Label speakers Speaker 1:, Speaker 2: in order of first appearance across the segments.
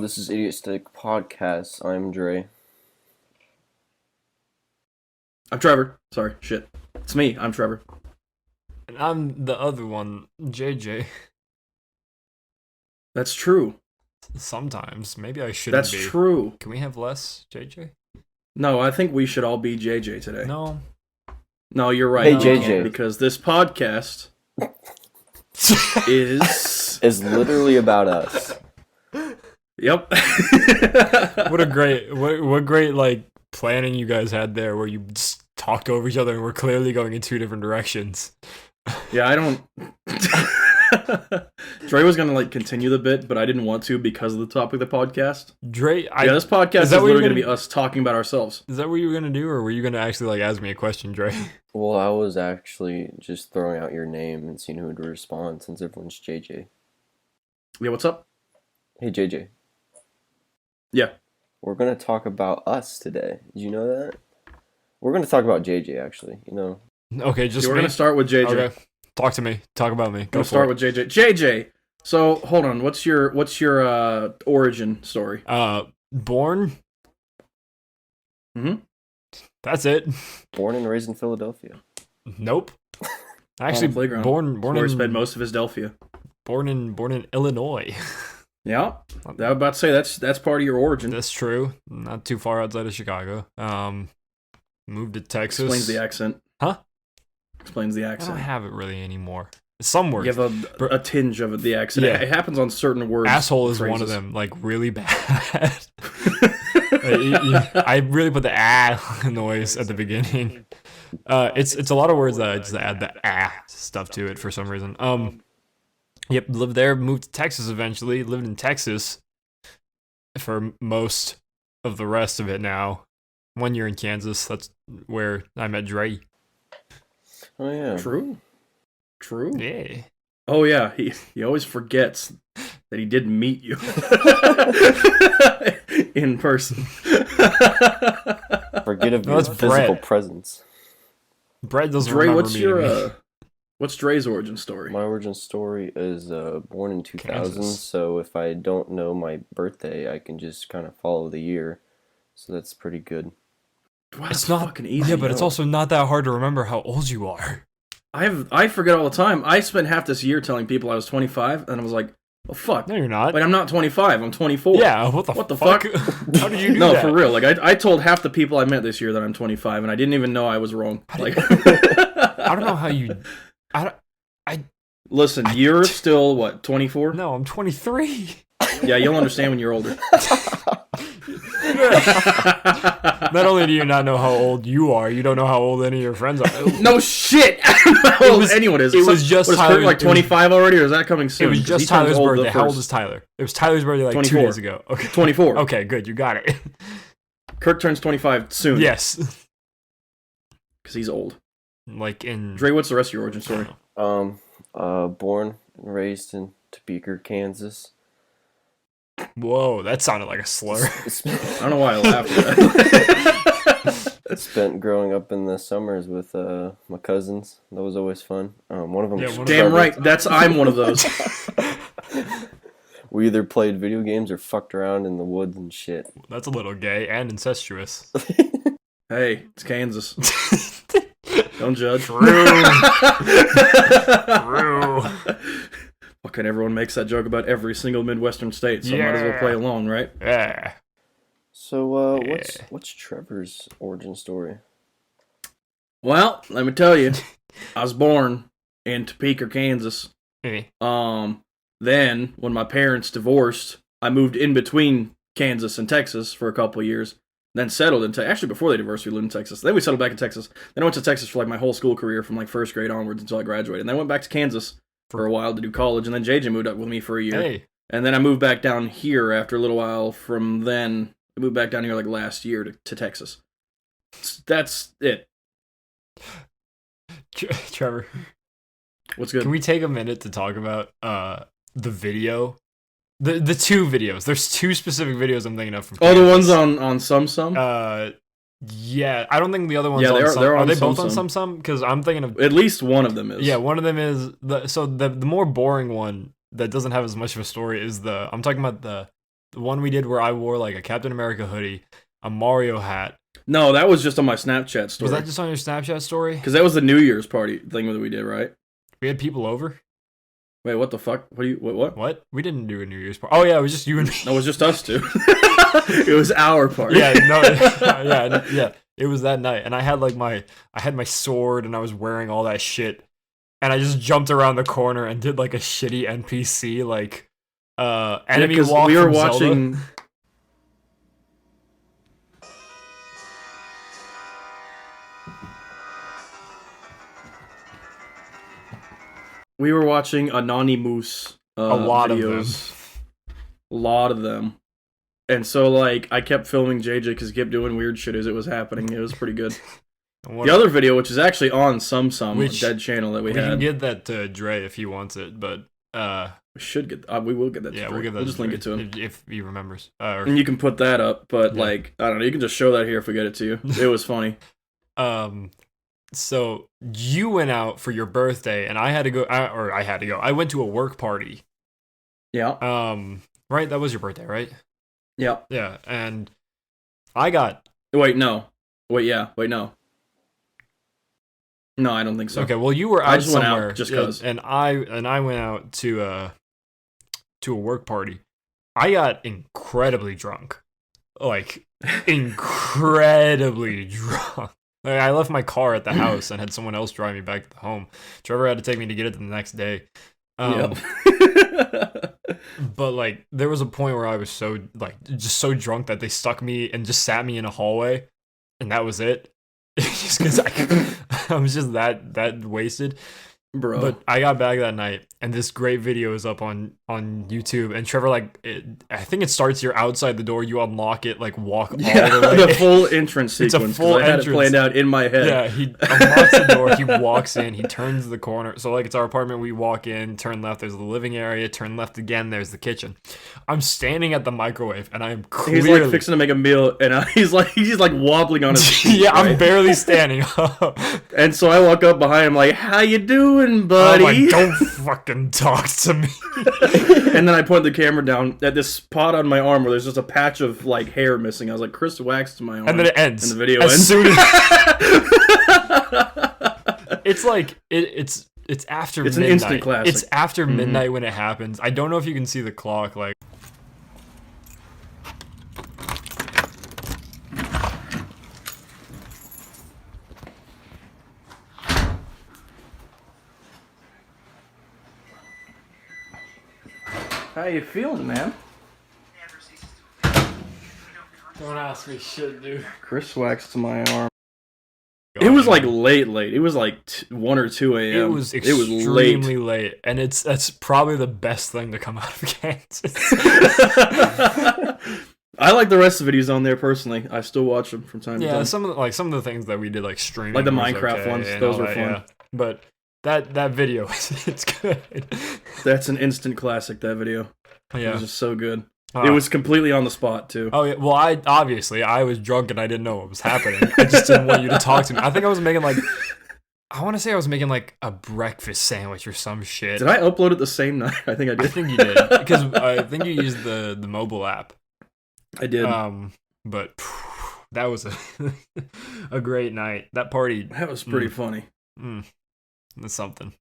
Speaker 1: this is Idiot Stick Podcast. I'm Dre.
Speaker 2: I'm Trevor. Sorry, shit. It's me. I'm Trevor.
Speaker 3: And I'm the other one, JJ.
Speaker 2: That's true.
Speaker 3: Sometimes. Maybe I shouldn't
Speaker 2: That's
Speaker 3: be.
Speaker 2: true.
Speaker 3: Can we have less JJ?
Speaker 2: No, I think we should all be JJ today.
Speaker 3: No.
Speaker 2: No, you're right.
Speaker 1: Hey,
Speaker 2: we
Speaker 1: JJ.
Speaker 2: can't, because this podcast is
Speaker 1: literally about us.
Speaker 2: Yep.
Speaker 3: What a great, what great, like, planning you guys had there where you just talked over each other and we're clearly going in two different directions.
Speaker 2: Yeah, I don't... Dre was going to, like, continue the bit, but I didn't want to because of the topic of the podcast. This podcast is literally going to be us talking about ourselves.
Speaker 3: Is that what you were going to do, or were you going to actually, like, ask me a question, Dre?
Speaker 1: Well, I was actually just throwing out your name and seeing who would respond since everyone's JJ.
Speaker 2: Yeah, what's up?
Speaker 1: Hey, JJ.
Speaker 2: Yeah.
Speaker 1: We're going to talk about us today. Did you know that? We're going to talk about JJ, actually. You know.
Speaker 3: Okay, just
Speaker 2: we're
Speaker 3: me?
Speaker 2: going to start with JJ.
Speaker 3: Okay. Talk to me. Talk about me.
Speaker 2: Go start with JJ. JJ. So hold on. What's your origin story?
Speaker 3: Born.
Speaker 2: Mm-hmm.
Speaker 3: That's it.
Speaker 1: Born and raised in Philadelphia.
Speaker 3: Nope. Actually,
Speaker 2: playground.
Speaker 3: born
Speaker 2: Where he
Speaker 3: in
Speaker 2: spent most of his Delphia.
Speaker 3: born in Illinois.
Speaker 2: Yeah, I was about to say that's part of your origin.
Speaker 3: That's true. Not too far outside of Chicago. Moved to Texas.
Speaker 2: Explains the accent.
Speaker 3: Huh?
Speaker 2: Explains the
Speaker 3: I
Speaker 2: accent.
Speaker 3: don't have it really anymore. Some words.
Speaker 2: You have a tinge of the accent.
Speaker 3: Yeah.
Speaker 2: It happens on certain words.
Speaker 3: Asshole is
Speaker 2: phrases.
Speaker 3: one of them, like really bad. I really put the noise at the beginning. It's a lot of words that I just add the stuff to it for some reason. Yep, lived there, moved to Texas eventually. Lived in Texas for most of the rest of it now. 1 year in Kansas. That's where I met Dre.
Speaker 1: Oh, yeah.
Speaker 2: True.
Speaker 3: Yeah.
Speaker 2: Oh yeah, he always forgets that he did meet you in person.
Speaker 1: Forget of
Speaker 3: No,
Speaker 1: your
Speaker 3: that's
Speaker 1: physical
Speaker 3: Brett.
Speaker 1: presence.
Speaker 3: Brett doesn't
Speaker 2: Dre,
Speaker 3: remember
Speaker 2: what's
Speaker 3: meeting me.
Speaker 2: your what's Dre's origin story?
Speaker 1: My origin story is born in 2000,
Speaker 3: Kansas.
Speaker 1: so if I don't know my birthday, I can just kind of follow the year. So that's pretty good.
Speaker 2: Wow,
Speaker 3: It's
Speaker 2: that's
Speaker 3: not
Speaker 2: fucking easy.
Speaker 3: Yeah, but it's
Speaker 1: no.
Speaker 3: also not that hard to remember how old you are.
Speaker 2: I forget all the time. I spent half this year telling people I was 25, and I was like, "Well, fuck."
Speaker 3: No, you're not.
Speaker 2: Like, I'm not 25. I'm 24.
Speaker 3: Yeah, what the fuck? How did you do
Speaker 2: No,
Speaker 3: that?
Speaker 2: for real. Like, I told half the people I met this year that I'm 25, and I didn't even know I was wrong. Like,
Speaker 3: I don't know how you.
Speaker 2: Listen, you're still what, 24?
Speaker 3: No, I'm 23.
Speaker 2: Yeah, you'll understand when you're older.
Speaker 3: Not only do you not know how old you are, you don't know how old any of your friends are.
Speaker 2: No shit. I don't know how old
Speaker 3: was-
Speaker 2: anyone is.
Speaker 3: it was just
Speaker 2: what, is
Speaker 3: Tyler's-
Speaker 2: Kurt like 25 already, or is that coming soon?
Speaker 3: It was
Speaker 2: 'Cause
Speaker 3: just
Speaker 2: he turns
Speaker 3: Tyler's
Speaker 2: old the
Speaker 3: birthday. How old
Speaker 2: first.
Speaker 3: is Tyler? It was Tyler's birthday like 2
Speaker 2: 24.
Speaker 3: days ago. Okay.
Speaker 2: 24.
Speaker 3: Okay, good. You got it.
Speaker 2: Kirk turns 25 soon.
Speaker 3: Yes.
Speaker 2: Because he's old.
Speaker 3: Like in.
Speaker 2: Dre, what's the rest of your origin story?
Speaker 1: Born and raised in Topeka, Kansas.
Speaker 3: Whoa, that sounded like a slur.
Speaker 2: I don't know why I laughed at that.
Speaker 1: Spent growing up in the summers with my cousins. That was always fun. One of them.
Speaker 3: Yeah, one of
Speaker 2: Damn right. I'm one of those.
Speaker 1: We either played video games or fucked around in the woods and shit.
Speaker 3: That's a little gay and incestuous.
Speaker 2: Hey, it's Kansas. Don't judge.
Speaker 3: True.
Speaker 2: Fucking everyone makes that joke about every single Midwestern state, so might as well play along, right?
Speaker 3: Yeah.
Speaker 1: So,
Speaker 3: Yeah.
Speaker 1: what's Trevor's origin story?
Speaker 2: Well, let me tell you, I was born in Topeka, Kansas.
Speaker 3: Hey.
Speaker 2: Then, when my parents divorced, I moved in between Kansas and Texas for a couple of years. Then settled in Texas. Actually, before they divorced, we lived in Texas. Then we settled back in Texas. Then I went to Texas for like my whole school career from like first grade onwards until I graduated. And then I went back to Kansas for a while to do college. And then JJ moved up with me for a year.
Speaker 3: Hey.
Speaker 2: And then I moved back down here after a little while. From then, I moved back down here like last year to Texas. That's it.
Speaker 3: Trevor,
Speaker 2: What's good?
Speaker 3: can we take a minute to talk about the video? The two videos. There's two specific videos I'm thinking of from
Speaker 2: Oh, the
Speaker 3: Kansas.
Speaker 2: ones on Sum.
Speaker 3: Yeah, I don't think the other ones
Speaker 2: Yeah,
Speaker 3: on
Speaker 2: they're
Speaker 3: Are
Speaker 2: on
Speaker 3: they both
Speaker 2: Sum
Speaker 3: on
Speaker 2: Sum.
Speaker 3: Sum? Because I'm thinking of...
Speaker 2: At least one of them is.
Speaker 3: Yeah, one of them is... The more boring one that doesn't have as much of a story is the... I'm talking about The one we did where I wore like a Captain America hoodie, a Mario hat.
Speaker 2: No, that was just on my Snapchat story.
Speaker 3: Was that just on your Snapchat story?
Speaker 2: Because that was the New Year's party thing that we did, right?
Speaker 3: We had people over.
Speaker 2: Wait, what the fuck? What?
Speaker 3: What? We didn't do a New Year's party. Oh yeah, it was just you and me.
Speaker 2: No, it was just us two. It was our party.
Speaker 3: Yeah, no, yeah. It was that night, and I had my sword, and I was wearing all that shit, and I just jumped around the corner and did like a shitty NPC like enemy walk.
Speaker 2: We were
Speaker 3: from
Speaker 2: watching.
Speaker 3: Zelda.
Speaker 2: We were watching Anonymous
Speaker 3: A lot
Speaker 2: videos. A lot of them. And so, like, I kept filming JJ because he kept doing weird shit as it was happening. It was pretty good. The other video, which is actually on some dead channel that we had.
Speaker 3: We can get that to Dre if he wants it, but
Speaker 2: we should get. We will get that. To
Speaker 3: yeah,
Speaker 2: Dre.
Speaker 3: we'll give that.
Speaker 2: We'll just link it to him
Speaker 3: if he remembers.
Speaker 2: and you can put that up. But like, I don't know. You can just show that here if we get it to you. It was funny.
Speaker 3: So you went out for your birthday, and I had to go. I had to go. I went to a work party.
Speaker 2: Yeah.
Speaker 3: Right. That was your birthday, right?
Speaker 2: Yeah.
Speaker 3: Yeah, and I got.
Speaker 2: Wait, no. Wait, yeah. Wait, no. No, I don't think so.
Speaker 3: Okay, well, you were out
Speaker 2: just
Speaker 3: somewhere,
Speaker 2: went out just because.
Speaker 3: and I went out to a work party. I got incredibly drunk, like incredibly drunk. Like, I left my car at the house and had someone else drive me back to the home. Trevor had to take me to get it the next day.
Speaker 2: Yep.
Speaker 3: But like, there was a point where I was so like just so drunk that they stuck me and just sat me in a hallway, and that was it. Just because I was just that wasted.
Speaker 2: Bro.
Speaker 3: But I got back that night, and this great video is up on YouTube. And Trevor, I think it starts here outside the door. You unlock it, like walk all the way.
Speaker 2: The full entrance
Speaker 3: It's
Speaker 2: sequence.
Speaker 3: a full
Speaker 2: I had
Speaker 3: entrance.
Speaker 2: it planned out in my head.
Speaker 3: Yeah, he unlocks the door. He walks in. He turns the corner. So like, it's our apartment. We walk in, turn left. There's the living area. Turn left again. There's the kitchen. I'm standing at the microwave, and I'm clearly
Speaker 2: He's like fixing to make a meal, and he's like wobbling on his feet.
Speaker 3: yeah,
Speaker 2: right?
Speaker 3: I'm barely standing up.
Speaker 2: And so I walk up behind him like, "How you doing, buddy?"
Speaker 3: I'm like, don't fucking talk to me.
Speaker 2: And then I point the camera down at this spot on my arm where there's just a patch of like hair missing. I was like, Chris waxed my arm.
Speaker 3: And then it ends.
Speaker 2: And the video
Speaker 3: as
Speaker 2: ends.
Speaker 3: Soon as it's like it's after
Speaker 2: It's an
Speaker 3: midnight.
Speaker 2: instant classic.
Speaker 3: It's after midnight when it happens. I don't know if you can see the clock. Like,
Speaker 2: How you feeling, man?
Speaker 3: don't ask me shit, dude.
Speaker 2: Chris waxed my arm. It was like late. It was like 1 or 2 a.m.
Speaker 3: It was extremely late, and that's probably the best thing to come out of Kansas.
Speaker 2: I like the rest of the videos on there personally. I still watch them from time to time.
Speaker 3: Yeah, some of the things that we did, like streaming,
Speaker 2: Like the
Speaker 3: was
Speaker 2: Minecraft
Speaker 3: okay
Speaker 2: ones,
Speaker 3: and
Speaker 2: those
Speaker 3: all
Speaker 2: were
Speaker 3: that,
Speaker 2: fun.
Speaker 3: yeah. But that video, it's good.
Speaker 2: That's an instant classic. That video. It
Speaker 3: Yeah,
Speaker 2: was just so good. It was completely on the spot too.
Speaker 3: Oh yeah. Well, I was drunk and I didn't know what was happening. I just didn't want you to talk to me. I think I was making like, I want to say I was making like a breakfast sandwich or some shit.
Speaker 2: Did I upload it the same night? I think I
Speaker 3: I
Speaker 2: did.
Speaker 3: think you did, because I think you used the mobile app.
Speaker 2: I did.
Speaker 3: But that was a great night. That party.
Speaker 2: That was pretty funny.
Speaker 3: That's something.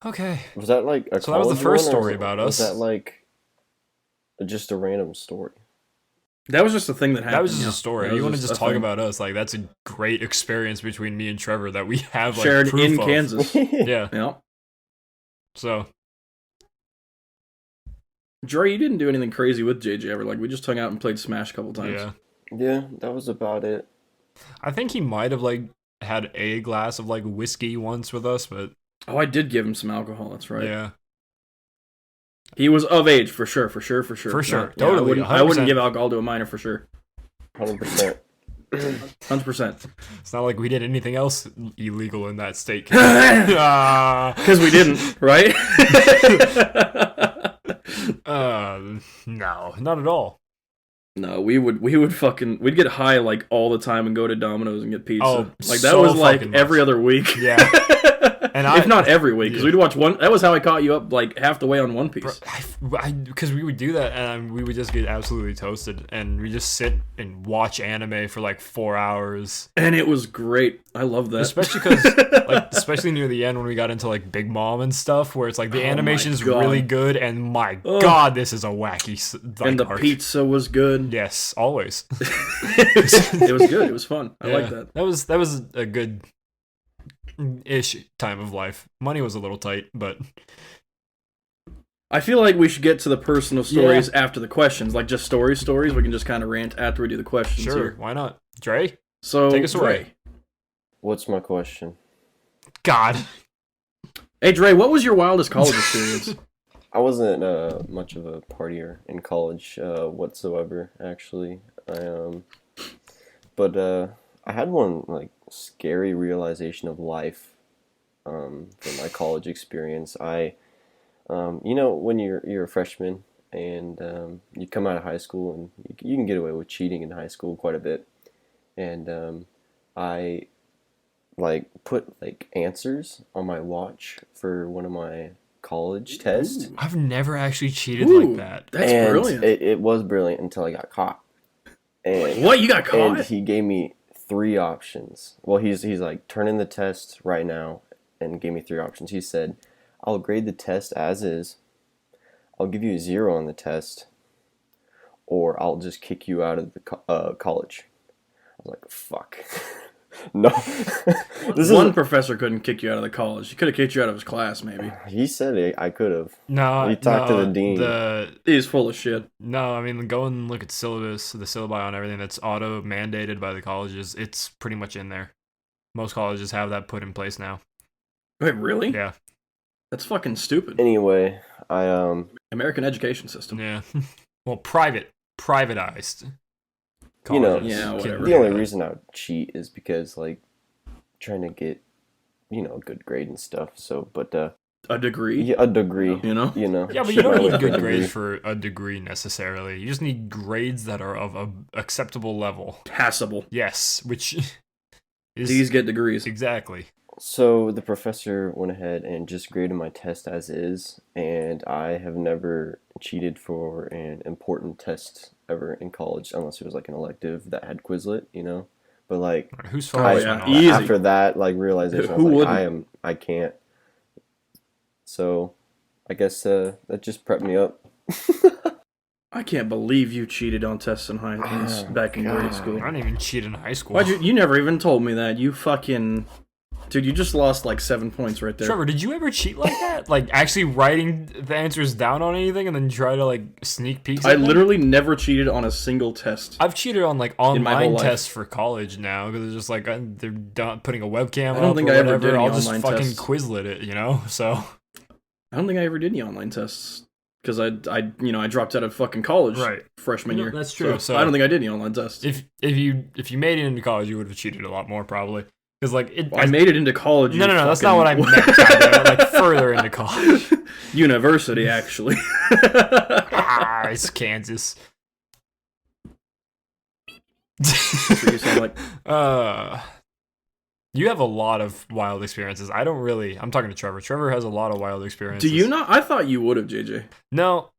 Speaker 3: Okay.
Speaker 1: Was that like a
Speaker 3: So that was the
Speaker 1: college
Speaker 3: first
Speaker 1: one, or
Speaker 3: story about us.
Speaker 1: Was that like just a random story?
Speaker 2: That was just a thing that happened.
Speaker 3: That was just
Speaker 2: yeah.
Speaker 3: a story.
Speaker 2: That
Speaker 3: You
Speaker 2: was
Speaker 3: want to just
Speaker 2: a
Speaker 3: talk
Speaker 2: thing.
Speaker 3: about us? Like, that's a great experience between me and Trevor that we have like
Speaker 2: Shared
Speaker 3: proof
Speaker 2: in
Speaker 3: of.
Speaker 2: Kansas.
Speaker 3: Yeah.
Speaker 2: Yeah.
Speaker 3: So
Speaker 2: Dre, you didn't do anything crazy with JJ ever. Like, we just hung out and played Smash a couple times.
Speaker 3: yeah,
Speaker 1: Yeah, that was about it.
Speaker 3: I think he might have like had a glass of like whiskey once with us, but
Speaker 2: Oh, I did give him some alcohol. That's right.
Speaker 3: yeah,
Speaker 2: He was of age for sure.
Speaker 3: For sure,
Speaker 2: Yeah,
Speaker 3: totally,
Speaker 2: I wouldn't
Speaker 3: 100%.
Speaker 2: give alcohol to a minor for sure.
Speaker 1: 100%.
Speaker 2: 100%.
Speaker 3: It's not like we did anything else illegal in that state. Because
Speaker 2: we didn't, right?
Speaker 3: No, not at all.
Speaker 2: No, we'd get high like all the time and go to Domino's and get pizza.
Speaker 3: Oh,
Speaker 2: like that
Speaker 3: so
Speaker 2: was like
Speaker 3: fucking much.
Speaker 2: every other week.
Speaker 3: Yeah. And
Speaker 2: if not every week, because we'd watch one. That was how I caught you up like half the way on One Piece.
Speaker 3: Because we would do that, and we would just get absolutely toasted, and we just sit and watch anime for like 4 hours.
Speaker 2: And it was great. I love that,
Speaker 3: especially because, especially near the end when we got into like Big Mom and stuff, where it's like the animation's really good, and my god, this is a wacky.
Speaker 2: And the pizza was good.
Speaker 3: Yes, always.
Speaker 2: It was good. It was fun. I like that.
Speaker 3: That was a good ish time of life. Money was a little tight, but
Speaker 2: I feel like we should get to the personal stories after the questions, like just stories. We can just kind of rant after we do the questions.
Speaker 3: Sure,
Speaker 2: here.
Speaker 3: Why not? Dre,
Speaker 2: so
Speaker 3: take us away.
Speaker 1: What's my question?
Speaker 3: God.
Speaker 2: Hey Dre, what was your wildest college experience?
Speaker 1: I wasn't much of a partier in college whatsoever, actually. But I had one like scary realization of life from my college experience. When you're a freshman and you come out of high school and you can get away with cheating in high school quite a bit, and I like put like answers on my watch for one of my college tests.
Speaker 3: I've never actually cheated like that.
Speaker 2: That's brilliant.
Speaker 1: It was brilliant until I got caught. And,
Speaker 2: what, you got caught?
Speaker 1: And he gave me 3 options. Well, he's like, turn in the test right now, and gave me 3 options. He said, I'll grade the test as is, I'll give you a 0 on the test, or I'll just kick you out of the college. I was like, fuck. No.
Speaker 2: One professor couldn't kick you out of the college. He could have kicked you out of his class, maybe.
Speaker 1: He said I could have.
Speaker 3: No,
Speaker 1: he talked to the dean.
Speaker 2: He's full of shit.
Speaker 3: No, I mean, go and look at the syllabi on everything that's auto mandated by the colleges. It's pretty much in there. Most colleges have that put in place now.
Speaker 2: Wait, really?
Speaker 3: Yeah.
Speaker 2: That's fucking stupid.
Speaker 1: Anyway,
Speaker 2: American education system.
Speaker 3: Yeah. Well, privatized.
Speaker 1: Colleges.
Speaker 2: Whatever.
Speaker 1: The only reason I would cheat is because like trying to get a good grade and stuff. So, but
Speaker 2: a degree.
Speaker 1: Yeah, a degree.
Speaker 2: You know.
Speaker 3: Yeah, but you don't need good grades for a degree necessarily. You just need grades that are of a acceptable level.
Speaker 2: Passable.
Speaker 3: Yes, which is
Speaker 2: these get degrees.
Speaker 3: Exactly.
Speaker 1: So the professor went ahead and just graded my test as is, and I have never cheated for an important test ever in college, unless it was like an elective that had Quizlet, But like,
Speaker 3: who's fault?
Speaker 2: Easy.
Speaker 1: After that, like realization, I was like, I can't. So, I guess that just prepped me up.
Speaker 2: I can't believe you cheated on tests back in grade school.
Speaker 3: I didn't even cheat in high school.
Speaker 2: Why'd you never even told me that. You fucking... Dude, you just lost like 7 points right there.
Speaker 3: Trevor, did you ever cheat like that? Like actually writing the answers down on anything and then try to like sneak peeks at them?
Speaker 2: Literally never cheated on a single test.
Speaker 3: I've cheated on like online tests for college now because it's just like they're putting a webcam up or whatever. I'll just fucking Quizlet it, So
Speaker 2: I don't think I ever did any online tests because I dropped out of fucking college freshman year.
Speaker 3: That's true.
Speaker 2: So I don't think I did any online tests.
Speaker 3: If you made it into college, you would have cheated a lot more probably. Because
Speaker 2: I made it into college.
Speaker 3: No, that's not what I meant. Like further into college,
Speaker 2: university actually.
Speaker 3: It's Kansas.
Speaker 2: That's what you sound like.
Speaker 3: You have a lot of wild experiences. I don't really. I'm talking to Trevor. Trevor has a lot of wild experiences.
Speaker 2: Do you not? I thought you would have, JJ.
Speaker 3: No.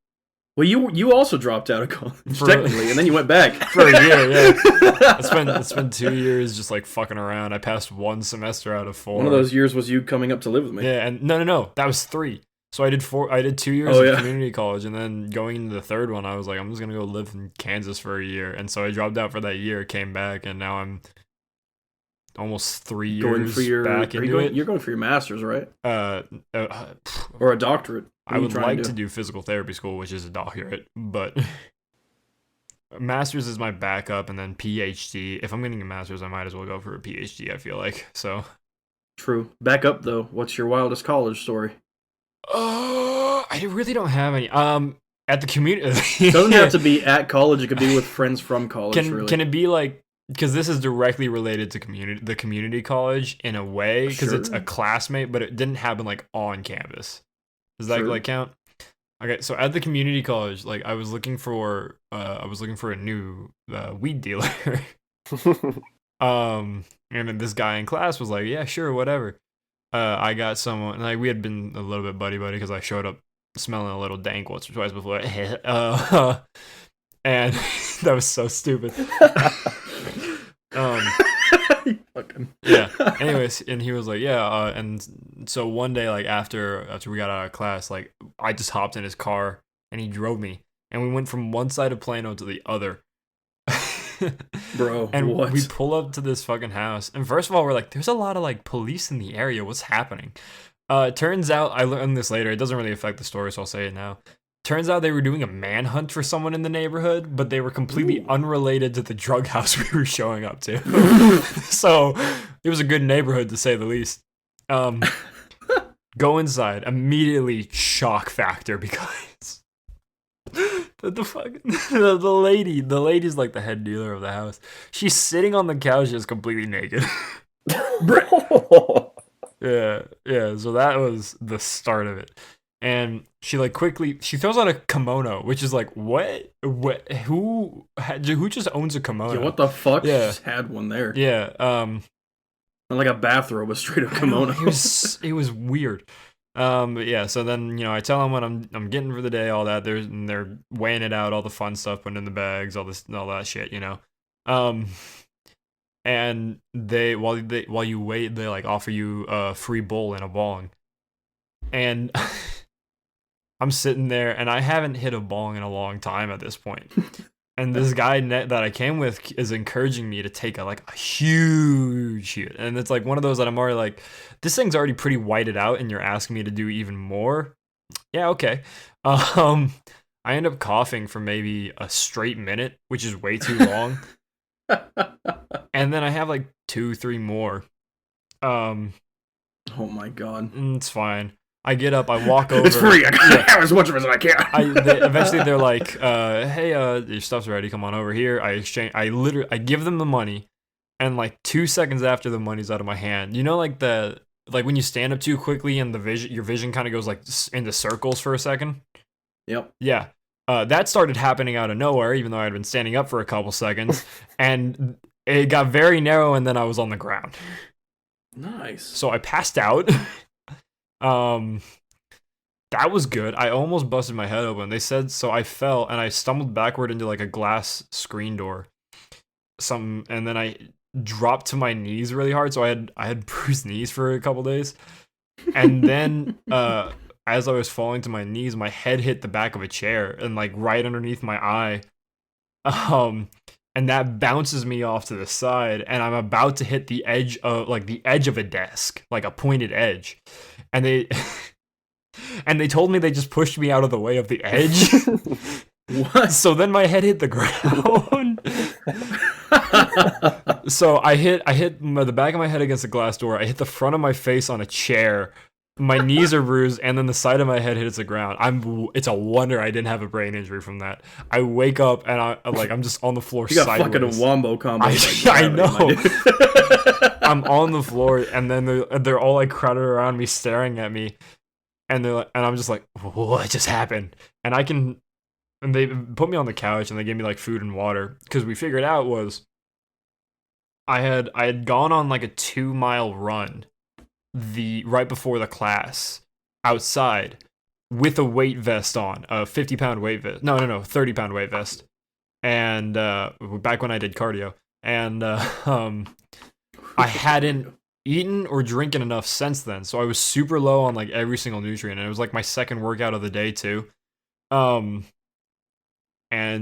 Speaker 2: Well, you also dropped out of college technically, and then you went back
Speaker 3: for a year. Yeah, it's been 2 years just like fucking around. I passed 1 semester out of 4.
Speaker 2: One of those years was you coming up to live with me.
Speaker 3: Yeah, and no, that was 3. So I did 4. I did 2 years of community college, and then going into the third one, I was like, I'm just gonna go live in Kansas for a year, and so I dropped out for that year, came back, and now I'm almost 3 years back into it.
Speaker 2: You're going for your master's, right? Or a doctorate.
Speaker 3: I would like to do physical therapy school, which is a doctorate, but master's is my backup, and then PhD. If I'm getting a master's, I might as well go for a PhD, I feel like. So
Speaker 2: true. Backup though. What's your wildest college story?
Speaker 3: I really don't have any. At the community,
Speaker 2: it doesn't have to be at college. It could be with friends from college.
Speaker 3: Can it be like? Because this is directly related to the community college in a way, because it's a classmate, but it didn't happen like on campus. Does that like count? Okay, so at the community college, like I was looking for a new weed dealer. And then this guy in class was like, "Yeah, sure, whatever." I got someone like we had been a little bit buddy because I showed up smelling a little dank once or twice before. And that was so stupid. Um,
Speaker 2: Fucking.
Speaker 3: yeah. Anyways, and he was like, yeah. And so one day, like after we got out of class, like I just hopped in his car and he drove me, and we went from one side of Plano to the other.
Speaker 2: Bro,
Speaker 3: And
Speaker 2: what?
Speaker 3: we pull up to this fucking house, and first of all, we're like, "There's a lot of like police in the area. What's happening?" It turns out I learned this later. It doesn't really affect the story, so I'll say it now. Turns out they were doing a manhunt for someone in the neighborhood, but they were completely unrelated to the drug house we were showing up to. So it was a good neighborhood to say the least. Go inside, immediately shock factor because the lady's like the head dealer of the house. She's sitting on the couch just completely naked. Yeah. So that was the start of it. And she like quickly she throws out a kimono, which is like what who just owns a kimono?
Speaker 2: Yeah, what the fuck?
Speaker 3: Yeah.
Speaker 2: She just had one there.
Speaker 3: Yeah,
Speaker 2: Not like a bathrobe, a straight up kimono.
Speaker 3: it was weird. But yeah, so then I tell them what I'm getting for the day, all that. They're weighing it out, all the fun stuff, putting in the bags, all that shit, And while you wait, they like offer you a free bowl and a bong, and I'm sitting there, and I haven't hit a bong in a long time at this point. And this guy that I came with is encouraging me to take a huge hit. And it's like one of those that I'm already like, this thing's already pretty whited out and you're asking me to do even more? Yeah, okay. I end up coughing for maybe a straight minute, which is way too long. And then I have like 2-3 more.
Speaker 2: Oh my god.
Speaker 3: It's fine. I get up, I walk over.
Speaker 2: It's free. I gotta have as much of it as I can.
Speaker 3: Eventually they're like, hey, your stuff's ready. Come on over here. I give them the money, and like 2 seconds after the money's out of my hand, like when you stand up too quickly and your vision kind of goes like into circles for a second.
Speaker 2: Yep.
Speaker 3: Yeah. That started happening out of nowhere, even though I had been standing up for a couple seconds, and it got very narrow, and then I was on the ground.
Speaker 2: Nice.
Speaker 3: So I passed out. That was good. I almost busted my head open. They said so. I fell and I stumbled backward into like a glass screen door. And then I dropped to my knees really hard. So I had bruised knees for a couple days. And then as I was falling to my knees, my head hit the back of a chair and like right underneath my eye. And that bounces me off to the side, and I'm about to hit the edge of a desk, like a pointed edge. And they told me they just pushed me out of the way of the edge.
Speaker 2: What?
Speaker 3: So then my head hit the ground. So I hit the back of my head against a glass door. I hit the front of my face on a chair. My knees are bruised, and then the side of my head hits the ground. It's a wonder I didn't have a brain injury from that. I wake up and I'm just on the floor
Speaker 2: You got
Speaker 3: sideways.
Speaker 2: fucking a wombo combo.
Speaker 3: I know. I'm on the floor, and then they're all like crowded around me, staring at me, and I'm just like, what just happened? And they put me on the couch, and they gave me like food and water because we figured out was I had gone on like a 2-mile run right before the class outside with a weight vest on, a 50-pound weight vest. No, 30-pound weight vest. And back when I did cardio, and I hadn't eaten or drinking enough since then, so I was super low on like every single nutrient, and it was like my second workout of the day too. And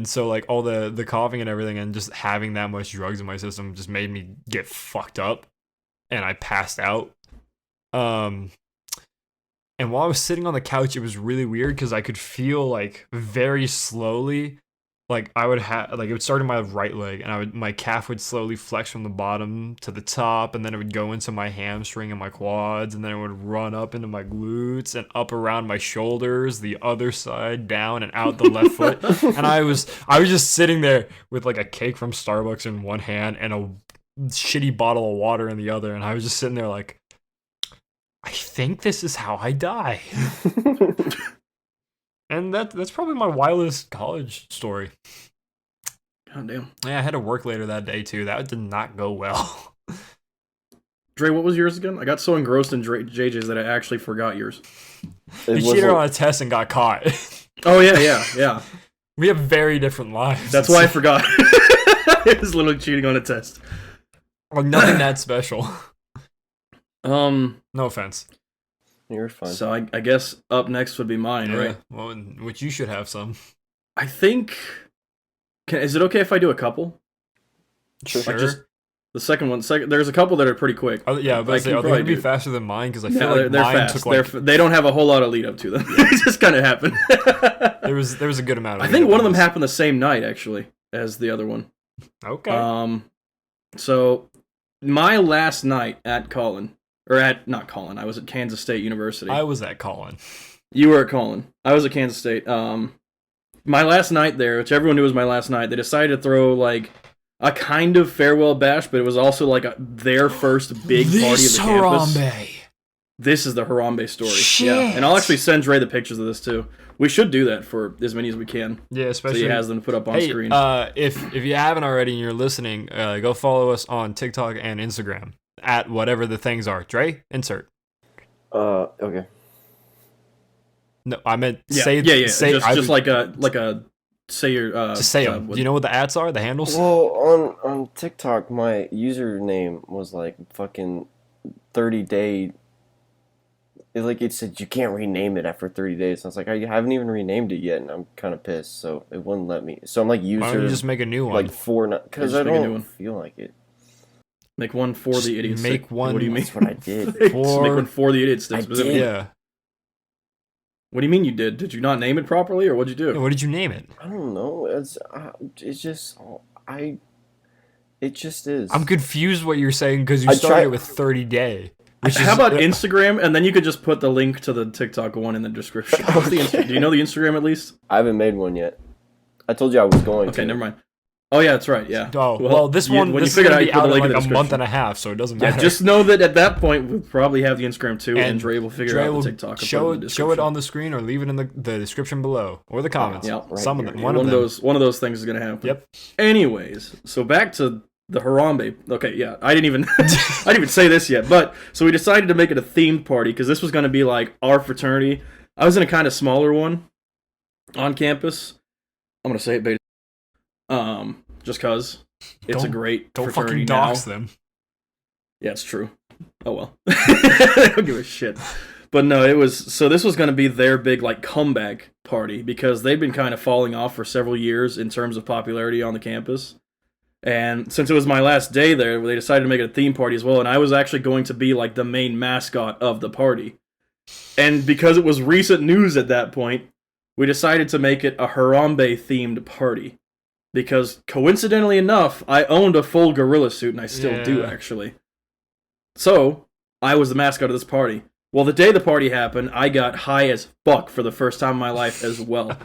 Speaker 3: so like all the coughing and everything, and just having that much drugs in my system just made me get fucked up, and I passed out. And while I was sitting on the couch, it was really weird because I could feel like very slowly, like I would have like it would start in my right leg, and my calf would slowly flex from the bottom to the top, and then it would go into my hamstring and my quads, and then it would run up into my glutes and up around my shoulders, the other side, down and out the left foot. And I was just sitting there with like a cake from Starbucks in one hand and a shitty bottle of water in the other, and I was just sitting there like, I think this is how I die. And that's probably my wildest college story.
Speaker 2: God damn.
Speaker 3: Yeah, I had to work later that day too. That did not go well.
Speaker 2: Dre, what was yours again? I got so engrossed in JJ's that I actually forgot yours.
Speaker 3: You cheated on a test and got caught.
Speaker 2: Oh, yeah.
Speaker 3: We have very different lives.
Speaker 2: That's why I forgot. It was literally cheating on a test.
Speaker 3: Well, nothing that special.
Speaker 2: No
Speaker 3: offense.
Speaker 1: You're fine.
Speaker 2: So I guess up next would be mine, right?
Speaker 3: Well, which you should have some.
Speaker 2: I think... is it okay if I do a couple?
Speaker 3: Sure.
Speaker 2: Like just the second one. There's a couple that are pretty quick.
Speaker 3: Yeah, but are they going to be faster than mine? Because I feel like
Speaker 2: they're
Speaker 3: mine
Speaker 2: fast.
Speaker 3: took like...
Speaker 2: They don't have a whole lot of lead up to them. It just kind of happened.
Speaker 3: There was a good amount of
Speaker 2: I think one of them happened the same night, actually, as the other one.
Speaker 3: Okay.
Speaker 2: So my last night at not Colin, I was at Kansas State University.
Speaker 3: I was at Colin.
Speaker 2: You were at Colin. I was at Kansas State. My last night there, which everyone knew was my last night, they decided to throw like a kind of farewell bash, but it was also like their first big party of the campus.
Speaker 3: Harambe.
Speaker 2: This is the Harambe story.
Speaker 3: Shit.
Speaker 2: Yeah, and I'll actually send Dre the pictures of this too. We should do that for as many as we can.
Speaker 3: Yeah, especially
Speaker 2: so he has them to put up on screen.
Speaker 3: If you haven't already and you're listening, go follow us on TikTok and Instagram at whatever the things are. Dre, insert.
Speaker 1: Okay.
Speaker 3: No, I meant
Speaker 2: say. Just like a say your.
Speaker 3: Just say them. Do you know what the ads are? The handles?
Speaker 1: Well, on TikTok, my username was like fucking 30-day. It said you can't rename it after 30 days. I was like, I haven't even renamed it yet, and I'm kind of pissed. So it wouldn't let me. So I'm like,
Speaker 3: Why don't you just make a new one?
Speaker 1: Like because I don't feel like it.
Speaker 2: Make one for the idiots.
Speaker 3: Make one.
Speaker 2: What do you mean?
Speaker 1: That's what I did.
Speaker 2: Make one for the idiots.
Speaker 1: I did.
Speaker 3: Yeah.
Speaker 2: What do you mean you did? Did you not name it properly, or what'd you do?
Speaker 3: Yeah, what did you name it?
Speaker 1: I don't know. It just is.
Speaker 3: I'm confused what you're saying because you started with 30 day.
Speaker 2: How about Instagram, and then you could just put the link to the TikTok one in the description. Do you know the Instagram at least?
Speaker 1: I haven't made one yet. I told you I was going to.
Speaker 2: Okay, never mind. Oh yeah, that's right. Yeah.
Speaker 3: Oh well, this one when this is gonna be out in like a month and a half, so it doesn't matter.
Speaker 2: Yeah, just know that at that point we'll probably have the Instagram too, and Dre will figure out the TikTok.
Speaker 3: Show it on the screen or leave it in the description below or the comments.
Speaker 2: Yeah,
Speaker 3: right Some
Speaker 2: here.
Speaker 3: of them.
Speaker 2: One of those things is gonna happen.
Speaker 3: Yep.
Speaker 2: Anyways, so back to the Harambe. Okay, yeah, I didn't even say this yet, but so we decided to make it a themed party because this was gonna be like our fraternity. I was in a kind of smaller one on campus. I'm gonna say it, beta. Just cause it's a great fraternity.
Speaker 3: Don't fucking dox them.
Speaker 2: Yeah, it's true. Oh well. I don't give a shit. But no, this was going to be their big like comeback party because they've been kind of falling off for several years in terms of popularity on the campus. And since it was my last day there, they decided to make it a theme party as well, and I was actually going to be like the main mascot of the party. And because it was recent news at that point, we decided to make it a Harambe themed party. Because, coincidentally enough, I owned a full gorilla suit, and I still do, actually. So, I was the mascot of this party. Well, the day the party happened, I got high as fuck for the first time in my life as well.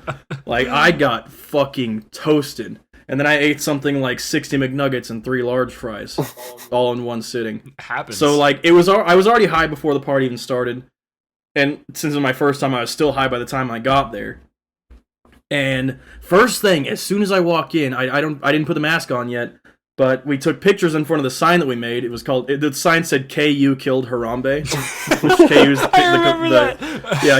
Speaker 2: Like, I got fucking toasted. And then I ate something like 60 McNuggets and 3 large fries, all in one sitting.
Speaker 3: Happens.
Speaker 2: So, like, I was already high before the party even started. And since it was my first time, I was still high by the time I got there. And first thing, as soon as I walk in, I didn't put the mask on yet, but we took pictures in front of the sign that we made. It was the sign said KU killed Harambe. Which KU's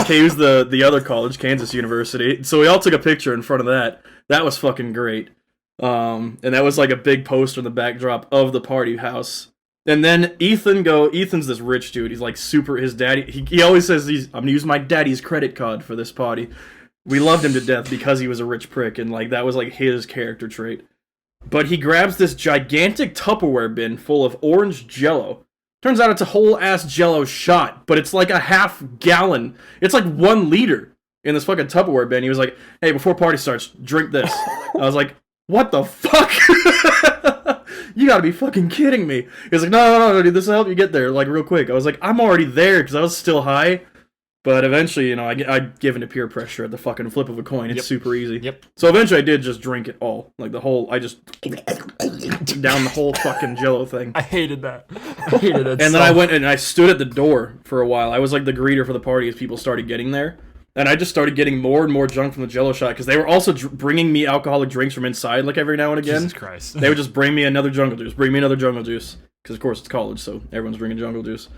Speaker 2: KU's the other college, Kansas University. So we all took a picture in front of that. That was fucking great. And that was like a big poster in the backdrop of the party house. And then Ethan's this rich dude. He's like his daddy. He always says I'm gonna use my daddy's credit card for this party. We loved him to death because he was a rich prick, and like that was like his character trait. But he grabs this gigantic Tupperware bin full of orange Jello. Turns out it's a whole ass Jello shot, but it's like a half gallon. It's like 1 liter in this fucking Tupperware bin. He was like, "Hey, before party starts, drink this." I was like, "What the fuck? You gotta be fucking kidding me." He was like, "No, dude, this will help you get there, like real quick." I was like, "I'm already there," because I was still high. But eventually, I give into peer pressure at the fucking flip of a coin. It's super easy.
Speaker 3: Yep.
Speaker 2: So eventually I did just drink it all. Like I just down the whole fucking Jello thing.
Speaker 3: I hated that.
Speaker 2: And then I went and I stood at the door for a while. I was like the greeter for the party as people started getting there. And I just started getting more and more drunk from the Jello shot because they were also bringing me alcoholic drinks from inside like every now and again.
Speaker 3: Jesus Christ.
Speaker 2: They would just bring me another jungle juice, bring me another jungle juice. because of course it's college, so everyone's drinking jungle juice.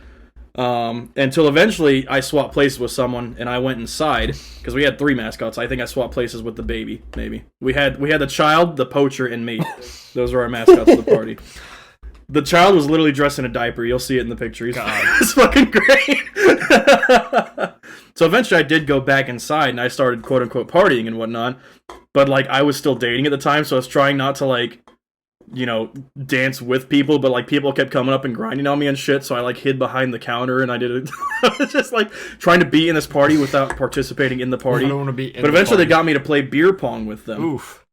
Speaker 2: Until eventually I swapped places with someone and I went inside because we had 3 mascots. I think I swapped places with the baby. Maybe we had the child, the poacher, and me. Those were our mascots of the party. The child was literally dressed in a diaper. You'll see it in the picture. He's fucking great. So eventually I did go back inside and I started quote unquote partying and whatnot. But like I was still dating at the time, so I was trying not to like, you know, dance with people, but like people kept coming up and grinding on me and shit, so I like hid behind the counter and I did it. I was just like trying to be in this party without participating in the party.
Speaker 3: I don't want to be in
Speaker 2: but eventually they got me to play beer pong with them.
Speaker 3: Oof.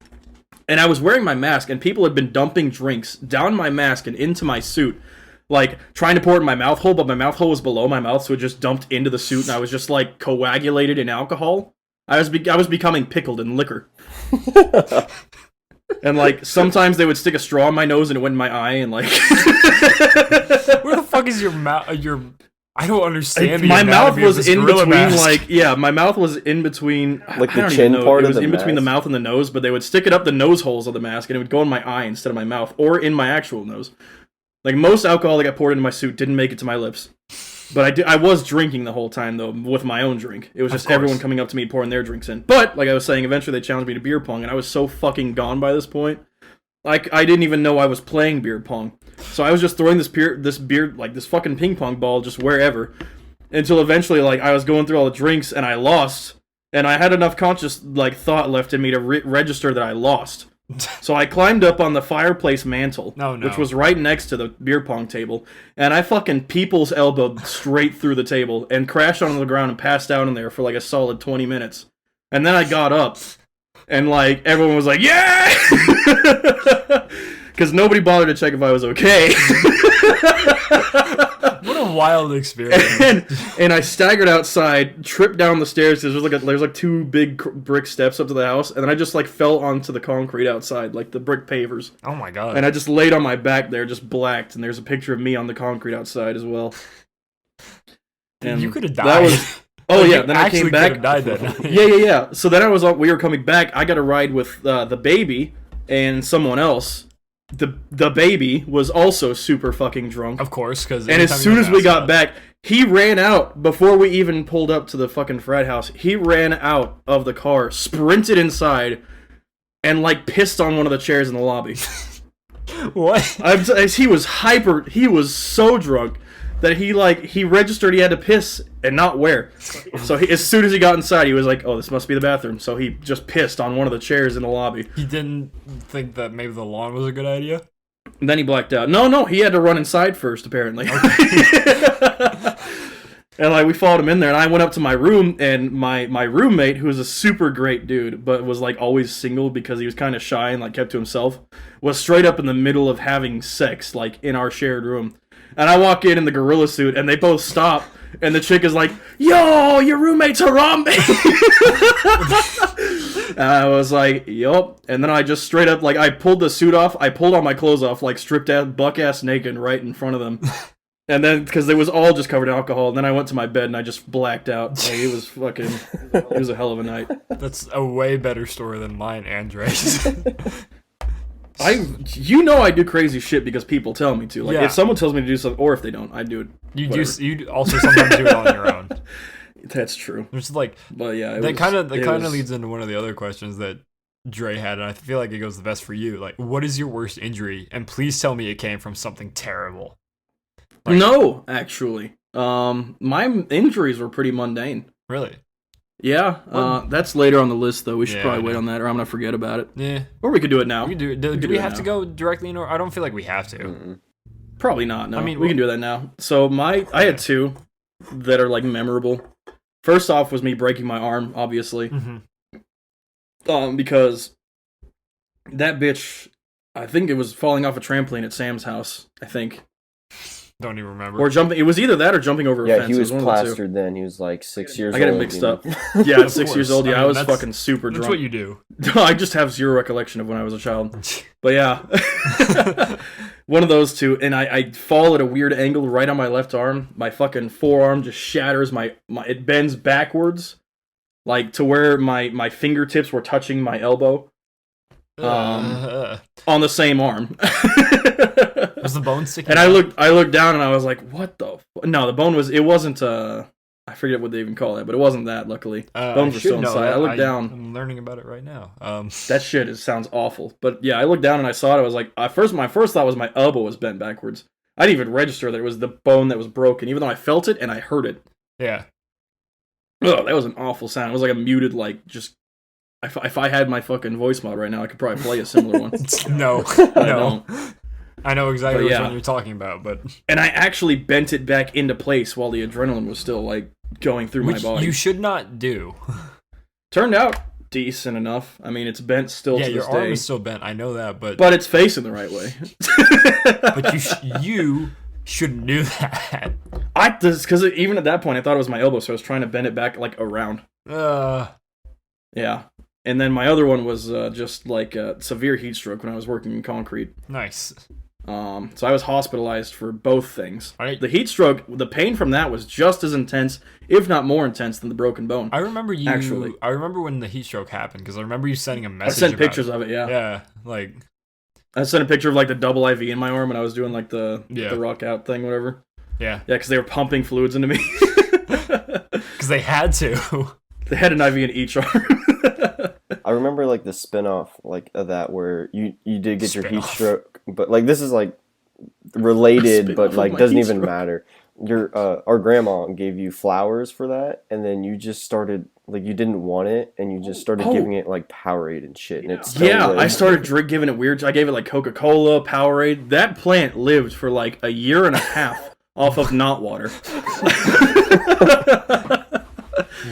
Speaker 2: And I was wearing my mask and people had been dumping drinks down my mask and into my suit. Like trying to pour it in my mouth hole, but my mouth hole was below my mouth, so it just dumped into the suit and I was just like coagulated in alcohol. I was becoming pickled in liquor. And like sometimes they would stick a straw in my nose and it went in my eye and like
Speaker 3: Where the fuck is your mouth? I don't understand.
Speaker 2: My mouth was in between
Speaker 3: mask.
Speaker 2: my mouth was in between
Speaker 1: like the chin part of the mask. It was
Speaker 2: in between the mouth and the nose, but they would stick it up the nose holes of the mask and it would go in my eye instead of my mouth or in my actual nose. Like most alcohol that got poured into my suit didn't make it to my lips. But I was drinking the whole time, though, with my own drink. It was just everyone coming up to me pouring their drinks in. But, like I was saying, eventually they challenged me to beer pong, and I was so fucking gone by this point. Like, I didn't even know I was playing beer pong. So I was just throwing this fucking ping pong ball just wherever. Until eventually, like, I was going through all the drinks, and I lost. And I had enough conscious, like, thought left in me to register that I lost. So I climbed up on the fireplace mantle, which was right next to the beer pong table, and I fucking people's elbowed straight through the table and crashed onto the ground and passed out in there for like a solid 20 minutes. And then I got up, and like everyone was like, "Yeah!" Because nobody bothered to check if I was okay.
Speaker 3: What a wild experience.
Speaker 2: And I staggered outside, tripped down the stairs because there's like 2 big brick steps up to the house, and then I just like fell onto the concrete outside, like the brick pavers.
Speaker 3: Oh my god.
Speaker 2: And I just laid on my back there, just blacked, and there's a picture of me on the concrete outside as well. And
Speaker 3: you could have died.
Speaker 2: Then I came back.
Speaker 3: Died then.
Speaker 2: Yeah. So then we were coming back. I got a ride with the baby and someone else. The baby was also super fucking drunk.
Speaker 3: Of course, because
Speaker 2: and as soon as we got back, he ran out before we even pulled up to the fucking frat house. He ran out of the car, sprinted inside, and like pissed on one of the chairs in the lobby.
Speaker 3: What?
Speaker 2: He was so drunk that he registered he had to piss and not where. So as soon as he got inside, he was like, "Oh, this must be the bathroom." So he just pissed on one of the chairs in the lobby.
Speaker 3: He didn't think that maybe the lawn was a good idea?
Speaker 2: And then he blacked out. No, he had to run inside first, apparently.
Speaker 3: Okay.
Speaker 2: And like we followed him in there, and I went up to my room, and my roommate, who was a super great dude, but was like always single because he was kind of shy and like kept to himself, was straight up in the middle of having sex, like in our shared room. And I walk in the gorilla suit, and they both stop, and the chick is like, "Yo, your roommate's Harambe!" And I was like, "Yup." And then I just straight up, like, I pulled the suit off, I pulled all my clothes off, like, stripped out, buck-ass naked right in front of them. And then, because it was all just covered in alcohol, and then I went to my bed, and I just blacked out. Like, it was a hell of a night.
Speaker 3: That's a way better story than mine, Andres.
Speaker 2: I do crazy shit because people tell me to. Like if someone tells me to do something, or if they don't, I do it.
Speaker 3: You also sometimes do it on your own.
Speaker 2: That's true.
Speaker 3: There's like,
Speaker 2: but yeah,
Speaker 3: that kind of leads into one of the other questions that Dre had, and I feel like it goes the best for you. Like, what is your worst injury? And please tell me it came from something terrible. Like,
Speaker 2: no, actually, my injuries were pretty mundane.
Speaker 3: Really?
Speaker 2: Yeah, that's later on the list, though. We should probably wait on that, or I'm gonna forget about it.
Speaker 3: Yeah.
Speaker 2: Or we could do it now.
Speaker 3: We can do it. Do we have to go directly in order? I don't feel like we have to.
Speaker 2: Mm-mm. Probably not, no. I mean, we can do that now. So I had 2 that are, like, memorable. First off was me breaking my arm, obviously.
Speaker 3: Mm-hmm.
Speaker 2: Because that bitch, I think it was falling off a trampoline at Sam's house, I think.
Speaker 3: Don't even remember.
Speaker 2: Or jumping. It was either that or jumping over a fence.
Speaker 1: Yeah, he was plastered then. He was like 6 years old.
Speaker 2: I got it mixed up. Yeah, 6 years old. Yeah, I was fucking super drunk.
Speaker 3: That's what you do.
Speaker 2: I just have zero recollection of when I was a child. But yeah. One of those 2. And I fall at a weird angle right on my left arm. My fucking forearm just shatters. It bends backwards. Like to where my fingertips were touching my elbow. On the same arm.
Speaker 3: Was the bone sticking
Speaker 2: And
Speaker 3: out?
Speaker 2: I looked down and I was like, what the? No, the bone was. It wasn't. I forget what they even call it, but it wasn't that. Luckily,
Speaker 3: I
Speaker 2: bones were
Speaker 3: should
Speaker 2: still
Speaker 3: know
Speaker 2: inside.
Speaker 3: that.
Speaker 2: I looked down.
Speaker 3: I'm learning about it right now.
Speaker 2: That shit sounds awful. But yeah, I looked down and I saw it. I was like, my first thought was my elbow was bent backwards. I didn't even register that it was the bone that was broken, even though I felt it and I heard it.
Speaker 3: yeah.
Speaker 2: Oh, that was an awful sound. It was like a muted, like just. If I had my fucking voice mod right now, I could probably play a similar one.
Speaker 3: No,
Speaker 2: I
Speaker 3: no.
Speaker 2: don't.
Speaker 3: I know exactly
Speaker 2: But
Speaker 3: which
Speaker 2: yeah.
Speaker 3: one you're talking about, but
Speaker 2: And I actually bent it back into place while the adrenaline was still like going through
Speaker 3: which
Speaker 2: my body.
Speaker 3: you should not do.
Speaker 2: Turned out decent enough. I mean, it's bent still
Speaker 3: Yeah,
Speaker 2: to
Speaker 3: your
Speaker 2: this
Speaker 3: arm
Speaker 2: day,
Speaker 3: is still bent. I know that, but
Speaker 2: but it's facing the right way.
Speaker 3: but you shouldn't do that.
Speaker 2: Because even at that point, I thought it was my elbow, so I was trying to bend it back like around. Yeah. And then my other one was just like a severe heat stroke when I was working in concrete.
Speaker 3: Nice.
Speaker 2: So I was hospitalized for both things.
Speaker 3: Right.
Speaker 2: The heat stroke, the pain from that was just as intense, if not more intense, than the broken bone.
Speaker 3: I remember you.
Speaker 2: Actually.
Speaker 3: I remember when the heat stroke happened because I remember you sending a
Speaker 2: I
Speaker 3: message.
Speaker 2: sent
Speaker 3: about
Speaker 2: pictures of it, yeah.
Speaker 3: Yeah, like
Speaker 2: I sent a picture of like the double IV in my arm when I was doing like the
Speaker 3: Yeah.
Speaker 2: rock out thing, whatever.
Speaker 3: yeah,
Speaker 2: Yeah, because they were pumping fluids into me.
Speaker 3: because they had to.
Speaker 2: They had an IV in each arm.
Speaker 1: I remember like the spin-off like of that where you did get your heat
Speaker 3: Spin-off.
Speaker 1: stroke, but like this is like related,
Speaker 2: Spin-off
Speaker 1: but
Speaker 2: of
Speaker 1: like
Speaker 2: my
Speaker 1: doesn't
Speaker 2: heat
Speaker 1: even
Speaker 2: stroke.
Speaker 1: matter. Your our grandma gave you flowers for that, and then you just started like you didn't want it, and you just started
Speaker 2: Oh.
Speaker 1: giving it like Powerade and shit, and it's still
Speaker 2: Yeah, I
Speaker 1: lives.
Speaker 2: started giving it weird. I gave it like Coca-Cola, Powerade. That plant lived for like a year and a half off of not water.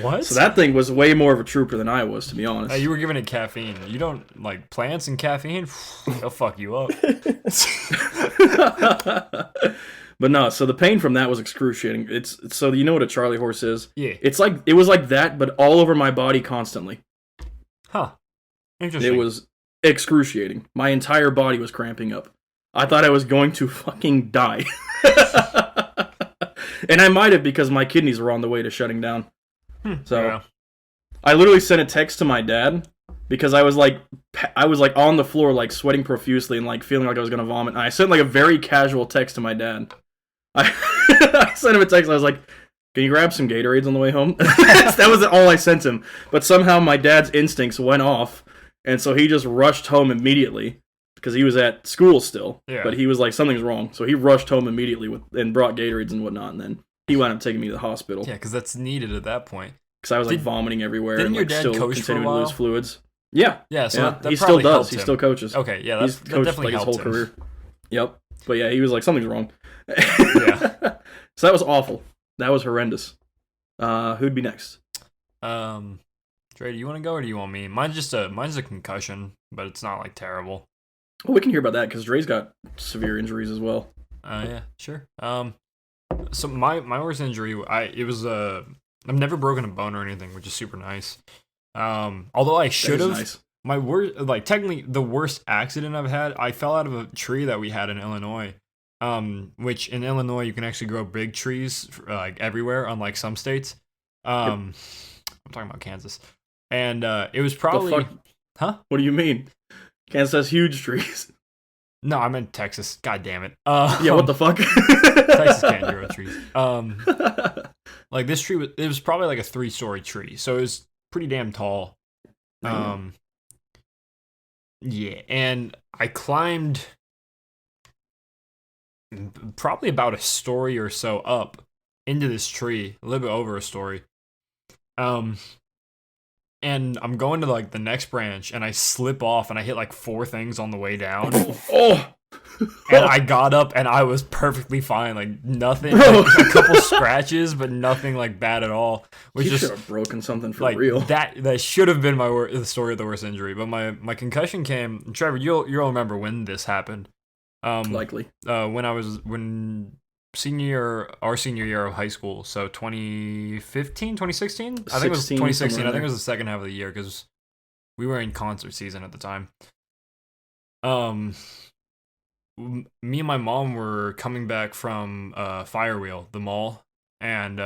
Speaker 3: What?
Speaker 2: So that thing was way more of a trooper than I was, to be honest.
Speaker 3: You were giving it caffeine. You don't like plants and caffeine. They'll fuck you up.
Speaker 2: But no, so the pain from that was excruciating. It's so you know what a Charlie horse is?
Speaker 3: Yeah.
Speaker 2: It's like it was like that, but all over my body constantly.
Speaker 3: Huh. Interesting.
Speaker 2: It was excruciating. My entire body was cramping up. I thought I was going to fucking die. And I might have because my kidneys were on the way to shutting down. So
Speaker 3: Yeah.
Speaker 2: I literally sent a text to my dad because I was like on the floor like sweating profusely and like feeling like I was gonna vomit. And I sent like a very casual text to my dad. I sent him a text. And I was like, "Can you grab some Gatorades on the way home?" That was all I sent him. But somehow my dad's instincts went off, and so he just rushed home immediately because he was at school still.
Speaker 3: Yeah.
Speaker 2: But he was like, "Something's wrong," so he rushed home immediately and brought Gatorades and whatnot. And then he wound up taking me to the hospital.
Speaker 3: Yeah, because that's needed at that point.
Speaker 2: Because I was like
Speaker 3: Did-
Speaker 2: vomiting everywhere
Speaker 3: didn't
Speaker 2: and
Speaker 3: your
Speaker 2: like
Speaker 3: dad
Speaker 2: still
Speaker 3: coach for a
Speaker 2: continuing to
Speaker 3: while?
Speaker 2: lose fluids. Yeah,
Speaker 3: Yeah, so that
Speaker 2: he still
Speaker 3: probably
Speaker 2: does.
Speaker 3: helped
Speaker 2: He
Speaker 3: him.
Speaker 2: still coaches.
Speaker 3: Okay, yeah,
Speaker 2: He's
Speaker 3: that
Speaker 2: coached
Speaker 3: definitely
Speaker 2: like his
Speaker 3: helped
Speaker 2: whole
Speaker 3: him.
Speaker 2: career. Yep. But yeah, he was like, something's wrong.
Speaker 3: Yeah.
Speaker 2: So that was awful. That was horrendous. Who'd be next?
Speaker 3: Dre, do you want to go or do you want me? Mine's a concussion, but it's not like terrible.
Speaker 2: Well, we can hear about that because Dre's got severe injuries as well.
Speaker 3: Yeah, sure. So my worst injury, I've never broken a bone or anything, which is super nice. Although I should
Speaker 2: That is
Speaker 3: have.
Speaker 2: nice.
Speaker 3: My worst, like technically the worst accident I've had, I fell out of a tree that we had in Illinois. Which in Illinois you can actually grow big trees like everywhere, unlike some states. I'm talking about Kansas, and it was probably,
Speaker 2: fuck?
Speaker 3: huh?
Speaker 2: What do you mean? Kansas has huge trees.
Speaker 3: No, I meant Texas. God damn it.
Speaker 2: Yeah, what the fuck?
Speaker 3: Texas can't grow trees. Like this tree it was probably like a 3-story tree, so it was pretty damn tall. Yeah, and I climbed probably about a story or so up into this tree, a little bit over a story. And I'm going to like the next branch, and I slip off, and I hit like 4 things on the way down.
Speaker 2: Oh!
Speaker 3: And I got up, and I was perfectly fine. Like nothing,
Speaker 2: Bro.
Speaker 3: like, a couple scratches, but nothing like bad at all. Which
Speaker 2: You
Speaker 3: just
Speaker 2: should have broken something for
Speaker 3: like
Speaker 2: real.
Speaker 3: that should have been the story of the worst injury. But my concussion came. Trevor, you'll remember when this happened.
Speaker 2: Likely.
Speaker 3: When our senior year of high school, so 2015, 2016? I think it was
Speaker 2: 16,
Speaker 3: 2016.
Speaker 2: somewhere
Speaker 3: I
Speaker 2: in
Speaker 3: think it
Speaker 2: there.
Speaker 3: was the second half of the year because we were in concert season at the time. Me and my mom were coming back from Firewheel, the mall, and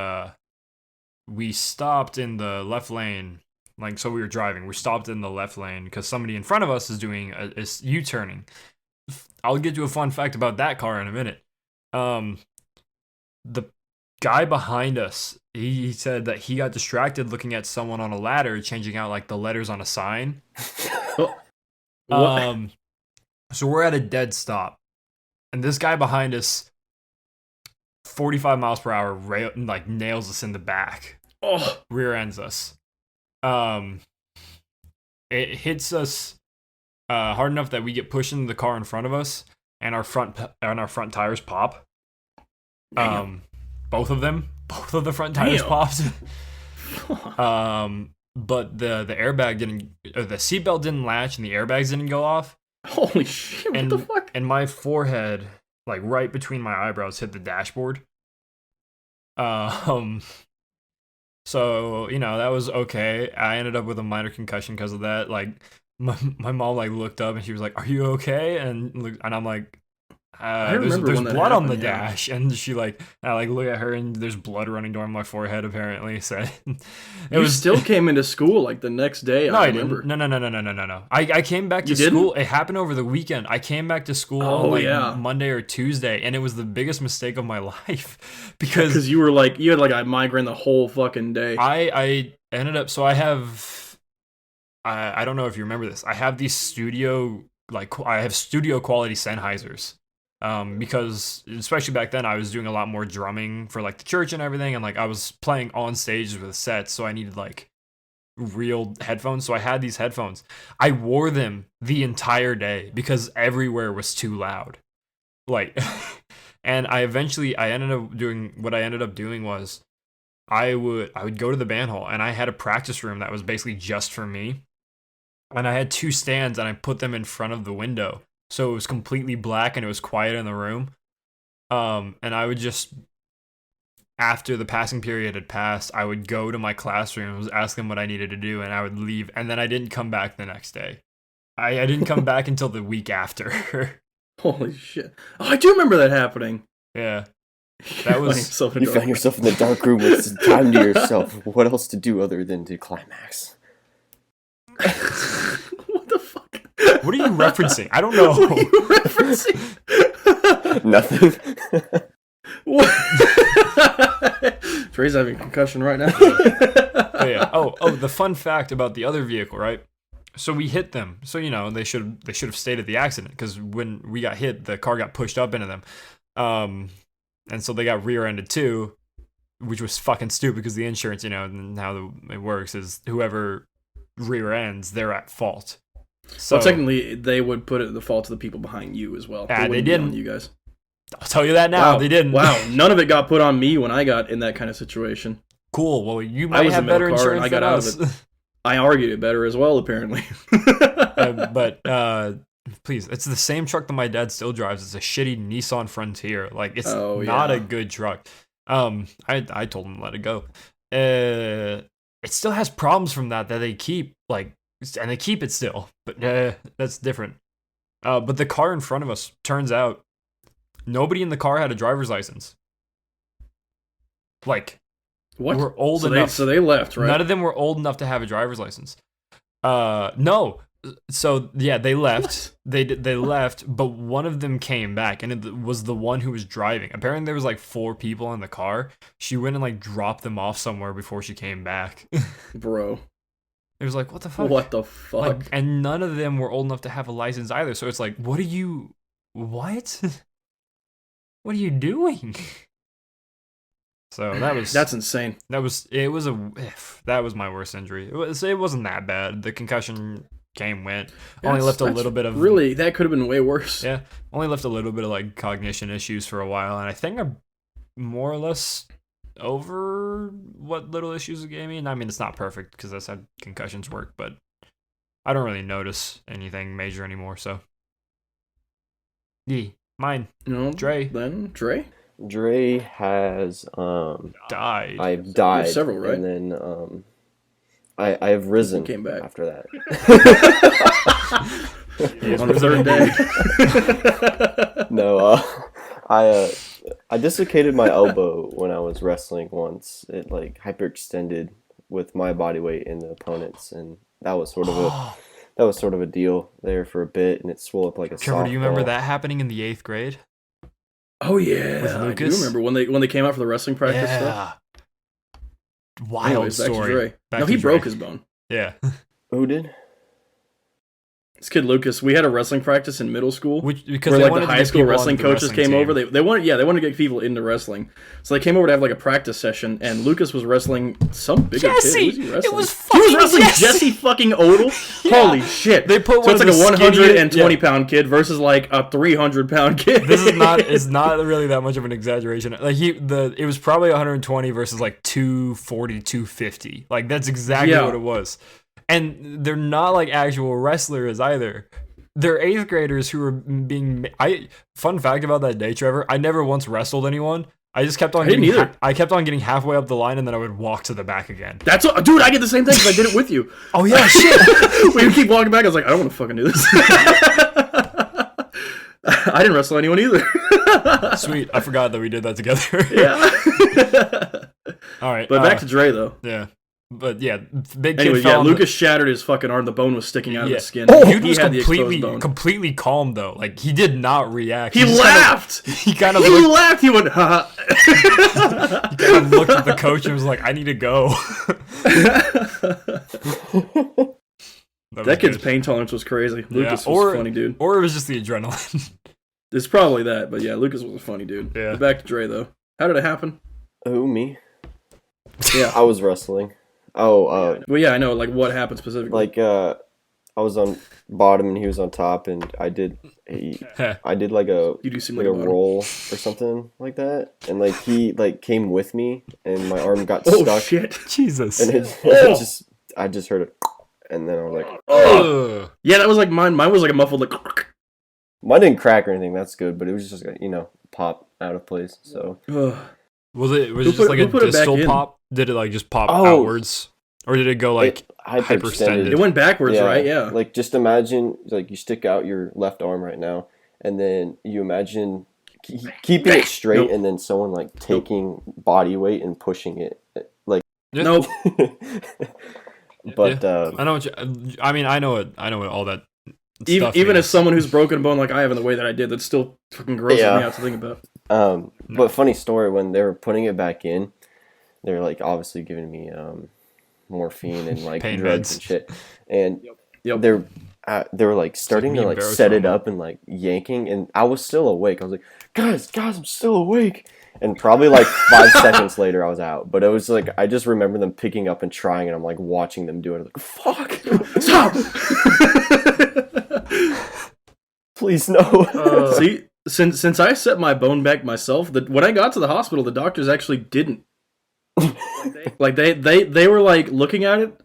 Speaker 3: we stopped in the left lane. Like, so we were driving. We stopped in the left lane because somebody in front of us is doing is U-turning. I'll get you a fun fact about that car in a minute. Um, the guy behind us, he said that he got distracted looking at someone on a ladder changing out like the letters on a sign.
Speaker 2: Oh, what?
Speaker 3: So we're at a dead stop, and this guy behind us, 45 miles per hour, like nails us in the back.
Speaker 2: Oh,
Speaker 3: Rear ends us. It hits us hard enough that we get pushed into the car in front of us, and our front tires pop.
Speaker 2: damn.
Speaker 3: Both of the front tires
Speaker 2: Damn.
Speaker 3: popped. But the airbag didn't, or the seatbelt didn't latch, and the airbags didn't go off.
Speaker 2: Holy shit! What the fuck?
Speaker 3: And my forehead, like right between my eyebrows, hit the dashboard. So, that was okay. I ended up with a minor concussion because of that. Like, my mom, like, looked up and she was like, "Are you okay?" And I'm like, there's
Speaker 2: when that
Speaker 3: blood on the
Speaker 2: happened, yeah.
Speaker 3: dash. And she, like, I, like, look at her and there's blood running down my forehead, apparently. So,
Speaker 2: You still came into school, like, the next day,
Speaker 3: no,
Speaker 2: I
Speaker 3: I
Speaker 2: remember.
Speaker 3: didn't. No. I came back to
Speaker 2: You didn't?
Speaker 3: school. It happened over the weekend. I came back to school
Speaker 2: Oh,
Speaker 3: on, like,
Speaker 2: yeah.
Speaker 3: Monday or Tuesday, and it was the biggest mistake of my life. Because
Speaker 2: Because you had, like, a migraine the whole fucking day.
Speaker 3: I ended up, so I have, I don't know if you remember this. I have these studio quality Sennheisers. Because especially back then I was doing a lot more drumming for like the church and everything, and like I was playing on stage with sets, so I needed like real headphones. So I had these headphones. I wore them the entire day because everywhere was too loud. Like, and I ended up doing was I would go to the band hall, and I had a practice room that was basically just for me. And I had two stands, and I put them in front of the window. So it was completely black and it was quiet in the room. And I would just, after the passing period had passed, I would go to my classrooms, ask them what I needed to do, and I would leave. And then I didn't come back the next day. I didn't come back until the week after.
Speaker 2: Holy shit. Oh, I do remember that happening.
Speaker 3: Yeah. That was...
Speaker 1: You found yourself in the dark room with time to yourself. What else to do other than to climax?
Speaker 2: What the fuck?
Speaker 3: What are you referencing? I don't know.
Speaker 2: What are you referencing?
Speaker 1: Nothing.
Speaker 2: What? Trey's having a concussion right now.
Speaker 3: Oh, yeah. Oh, the fun fact about the other vehicle, right? So we hit them. So, they should have stayed at the accident, because when we got hit, the car got pushed up into them. And so they got rear-ended too, which was fucking stupid, because the insurance, and how it works is whoever rear ends, they're at fault. So
Speaker 2: well, technically, they would put it at the fault of the people behind you as well.
Speaker 3: Yeah, they
Speaker 2: wouldn't be
Speaker 3: didn't.
Speaker 2: on you guys.
Speaker 3: I'll tell you that now.
Speaker 2: Wow.
Speaker 3: They didn't.
Speaker 2: Wow, none of it got put on me when I got in that kind of situation.
Speaker 3: Cool. Well, you
Speaker 2: I
Speaker 3: might
Speaker 2: was
Speaker 3: have
Speaker 2: in the
Speaker 3: better
Speaker 2: middle car and
Speaker 3: insurance
Speaker 2: I got
Speaker 3: than
Speaker 2: out
Speaker 3: us.
Speaker 2: of it. I argued it better as well, apparently.
Speaker 3: But please, it's the same truck that my dad still drives. It's a shitty Nissan Frontier. Like, it's not
Speaker 2: yeah.
Speaker 3: a good truck. I told him to let it go. It still has problems from that they keep, like, and they keep it still. But that's different. But the car in front of us, turns out, nobody in the car had a driver's license. Like,
Speaker 2: What?
Speaker 3: we're old enough.
Speaker 2: So they left, right?
Speaker 3: None of them were old enough to have a driver's license. No. So yeah, they left. What? They left, but one of them came back, and it was the one who was driving. Apparently, there was like 4 people in the car. She went and like dropped them off somewhere before she came back.
Speaker 2: Bro.
Speaker 3: It was like, what the fuck?
Speaker 2: What the fuck?
Speaker 3: Like, and none of them were old enough to have a license either. So it's like, what? What are you doing? So
Speaker 2: that's insane.
Speaker 3: That was my worst injury. It wasn't that bad. The concussion went. Only left a little bit of,
Speaker 2: really, that could have been way worse.
Speaker 3: Yeah, only left a little bit of like cognition issues for a while, and I think I'm more or less over what little issues it gave me. And I mean, it's not perfect because that's how concussions work, but I don't really notice anything major anymore. So, yeah, mine.
Speaker 2: No,
Speaker 3: Dre.
Speaker 2: Then Dre.
Speaker 1: Dre has
Speaker 3: Died.
Speaker 1: I've died.
Speaker 2: There's several, right?
Speaker 1: And then I have risen
Speaker 2: Came back
Speaker 1: after that.
Speaker 2: On the third day.
Speaker 1: No, I dislocated my elbow when I was wrestling once. It like hyperextended with my body weight and the opponent's, and that was sort of that was sort of a deal there for a bit, and it swelled up like a
Speaker 3: Trevor, do you remember
Speaker 1: softball.
Speaker 3: that happening in the 8th grade?
Speaker 2: Oh yeah,
Speaker 3: With
Speaker 2: I do
Speaker 3: Lucas?
Speaker 2: remember when they came out for the wrestling practice stuff.
Speaker 3: Wild
Speaker 2: Anyways, back to
Speaker 3: story.
Speaker 2: Dre.
Speaker 3: Back
Speaker 2: No,
Speaker 3: to
Speaker 2: he
Speaker 3: Dre.
Speaker 2: broke his bone.
Speaker 3: Yeah.
Speaker 1: Who did?
Speaker 2: This kid Lucas, we had a wrestling practice in middle school.
Speaker 3: Because
Speaker 2: Where
Speaker 3: they
Speaker 2: like
Speaker 3: wanted
Speaker 2: the
Speaker 3: to
Speaker 2: high
Speaker 3: get
Speaker 2: school
Speaker 3: people
Speaker 2: wrestling
Speaker 3: onto the
Speaker 2: coaches
Speaker 3: wrestling
Speaker 2: came over.
Speaker 3: team.
Speaker 2: They wanted to get people into wrestling. So they came over to have like a practice session, and Lucas was wrestling some bigger
Speaker 3: Jesse!
Speaker 2: kid. Who was he wrestling?
Speaker 3: It was
Speaker 2: he was
Speaker 3: fucking
Speaker 2: wrestling
Speaker 3: Jesse!
Speaker 2: Jesse fucking Odell.
Speaker 3: Yeah.
Speaker 2: Holy shit!
Speaker 3: They put
Speaker 2: so
Speaker 3: one
Speaker 2: it's
Speaker 3: of
Speaker 2: like a
Speaker 3: the skinniest-
Speaker 2: 120 pound kid versus like a 300-pound kid.
Speaker 3: This is not it's not really that much of an exaggeration. Like it was probably 120 versus like 240, 250. Like that's exactly
Speaker 2: Yeah.
Speaker 3: what it was. And they're not like actual wrestlers either. They're 8th graders who are being. Fun fact about that day, Trevor. I never once wrestled anyone. I just kept on.
Speaker 2: I didn't
Speaker 3: getting
Speaker 2: either.
Speaker 3: I kept on getting halfway up the line, and then I would walk to the back again.
Speaker 2: That's what, dude. I get the same thing because I did it with you.
Speaker 3: Oh yeah, shit.
Speaker 2: We would keep walking back. I was like, I don't want to fucking do this. I didn't wrestle anyone either.
Speaker 3: Sweet. I forgot that we did that together.
Speaker 2: Yeah.
Speaker 3: All right.
Speaker 2: But back to Dre though.
Speaker 3: yeah. But yeah, big kid
Speaker 2: Anyway,
Speaker 3: fell
Speaker 2: yeah,
Speaker 3: on the-
Speaker 2: Lucas shattered his fucking arm. The bone was sticking out of his skin.
Speaker 3: Dude
Speaker 2: he
Speaker 3: was
Speaker 2: had the exposed
Speaker 3: completely
Speaker 2: bone.
Speaker 3: completely calm though. Like he did not react.
Speaker 2: He
Speaker 3: just
Speaker 2: laughed.
Speaker 3: He kind of
Speaker 2: He
Speaker 3: looked,
Speaker 2: laughed. He went, ha.
Speaker 3: kind of looked at the coach and was like, "I need to go."
Speaker 2: That kid's pain tolerance was crazy. Lucas was a funny dude.
Speaker 3: Or it was just the adrenaline.
Speaker 2: It's probably that, but yeah, Lucas was a funny dude.
Speaker 3: Yeah.
Speaker 2: But back to Dre though. How did it happen?
Speaker 1: Who, me?
Speaker 2: Yeah.
Speaker 1: I was wrestling. Oh,
Speaker 2: Well, yeah, I know. Like, what happened specifically?
Speaker 1: like I was on bottom and he was on top, and I did like a
Speaker 2: You do seem
Speaker 1: like
Speaker 2: like
Speaker 1: a
Speaker 2: a bottom.
Speaker 1: roll or something like that, and like he like came with me, and my arm got
Speaker 2: Oh
Speaker 1: stuck,
Speaker 2: shit!
Speaker 3: Jesus.
Speaker 1: and
Speaker 2: Oh.
Speaker 1: I just heard it, and then I was like,
Speaker 2: Oh.
Speaker 3: Ugh.
Speaker 2: Yeah, that was like mine. Mine was like a muffled like.
Speaker 1: mine didn't crack or anything. That's good, but it was just like, pop out of place. So
Speaker 2: Ugh.
Speaker 3: Was it
Speaker 2: Who
Speaker 3: just
Speaker 2: put-
Speaker 3: like
Speaker 2: who
Speaker 3: a
Speaker 2: put it back
Speaker 3: distal
Speaker 2: in?
Speaker 3: pop? Did it like just pop
Speaker 1: Oh.
Speaker 3: outwards, or did it go like
Speaker 1: it hyperextended.
Speaker 2: It went backwards, right? Yeah.
Speaker 1: Like just imagine, like you stick out your left arm right now, and then you imagine keeping it straight,
Speaker 2: Nope.
Speaker 1: and then someone like taking body weight and pushing it, like.
Speaker 3: Yeah.
Speaker 2: Nope.
Speaker 1: But
Speaker 3: I know what I mean. I know it. All that.
Speaker 2: Even,
Speaker 3: stuff
Speaker 2: even
Speaker 3: means.
Speaker 2: as someone who's broken a bone like I have in the way that I did, that still fucking grosses
Speaker 1: Yeah.
Speaker 2: me out to think about.
Speaker 1: But funny story, when they were putting it back in, they were like obviously giving me morphine and like
Speaker 3: Pain
Speaker 1: drugs
Speaker 3: meds.
Speaker 1: and shit, and
Speaker 2: Yep.
Speaker 1: they were like starting to
Speaker 3: me
Speaker 1: like
Speaker 3: and Barrow's
Speaker 1: set it
Speaker 3: trauma.
Speaker 1: up and like yanking, and I was still awake. I was like, guys, I'm still awake. And probably like 5 seconds later, I was out. But it was like, I just remember them picking up and trying, and I'm like watching them do it. I'm like, fuck,
Speaker 2: Stop!
Speaker 1: please no.
Speaker 2: See, since I set my bone back myself, when I got to the hospital, the doctors actually didn't. Like they were like looking at it,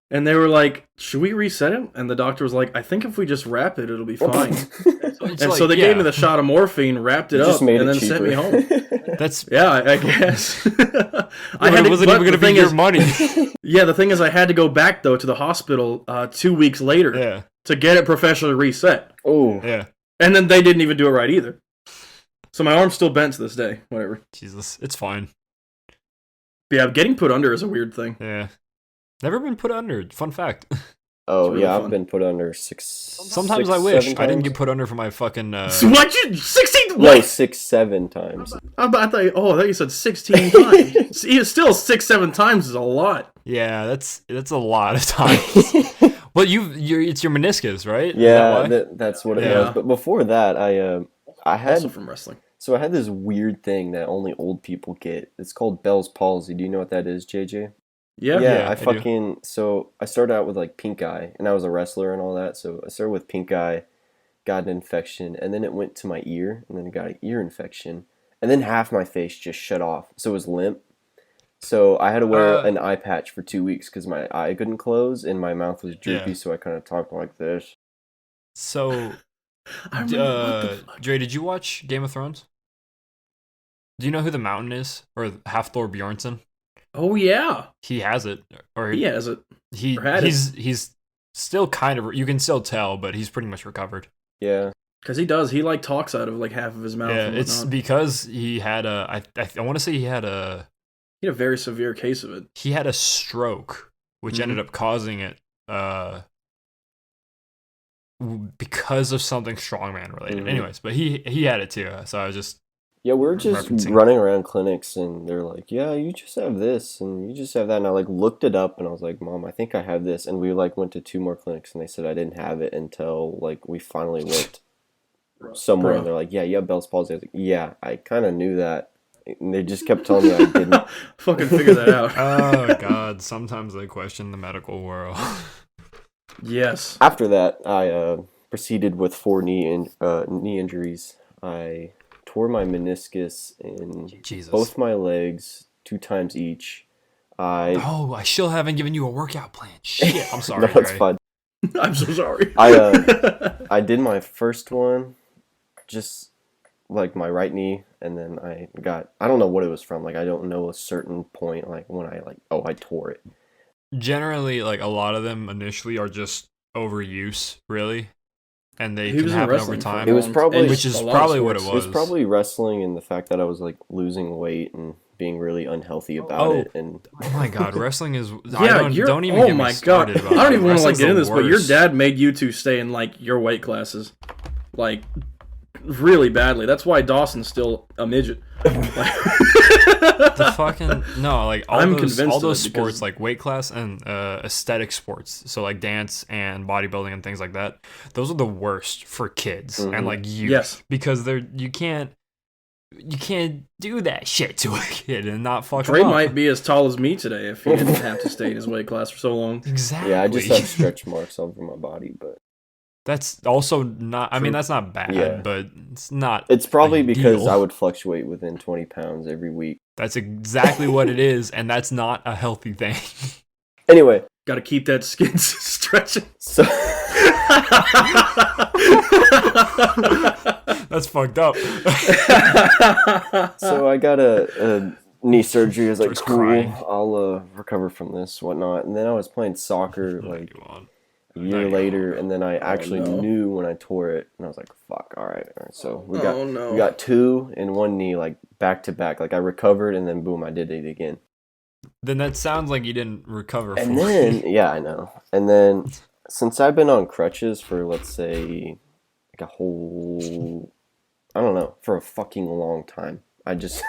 Speaker 2: and they were like, "Should we reset it?" And the doctor was like, "I think if we just wrap it, it'll be fine."
Speaker 3: It's
Speaker 2: And
Speaker 3: like,
Speaker 2: so they
Speaker 3: yeah,
Speaker 2: gave me the shot of morphine, wrapped it
Speaker 1: You
Speaker 2: up,
Speaker 1: just made
Speaker 2: and
Speaker 1: it
Speaker 2: then
Speaker 1: cheaper.
Speaker 2: sent me home.
Speaker 3: That's.
Speaker 2: Yeah, I guess. I
Speaker 3: But it wasn't even
Speaker 2: but
Speaker 3: going to
Speaker 2: the
Speaker 3: be
Speaker 2: thing
Speaker 3: your
Speaker 2: is-
Speaker 3: money.
Speaker 2: Yeah, the thing is, I had to go back though to the hospital 2 weeks later
Speaker 3: Yeah.
Speaker 2: to get it professionally reset,
Speaker 1: Oh,
Speaker 3: Yeah.
Speaker 2: and then they didn't even do it right either. So my arm's still bent to this day. Whatever.
Speaker 3: Jesus, it's fine.
Speaker 2: But yeah, getting put under is a weird thing.
Speaker 3: Yeah. Never been put under. Fun fact.
Speaker 1: oh
Speaker 2: really
Speaker 1: yeah,
Speaker 2: fun.
Speaker 1: I've been put under six.
Speaker 3: Sometimes
Speaker 1: six,
Speaker 3: I wish
Speaker 1: 7
Speaker 3: I didn't
Speaker 1: times?
Speaker 3: get put under for my fucking.
Speaker 2: What? You 16?
Speaker 1: No,
Speaker 2: What?
Speaker 1: 6, 7 times.
Speaker 2: I thought you said 16 times. See, it's still 6-7 times is a lot.
Speaker 3: Yeah, that's a lot of times. Well, it's your meniscus, right? Is that
Speaker 1: Yeah,
Speaker 3: why?
Speaker 1: that's what it
Speaker 2: Yeah.
Speaker 1: was. But before that, I had
Speaker 2: Also from wrestling.
Speaker 1: so I had this weird thing that only old people get. It's called Bell's palsy. Do you know what that is, JJ?
Speaker 2: Yeah.
Speaker 3: Yeah,
Speaker 1: I
Speaker 3: I do.
Speaker 1: fucking so I started out with like pink eye, and I was a wrestler and all that. So I started with pink eye, got an infection, and then it went to my ear, and then I got an ear infection, and then half my face just shut off, so it was limp. So I had to wear an eye patch for 2 weeks because my eye couldn't close and my mouth was droopy,
Speaker 3: Yeah.
Speaker 1: so I kind of talked like this.
Speaker 3: So,
Speaker 2: I remember, what the fuck?
Speaker 3: Dre, did you watch Game of Thrones? Do you know who the Mountain is, or Halfthor Bjornsson?
Speaker 2: Oh yeah,
Speaker 3: He has it, or
Speaker 2: he has it.
Speaker 3: he
Speaker 2: or had it.
Speaker 3: he's still kind of. You can still tell, but he's pretty much recovered.
Speaker 1: Yeah,
Speaker 2: Because he does. He like talks out of like half of his mouth.
Speaker 3: Yeah,
Speaker 2: and
Speaker 3: it's
Speaker 2: whatnot.
Speaker 3: because he had a. I want to say he had a
Speaker 2: very severe case of it.
Speaker 3: stroke, which
Speaker 2: Mhm.
Speaker 3: ended up causing it. because of something strongman related.
Speaker 1: Mhm.
Speaker 3: Anyways, but he had it too. So I was just
Speaker 1: Yeah, we're just
Speaker 3: referencing.
Speaker 1: running around clinics, and they're like, "Yeah, you just have this, and you just have that." And I like looked it up, and I was like, "Mom, I think I have this." And we like went to two more clinics, and they said I didn't have it until like we finally went somewhere, and
Speaker 2: Bro.
Speaker 1: they're like, "Yeah, you have Bell's palsy." I was like, "Yeah, I kind of knew that." And they just kept telling me I didn't.
Speaker 2: Fucking figure that out.
Speaker 3: Oh God! Sometimes they question the medical world.
Speaker 2: Yes.
Speaker 1: After that, I proceeded with four knee injuries. I tore my meniscus in
Speaker 3: Jesus.
Speaker 1: both my legs 2 times each.
Speaker 3: Oh, I still haven't given you a workout plan. Shit, I'm sorry.
Speaker 1: No, it's
Speaker 3: Dre.
Speaker 1: fine.
Speaker 2: I'm so sorry.
Speaker 1: I did my first one, just like my right knee, and then I don't know what it was from. Like I don't know a certain point, like when I tore it.
Speaker 3: Generally, like a lot of them initially are just overuse, really, and they
Speaker 2: He
Speaker 3: can
Speaker 2: was in
Speaker 3: happen over
Speaker 2: wrestling for
Speaker 3: time.
Speaker 1: It was probably-
Speaker 3: which is
Speaker 2: a lot of
Speaker 3: probably what it
Speaker 2: sports.
Speaker 1: It was probably wrestling and the fact that I was like losing weight and being really unhealthy about
Speaker 3: Oh.
Speaker 1: it. And
Speaker 3: Oh my God, wrestling is.
Speaker 2: Yeah,
Speaker 3: don't even
Speaker 2: oh
Speaker 3: get me
Speaker 2: my
Speaker 3: started
Speaker 2: god.
Speaker 3: about
Speaker 2: I don't even want to like
Speaker 3: wrestling's
Speaker 2: get into
Speaker 3: the
Speaker 2: this, but your
Speaker 3: worst.
Speaker 2: dad made you two stay in like your weight classes, like really badly. That's why Dawson's still a midget.
Speaker 3: The fucking no, like
Speaker 2: I'm
Speaker 3: all
Speaker 2: convinced of
Speaker 3: those
Speaker 2: it because-
Speaker 3: sports, like weight class and aesthetic sports, so like dance and bodybuilding and things like that. Those are the worst for kids and like youth,
Speaker 2: Yes.
Speaker 3: because you can't do that shit to a kid and not fuck
Speaker 2: Dre
Speaker 3: him up.
Speaker 2: might be as tall as me today if he didn't have to stay in his weight class for so long.
Speaker 3: Exactly.
Speaker 1: yeah, I just have stretch marks all over my body, but
Speaker 3: That's also not. I mean, that's not bad,
Speaker 1: Yeah.
Speaker 3: but it's not.
Speaker 1: it's probably because
Speaker 3: ideal.
Speaker 1: I would fluctuate within 20 pounds every week.
Speaker 3: That's exactly what it is, and that's not a healthy thing.
Speaker 1: Anyway,
Speaker 2: Got to keep that skin stretching.
Speaker 1: so
Speaker 3: That's fucked up.
Speaker 1: so I got a knee surgery. I was like,
Speaker 3: Just
Speaker 1: cool,
Speaker 3: crying.
Speaker 1: I'll recover from this, whatnot. And then I was playing soccer like
Speaker 3: You on.
Speaker 1: a year
Speaker 3: you
Speaker 1: later, and then I actually
Speaker 2: no.
Speaker 1: knew when I tore it, and I was like, fuck, all right. So we
Speaker 2: Oh, no.
Speaker 1: got two in one knee, like back to back. Like I recovered, and then boom, I did it again.
Speaker 3: Then that sounds like you didn't recover
Speaker 1: And
Speaker 3: fully.
Speaker 1: then yeah, I know. And then since I've been on crutches for let's say like a whole, I don't know, for a fucking long time. I just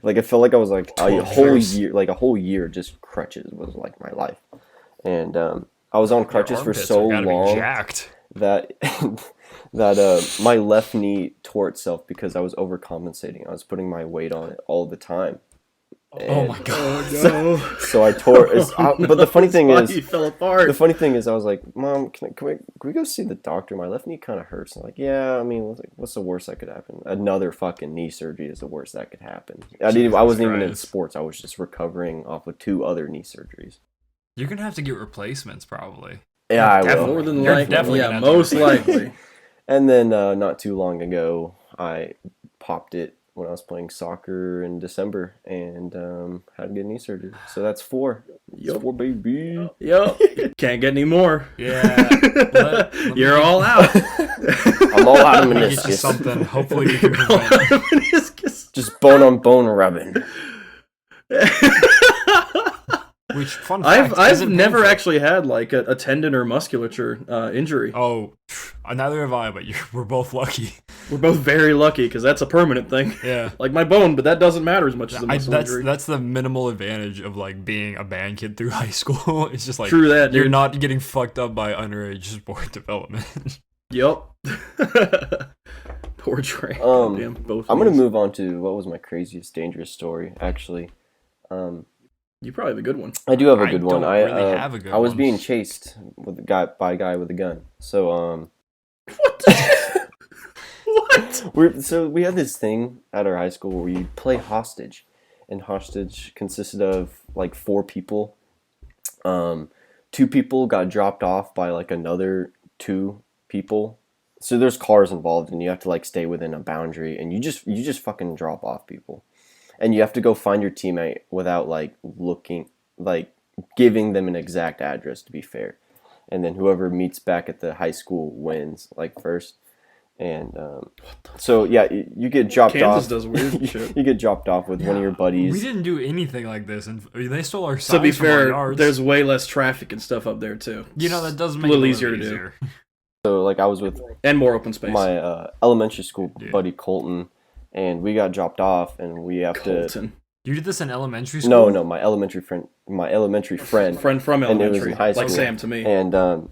Speaker 1: like I felt like I was like a
Speaker 3: 12
Speaker 1: whole
Speaker 3: years.
Speaker 1: year, like a whole year, just crutches was like my life. And I was on crutches for
Speaker 3: Armpits
Speaker 1: so
Speaker 3: are gotta be
Speaker 1: long
Speaker 3: jacked.
Speaker 1: that my left knee tore itself because I was overcompensating. I was putting my weight on it all the time.
Speaker 3: Oh my
Speaker 1: And
Speaker 3: god.
Speaker 2: no.
Speaker 1: So I tore. But the funny thing is,
Speaker 2: he fell apart.
Speaker 1: the funny thing is, I was like, Mom, can we go see the doctor? My left knee kind of hurts. I'm like, yeah, I mean, what's the worst that could happen? Another fucking knee surgery is the worst that could happen. I wasn't even in
Speaker 3: Christ.
Speaker 1: sports. I was just recovering off of 2 other knee surgeries.
Speaker 3: You're gonna have to get replacements probably.
Speaker 1: Yeah, I
Speaker 3: definitely-
Speaker 1: will.
Speaker 2: More than
Speaker 3: You're
Speaker 2: likely.
Speaker 3: definitely
Speaker 2: Yeah,
Speaker 3: gonna have to
Speaker 2: most
Speaker 3: replace it.
Speaker 2: likely.
Speaker 1: And then not too long ago, I popped it when I was playing soccer in December and had to get knee surgery. So that's 4.
Speaker 2: Yup.
Speaker 1: It's 4, baby.
Speaker 2: Yup. Can't get any more.
Speaker 3: Yeah. Let
Speaker 2: You're
Speaker 3: me-
Speaker 2: all out.
Speaker 1: I'm all out of
Speaker 3: Let me get you
Speaker 1: meniscus.
Speaker 3: something. Hopefully we can
Speaker 2: You're all
Speaker 3: prevent.
Speaker 2: out of meniscus.
Speaker 1: Just bone on bone rubbing.
Speaker 3: Which fun fact?
Speaker 2: I've
Speaker 3: isn't
Speaker 2: never
Speaker 3: painful.
Speaker 2: actually had like a tendon or musculature injury.
Speaker 3: Oh, neither have I. But we're both lucky.
Speaker 2: We're both very lucky because that's a permanent thing.
Speaker 3: Yeah.
Speaker 2: Like my bone, but that doesn't matter as much as a muscle injury.
Speaker 3: That's the minimal advantage of like being a band kid through high school. It's just like
Speaker 2: True that,
Speaker 3: you're
Speaker 2: dude.
Speaker 3: not getting fucked up by underage sport development.
Speaker 2: Yup. Poor Trey. Damn, both.
Speaker 1: I'm gonna
Speaker 2: knees.
Speaker 1: move on to what was my craziest dangerous story. Actually,
Speaker 2: You probably have a good one.
Speaker 1: I do have a
Speaker 3: I
Speaker 1: good one.
Speaker 3: don't
Speaker 1: I
Speaker 3: really have a good
Speaker 1: I was
Speaker 3: one.
Speaker 1: being chased with by a guy with a gun. So
Speaker 2: What?
Speaker 1: we had this thing at our high school where you play hostage, and hostage consisted of like 4 people. 2 people got dropped off by like another 2 people. So there's cars involved, and you have to like stay within a boundary, and you just fucking drop off people, and you have to go find your teammate without like looking, like giving them an exact address, to be fair, and then whoever meets back at the high school wins like first. And so yeah, you get dropped
Speaker 2: Kansas
Speaker 1: off.
Speaker 2: does weird shit.
Speaker 1: You get dropped off with one of your buddies.
Speaker 3: We didn't do anything like this, and they stole our signs
Speaker 2: To be
Speaker 3: from our
Speaker 2: fair,
Speaker 3: yards.
Speaker 2: there's way less traffic and stuff up there too.
Speaker 3: that does
Speaker 2: It's
Speaker 3: make
Speaker 2: a little
Speaker 3: it
Speaker 2: easier to do.
Speaker 1: So like I was with
Speaker 2: And more open space.
Speaker 1: my elementary school
Speaker 3: Dude.
Speaker 1: buddy Colton, and we got dropped off, and we have
Speaker 2: Colton.
Speaker 3: You did this in elementary school?
Speaker 1: No, my elementary friend,
Speaker 2: Friend from
Speaker 1: and it was
Speaker 2: elementary.
Speaker 1: in high school.
Speaker 2: Like Sam to me.
Speaker 1: And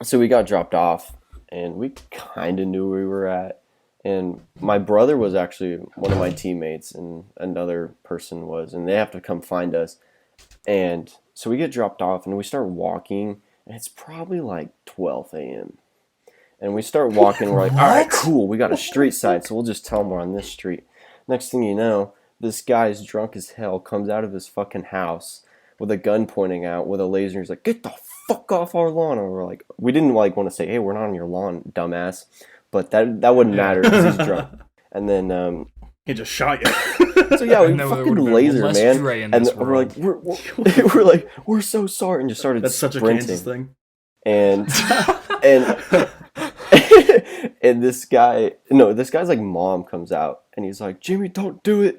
Speaker 1: so we got dropped off, and we kind of knew where we were at. And my brother was actually one of my teammates, and another person was, and they have to come find us. And so we get dropped off, and we start walking, and it's probably like 12 a.m. And we start walking, we're like, all right, cool, we got a street side, so we'll just tell them we're on this street. Next thing you know, this guy's drunk as hell, comes out of his fucking house with a gun pointing out with a laser, and he's like, get the fuck off our lawn. And we're like, we didn't like want to say, hey, we're not on your lawn, dumbass. But that wouldn't matter because he's drunk. And then
Speaker 2: He just shot you.
Speaker 1: so yeah, we
Speaker 3: And there
Speaker 1: fucking
Speaker 3: would've been
Speaker 1: laser,
Speaker 3: less
Speaker 1: man.
Speaker 3: Dre in
Speaker 1: And
Speaker 3: this
Speaker 1: we're like,
Speaker 3: world.
Speaker 1: we're like, we're so sorry, and just started
Speaker 2: That's such a
Speaker 1: sprinting.
Speaker 2: Kansas thing.
Speaker 1: And and this guy's like mom comes out, and he's like, Jimmy, don't do it.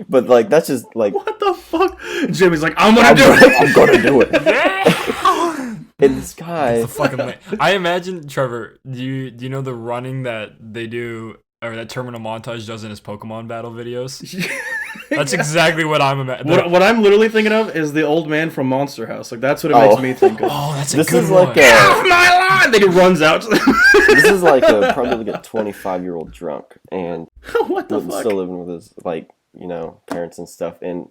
Speaker 1: But like that's just like,
Speaker 2: What the fuck? Jimmy's like, I'm gonna do it.
Speaker 1: I'm gonna do it. And this guy,
Speaker 3: It's the fucking I imagine, Trevor, do you know the running that they do, or that Terminal Montage does in his Pokemon battle videos? That's exactly what I'm imagining.
Speaker 2: What I'm literally thinking of is the old man from Monster House. Like that's what it makes me think of.
Speaker 3: Oh, that's a
Speaker 1: this
Speaker 3: good
Speaker 1: is
Speaker 3: one.
Speaker 1: like
Speaker 2: Off my line! Then he runs out.
Speaker 1: this is like probably like a 25-year-old drunk, and
Speaker 2: What the
Speaker 1: still
Speaker 2: fuck?
Speaker 1: living with his parents and stuff. And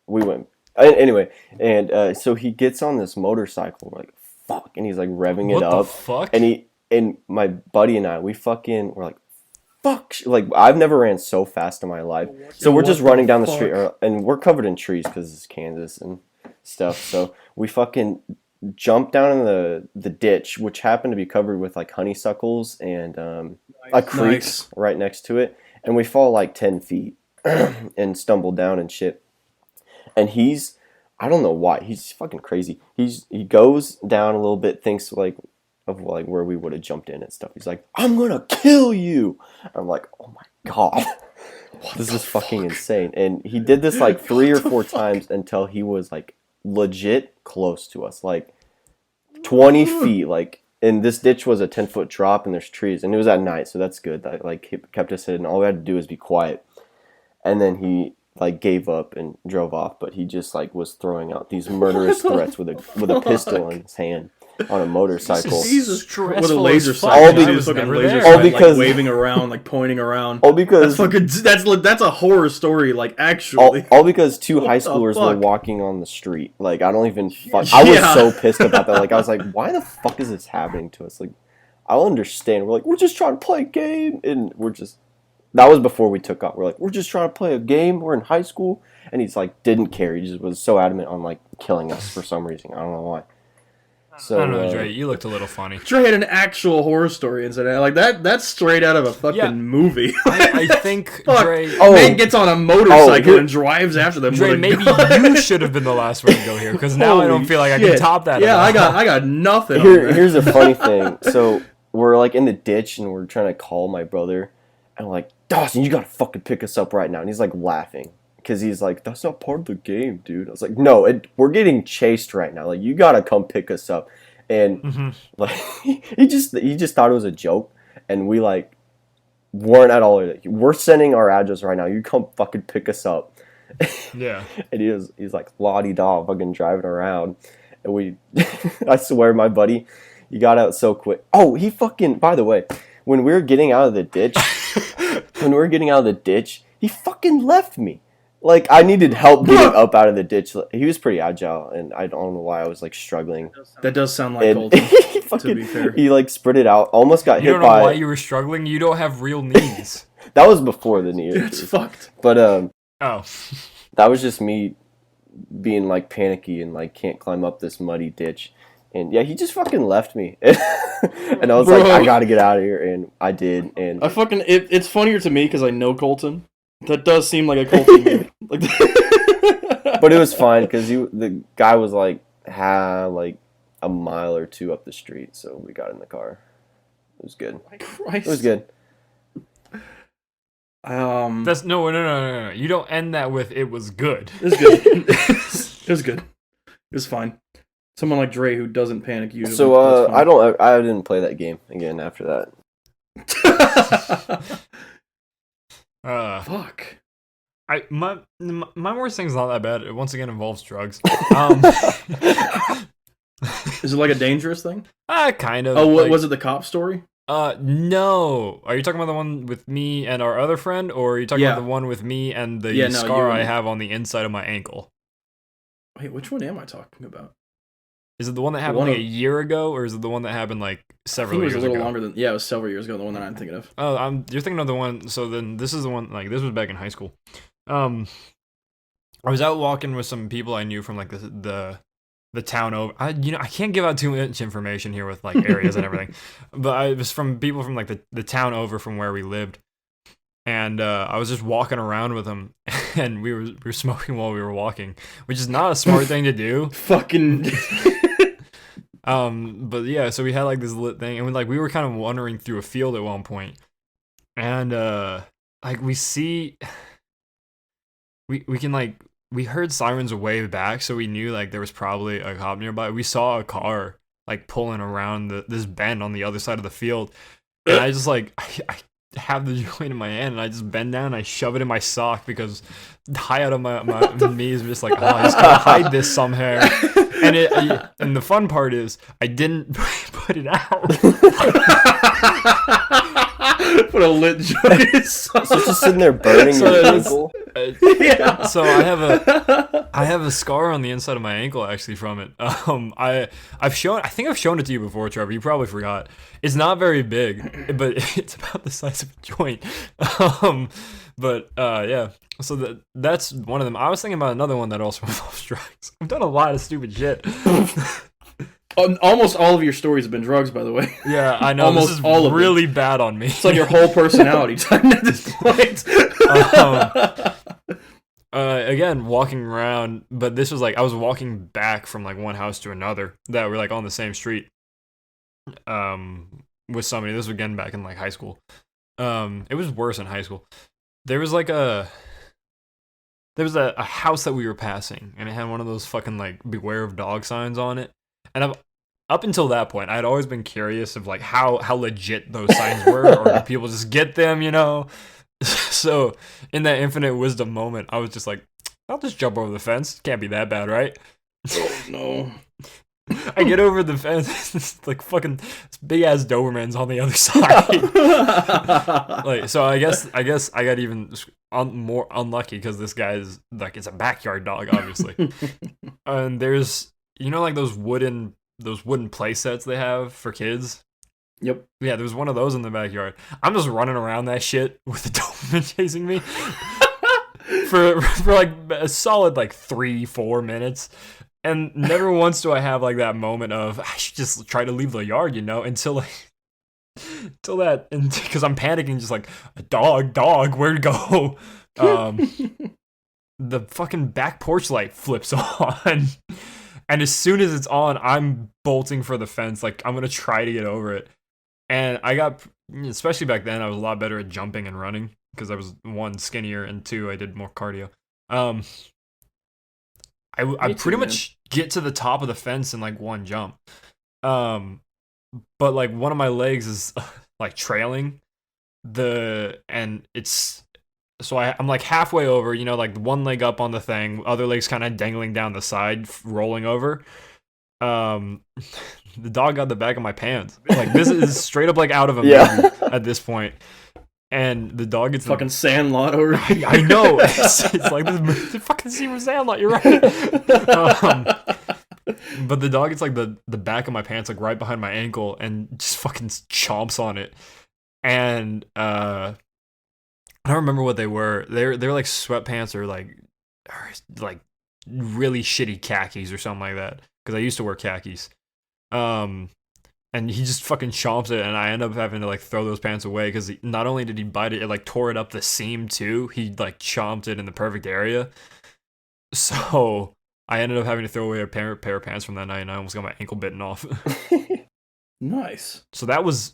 Speaker 1: we went anyway, and so he gets on this motorcycle. We're like, fuck, and he's like revving
Speaker 3: What
Speaker 1: it
Speaker 3: the
Speaker 1: up,
Speaker 3: fuck?
Speaker 1: and my buddy and I, we're like, fuck, like I've never ran so fast in my life. So we're just
Speaker 2: what
Speaker 1: running
Speaker 2: the
Speaker 1: down the
Speaker 2: fuck?
Speaker 1: street, and we're covered in trees because it's Kansas and stuff. So we fucking jump down in the ditch, which happened to be covered with like honeysuckles and a creek
Speaker 2: Nice.
Speaker 1: right next to it, and we fall like 10 feet and stumble down and shit. And I don't know why, he's fucking crazy. He goes down a little bit, thinks like of like where we would have jumped in and stuff. He's like, I'm gonna kill you. I'm like, oh my god, this is fucking insane. And he did this like 3 or 4 times until he was like legit close to us, like 20 feet. Like, and this ditch was a 10-foot drop, and there's trees, and it was at night, so that's good. That like he kept us hidden. All we had to do was be quiet. And then he like gave up and drove off, but he just like was throwing out these murderous threats with a pistol in his hand on a motorcycle.
Speaker 2: Jesus
Speaker 3: Stressful
Speaker 2: with a laser
Speaker 3: as fuck.
Speaker 2: sight.
Speaker 1: All
Speaker 2: He
Speaker 1: because-
Speaker 2: was fucking
Speaker 3: never
Speaker 2: laser
Speaker 3: there.
Speaker 2: sight,
Speaker 1: All because-
Speaker 2: like waving around, like pointing around.
Speaker 1: All because
Speaker 2: That's a horror story. Like actually,
Speaker 1: all because 2 high
Speaker 2: the
Speaker 1: schoolers were
Speaker 2: fuck?
Speaker 1: walking on the street. Like I don't even I was
Speaker 2: Yeah.
Speaker 1: so pissed about that. Like I was like, why the fuck is this happening to us? Like I'll understand. We're like, we're just trying to play a game, and that was before we took off. We're like, we're just trying to play a game. We're in high school, and he's like, didn't care. He just was so adamant on like killing us for some reason. I don't know why. So
Speaker 3: I don't know, Dre. You looked a little funny.
Speaker 2: Dre had an actual horror story incident like that. That's straight out of a fucking
Speaker 3: Yeah.
Speaker 2: movie.
Speaker 3: I think,
Speaker 2: Fuck.
Speaker 3: Dre.
Speaker 1: Oh.
Speaker 2: Man gets on a motorcycle
Speaker 1: here-
Speaker 2: and drives after them.
Speaker 3: Dre,
Speaker 2: with a
Speaker 3: maybe
Speaker 2: gun.
Speaker 3: you should have been the last one to go here, because now I don't
Speaker 2: Holy
Speaker 3: feel like I
Speaker 2: shit.
Speaker 3: can top that.
Speaker 2: Yeah,
Speaker 3: at all.
Speaker 2: I got nothing. on that.
Speaker 1: Here's a funny thing. So we're like in the ditch, and we're trying to call my brother, and I'm like, Dawson, you gotta fucking pick us up right now. And he's like laughing because he's like, that's not part of the game, dude. I was like, no, we're getting chased right now. Like you gotta come pick us up. And like he just thought it was a joke, and we like weren't at all. We're sending our address right now. You come fucking pick us up.
Speaker 3: Yeah.
Speaker 1: And he's like la-di-da fucking driving around, and we I swear my buddy, he got out so quick. Oh, he fucking, by the way, when we were getting out of the ditch, he fucking left me. Like I needed help getting up out of the ditch. He was pretty agile, and I don't know why I was like struggling.
Speaker 2: That does sound like
Speaker 1: And
Speaker 2: Colton.
Speaker 1: he fucking,
Speaker 2: be fair.
Speaker 1: he like sprinted out, almost got
Speaker 3: You
Speaker 1: hit
Speaker 3: don't know
Speaker 1: by.
Speaker 3: why you were struggling. You don't have real knees.
Speaker 1: That was before the knee
Speaker 2: It's
Speaker 1: injuries.
Speaker 2: fucked.
Speaker 1: But
Speaker 3: Oh.
Speaker 1: that was just me being like panicky and like can't climb up this muddy ditch. And yeah, he just fucking left me. And I was like,
Speaker 2: Bro.
Speaker 1: I gotta get out of here, and I did. And
Speaker 2: It's funnier to me because I know Colton. That does seem like a Colton move. Like,
Speaker 1: but it was fine because the guy was like like a mile or 2 up the street, so we got in the car. It was good.
Speaker 2: Christ.
Speaker 1: It was good.
Speaker 3: That's no. You don't end that with "it was good."
Speaker 2: It was good. It was good. It was fine. Someone like Dre who doesn't panic usually.
Speaker 1: So
Speaker 2: That's fine.
Speaker 1: I didn't play that game again after that.
Speaker 2: Fuck.
Speaker 3: My worst thing's not that bad. It once again involves drugs.
Speaker 2: Is it like a dangerous thing?
Speaker 3: Kind of.
Speaker 2: Oh,
Speaker 3: like,
Speaker 2: was it the cop story?
Speaker 3: No. Are you talking about the one with me and our other friend, or are you talking about the one with me and the scar I have on the inside of my ankle?
Speaker 2: Wait, which one am I talking about?
Speaker 3: Is it the one that happened like a year ago, or is it the one that happened like several years ago?
Speaker 2: I think it was a little longer than. Yeah, it was several years ago. The one that I'm thinking of.
Speaker 3: Oh, you're thinking of the one. So then this is the one. Like this was back in high school. I was out walking with some people I knew from like the town over. I can't give out too much information here with like areas and everything, but it was from people from like the town over from where we lived, and I was just walking around with them, and we were smoking while we were walking, which is not a smart thing to do.
Speaker 2: Fucking.
Speaker 3: But yeah, so we had like this lit thing, and we were kind of wandering through a field at one point, and like we see, we can like. We heard sirens way back, so we knew like there was probably a cop nearby. We saw a car like pulling around this bend on the other side of the field, and I just like I have the joint in my hand, and I just bend down, and I shove it in my sock because high out of my knees, just like I just gotta hide this somewhere. And the fun part is I didn't put it out.
Speaker 2: Put a lit joint.
Speaker 1: So it's just sitting there burning your ankle.
Speaker 2: Yeah.
Speaker 3: So I have a scar on the inside of my ankle actually from it. I think I've shown it to you before, Trevor. You probably forgot. It's not very big, but it's about the size of a joint. Yeah. So that's one of them. I was thinking about another one that also involves drugs. I've done a lot of stupid shit.
Speaker 2: Almost all of your stories have been drugs, by the way.
Speaker 3: Yeah, I know.
Speaker 2: Almost
Speaker 3: this is
Speaker 2: all of
Speaker 3: really bad on me.
Speaker 2: It's like your whole personality time at this point.
Speaker 3: Again, walking around, but this was like I was walking back from like one house to another that were like on the same street. With somebody. This was again back in like high school. It was worse in high school. There was a house that we were passing, and it had one of those fucking like beware of dog signs on it. And up until that point, I had always been curious of like how legit those signs were, or do people just get them, you know? So in that infinite wisdom moment, I was just like, I'll just jump over the fence. Can't be that bad, right?
Speaker 2: Oh no.
Speaker 3: I get over the fence, it's like fucking big ass Doberman's on the other side. Like, so I guess I got even more unlucky because this guy's like, it's a backyard dog, obviously. And there's, like those wooden play sets they have for kids.
Speaker 2: Yep.
Speaker 3: Yeah, there's one of those in the backyard. I'm just running around that shit with the Doberman chasing me for like a solid like 3-4 minutes. And never once do I have like that moment of I should just try to leave the yard, until that, and because I'm panicking, just like a dog, where'd it go? The fucking back porch light flips on, and as soon as it's on, I'm bolting for the fence, like I'm gonna try to get over it. And I got, especially back then, I was a lot better at jumping and running because I was one skinnier and two I did more cardio. I pretty much get to the top of the fence in like one jump. But like one of my legs is like trailing and it's, so I'm like halfway over, like one leg up on the thing, other leg's kind of dangling down the side, rolling over. The dog got the back of my pants. Like this is straight up like out of a movie at this point. And the dog gets
Speaker 2: fucking Sandlot over.
Speaker 3: I know. It's like this fucking scene from Sandlot. You're right. But the dog gets like the back of my pants, like right behind my ankle, and just fucking chomps on it. And I don't remember what they were. They're like sweatpants or like really shitty khakis or something like that. Because I used to wear khakis. And he just fucking chomps it, and I end up having to like throw those pants away because not only did he bite it, it like tore it up the seam too. He like chomped it in the perfect area. So I ended up having to throw away a pair of pants from that night, and I almost got my ankle bitten off.
Speaker 2: Nice.
Speaker 3: So that's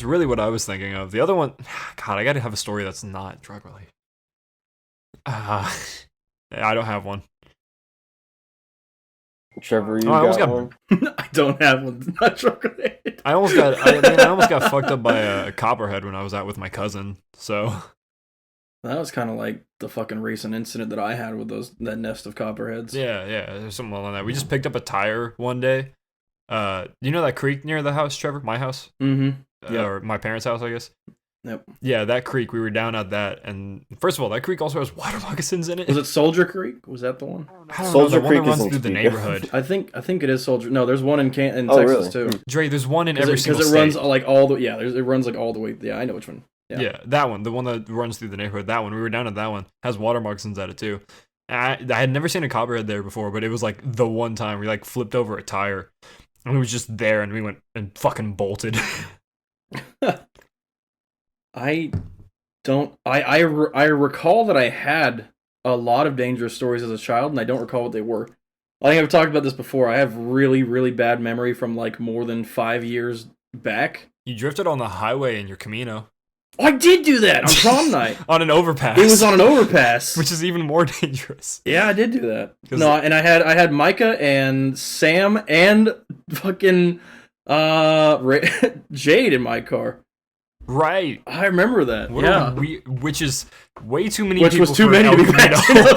Speaker 3: really what I was thinking of. The other one, God, I gotta have a story that's not drug related. I don't have one.
Speaker 1: Trevor, you
Speaker 3: Oh, I almost
Speaker 1: got
Speaker 3: got-
Speaker 1: one?
Speaker 2: I don't have one. Not chocolate.
Speaker 3: I almost got fucked up by a copperhead when I was out with my cousin. So
Speaker 2: That was kind of like the fucking recent incident that I had with that nest of copperheads.
Speaker 3: yeah, there's something along that. We just picked up a tire one day. You know that creek near the house, Trevor? My house?
Speaker 2: Mm-hmm. Yep.
Speaker 3: Or my parents' house, I guess.
Speaker 2: Yep.
Speaker 3: Yeah, that creek. We were down at that, and first of all, that creek also has water moccasins in it.
Speaker 2: Was it Soldier Creek? Was that the one?
Speaker 3: I don't
Speaker 1: Soldier
Speaker 3: know, the one
Speaker 1: Creek
Speaker 3: that runs
Speaker 1: isn't
Speaker 3: through the
Speaker 1: Topeka.
Speaker 3: neighborhood.
Speaker 2: I think it is Soldier. No, there's one in
Speaker 1: Oh,
Speaker 2: Texas
Speaker 1: really?
Speaker 2: too.
Speaker 3: Dre, there's one in every single
Speaker 2: Because it
Speaker 3: state.
Speaker 2: runs like all the it runs like all the way. Yeah, I know which one.
Speaker 3: Yeah, that one, the one that runs through the neighborhood. That one, we were down at that one. Has water moccasins at it too. And I had never seen a copperhead there before, but it was like the one time we like flipped over a tire, and it was just there, and we went and fucking bolted.
Speaker 2: I don't. I recall that I had a lot of dangerous stories as a child, and I don't recall what they were. I think I've talked about this before. I have really, really bad memory from like more than 5 years back.
Speaker 3: You drifted on the highway in your Camino
Speaker 2: Oh, I did do that on prom night.
Speaker 3: on an overpass.
Speaker 2: It was on an overpass.
Speaker 3: which is even more dangerous.
Speaker 2: Yeah, I did do that.
Speaker 3: 'Cause-
Speaker 2: No, and I had Micah and Sam and fucking Jade in my car.
Speaker 3: Right.
Speaker 2: I remember that.
Speaker 3: What
Speaker 2: yeah.
Speaker 3: which is way too many
Speaker 2: Which
Speaker 3: people
Speaker 2: was too
Speaker 3: for
Speaker 2: many
Speaker 3: El
Speaker 2: to be
Speaker 3: Camino.
Speaker 2: back in El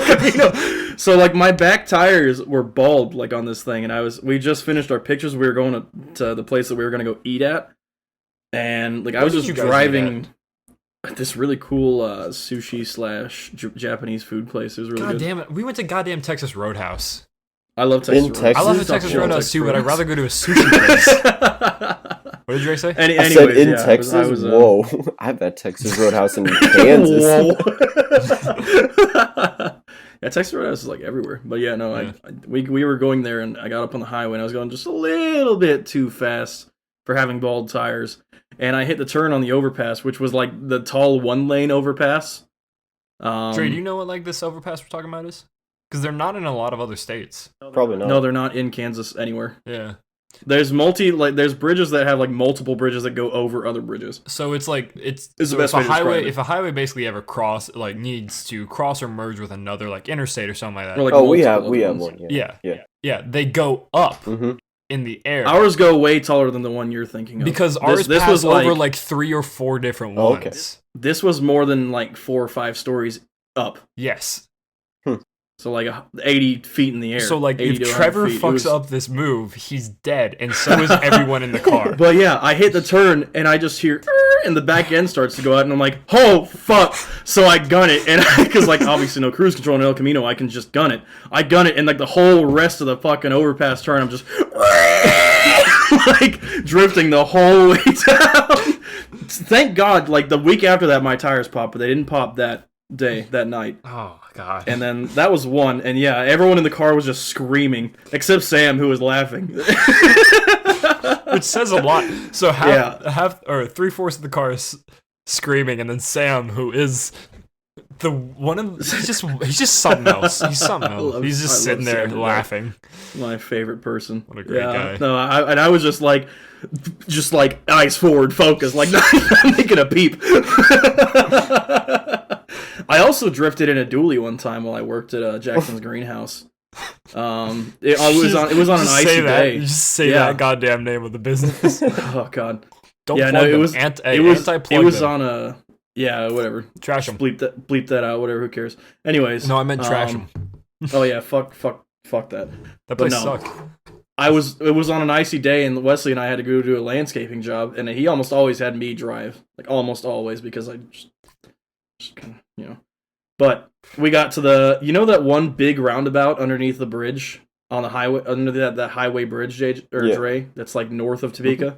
Speaker 2: Camino. So like my back tires were bald like on this thing, and we just finished our pictures. We were going to the place that we were gonna go eat at, and like I
Speaker 3: Where
Speaker 2: was
Speaker 3: did
Speaker 2: just
Speaker 3: you guys eat
Speaker 2: driving at this really cool sushi / Japanese food place. It was really
Speaker 3: God
Speaker 2: good.
Speaker 3: damn it. We went to goddamn Texas Roadhouse.
Speaker 2: I love Texas.
Speaker 1: In
Speaker 2: Roadhouse.
Speaker 1: Texas?
Speaker 3: I love the
Speaker 1: Texas
Speaker 3: Texas Roadhouse too, but I'd
Speaker 2: Roadhouse.
Speaker 3: rather go to a sushi place. What did Dre say?
Speaker 1: I
Speaker 2: Anyways,
Speaker 1: said in
Speaker 2: yeah,
Speaker 1: Texas?
Speaker 2: I was,
Speaker 1: Whoa. I've had Texas Roadhouse in Kansas.
Speaker 2: Whoa. Yeah, Texas Roadhouse is like everywhere. But yeah, no,
Speaker 3: Yeah.
Speaker 2: we were going there, and I got up on the highway, and I was going just a little bit too fast for having bald tires. And I hit the turn on the overpass, which was like the tall one-lane overpass.
Speaker 3: Dre, do you know what like this overpass we're talking about is? Because they're not in a lot of other states.
Speaker 1: Probably not.
Speaker 2: No, they're not in Kansas anywhere.
Speaker 3: Yeah.
Speaker 2: There's there's bridges that have like multiple bridges that go over other bridges.
Speaker 3: So it's like
Speaker 2: It's the
Speaker 3: so
Speaker 2: best
Speaker 3: if
Speaker 2: way
Speaker 3: a
Speaker 2: to describe
Speaker 3: highway
Speaker 2: it.
Speaker 3: if a highway basically ever needs to cross or merge with another like interstate or something like that.
Speaker 2: Or, like,
Speaker 1: Oh, we
Speaker 2: multiple
Speaker 1: have
Speaker 2: ones.
Speaker 1: one.
Speaker 3: yeah.
Speaker 1: Yeah.
Speaker 3: They go up
Speaker 1: Mm-hmm.
Speaker 3: in the air.
Speaker 2: Ours go way taller than the one you're thinking of.
Speaker 3: because ours
Speaker 2: this
Speaker 3: pass
Speaker 2: was
Speaker 3: over
Speaker 2: like
Speaker 3: like 3 or 4 different
Speaker 1: Oh,
Speaker 3: ones.
Speaker 1: okay.
Speaker 2: this was more than like 4 or 5 stories up.
Speaker 3: Yes.
Speaker 2: So like 80 feet in the air.
Speaker 3: So like
Speaker 2: 80
Speaker 3: if
Speaker 2: to 100
Speaker 3: Trevor
Speaker 2: feet. It
Speaker 3: fucks
Speaker 2: was-
Speaker 3: up this move, he's dead, and so is everyone in the car.
Speaker 2: But yeah, I hit the turn and I just hear and the back end starts to go out and I'm like, oh fuck! So I gun it and because like obviously no cruise control in El Camino, I can just gun it. I gun it and like the whole rest of the fucking overpass turn, I'm just like drifting the whole way down. Thank God, like the week after that, my tires popped, but they didn't pop that night.
Speaker 3: Oh god.
Speaker 2: And then that was one, and yeah, everyone in the car was just screaming, except Sam, who was laughing.
Speaker 3: Which says a lot. So
Speaker 2: Yeah.
Speaker 3: half or 3/4 of the car is screaming, and then Sam, who is the one of he's just something else. He's something else. He's just
Speaker 2: I
Speaker 3: sitting
Speaker 2: love
Speaker 3: there
Speaker 2: Sam to death.
Speaker 3: laughing.
Speaker 2: My favorite person.
Speaker 3: What a great guy.
Speaker 2: No, I was just like eyes forward, focus, like not making a peep. I also drifted in a dually one time while I worked at Jackson's greenhouse. It was on an
Speaker 3: Just
Speaker 2: icy
Speaker 3: say that.
Speaker 2: day.
Speaker 3: Just say
Speaker 2: Yeah.
Speaker 3: that goddamn name of the business.
Speaker 2: Oh god.
Speaker 3: Don't
Speaker 2: Yeah,
Speaker 3: plug
Speaker 2: no, it
Speaker 3: them.
Speaker 2: was
Speaker 3: Anti-plug
Speaker 2: it was
Speaker 3: them.
Speaker 2: on a whatever.
Speaker 3: Trash them.
Speaker 2: Bleep that out. Whatever. Who cares? Anyways.
Speaker 3: No, I meant trash them.
Speaker 2: Oh yeah. Fuck that.
Speaker 3: That
Speaker 2: but
Speaker 3: place
Speaker 2: no.
Speaker 3: sucked.
Speaker 2: It was on an icy day, and Wesley and I had to go do a landscaping job, and he almost always had me drive, like almost always, because I just kind of, But we got to that one big roundabout underneath the bridge on the highway, under that highway bridge, Dre, that's like north of Topeka.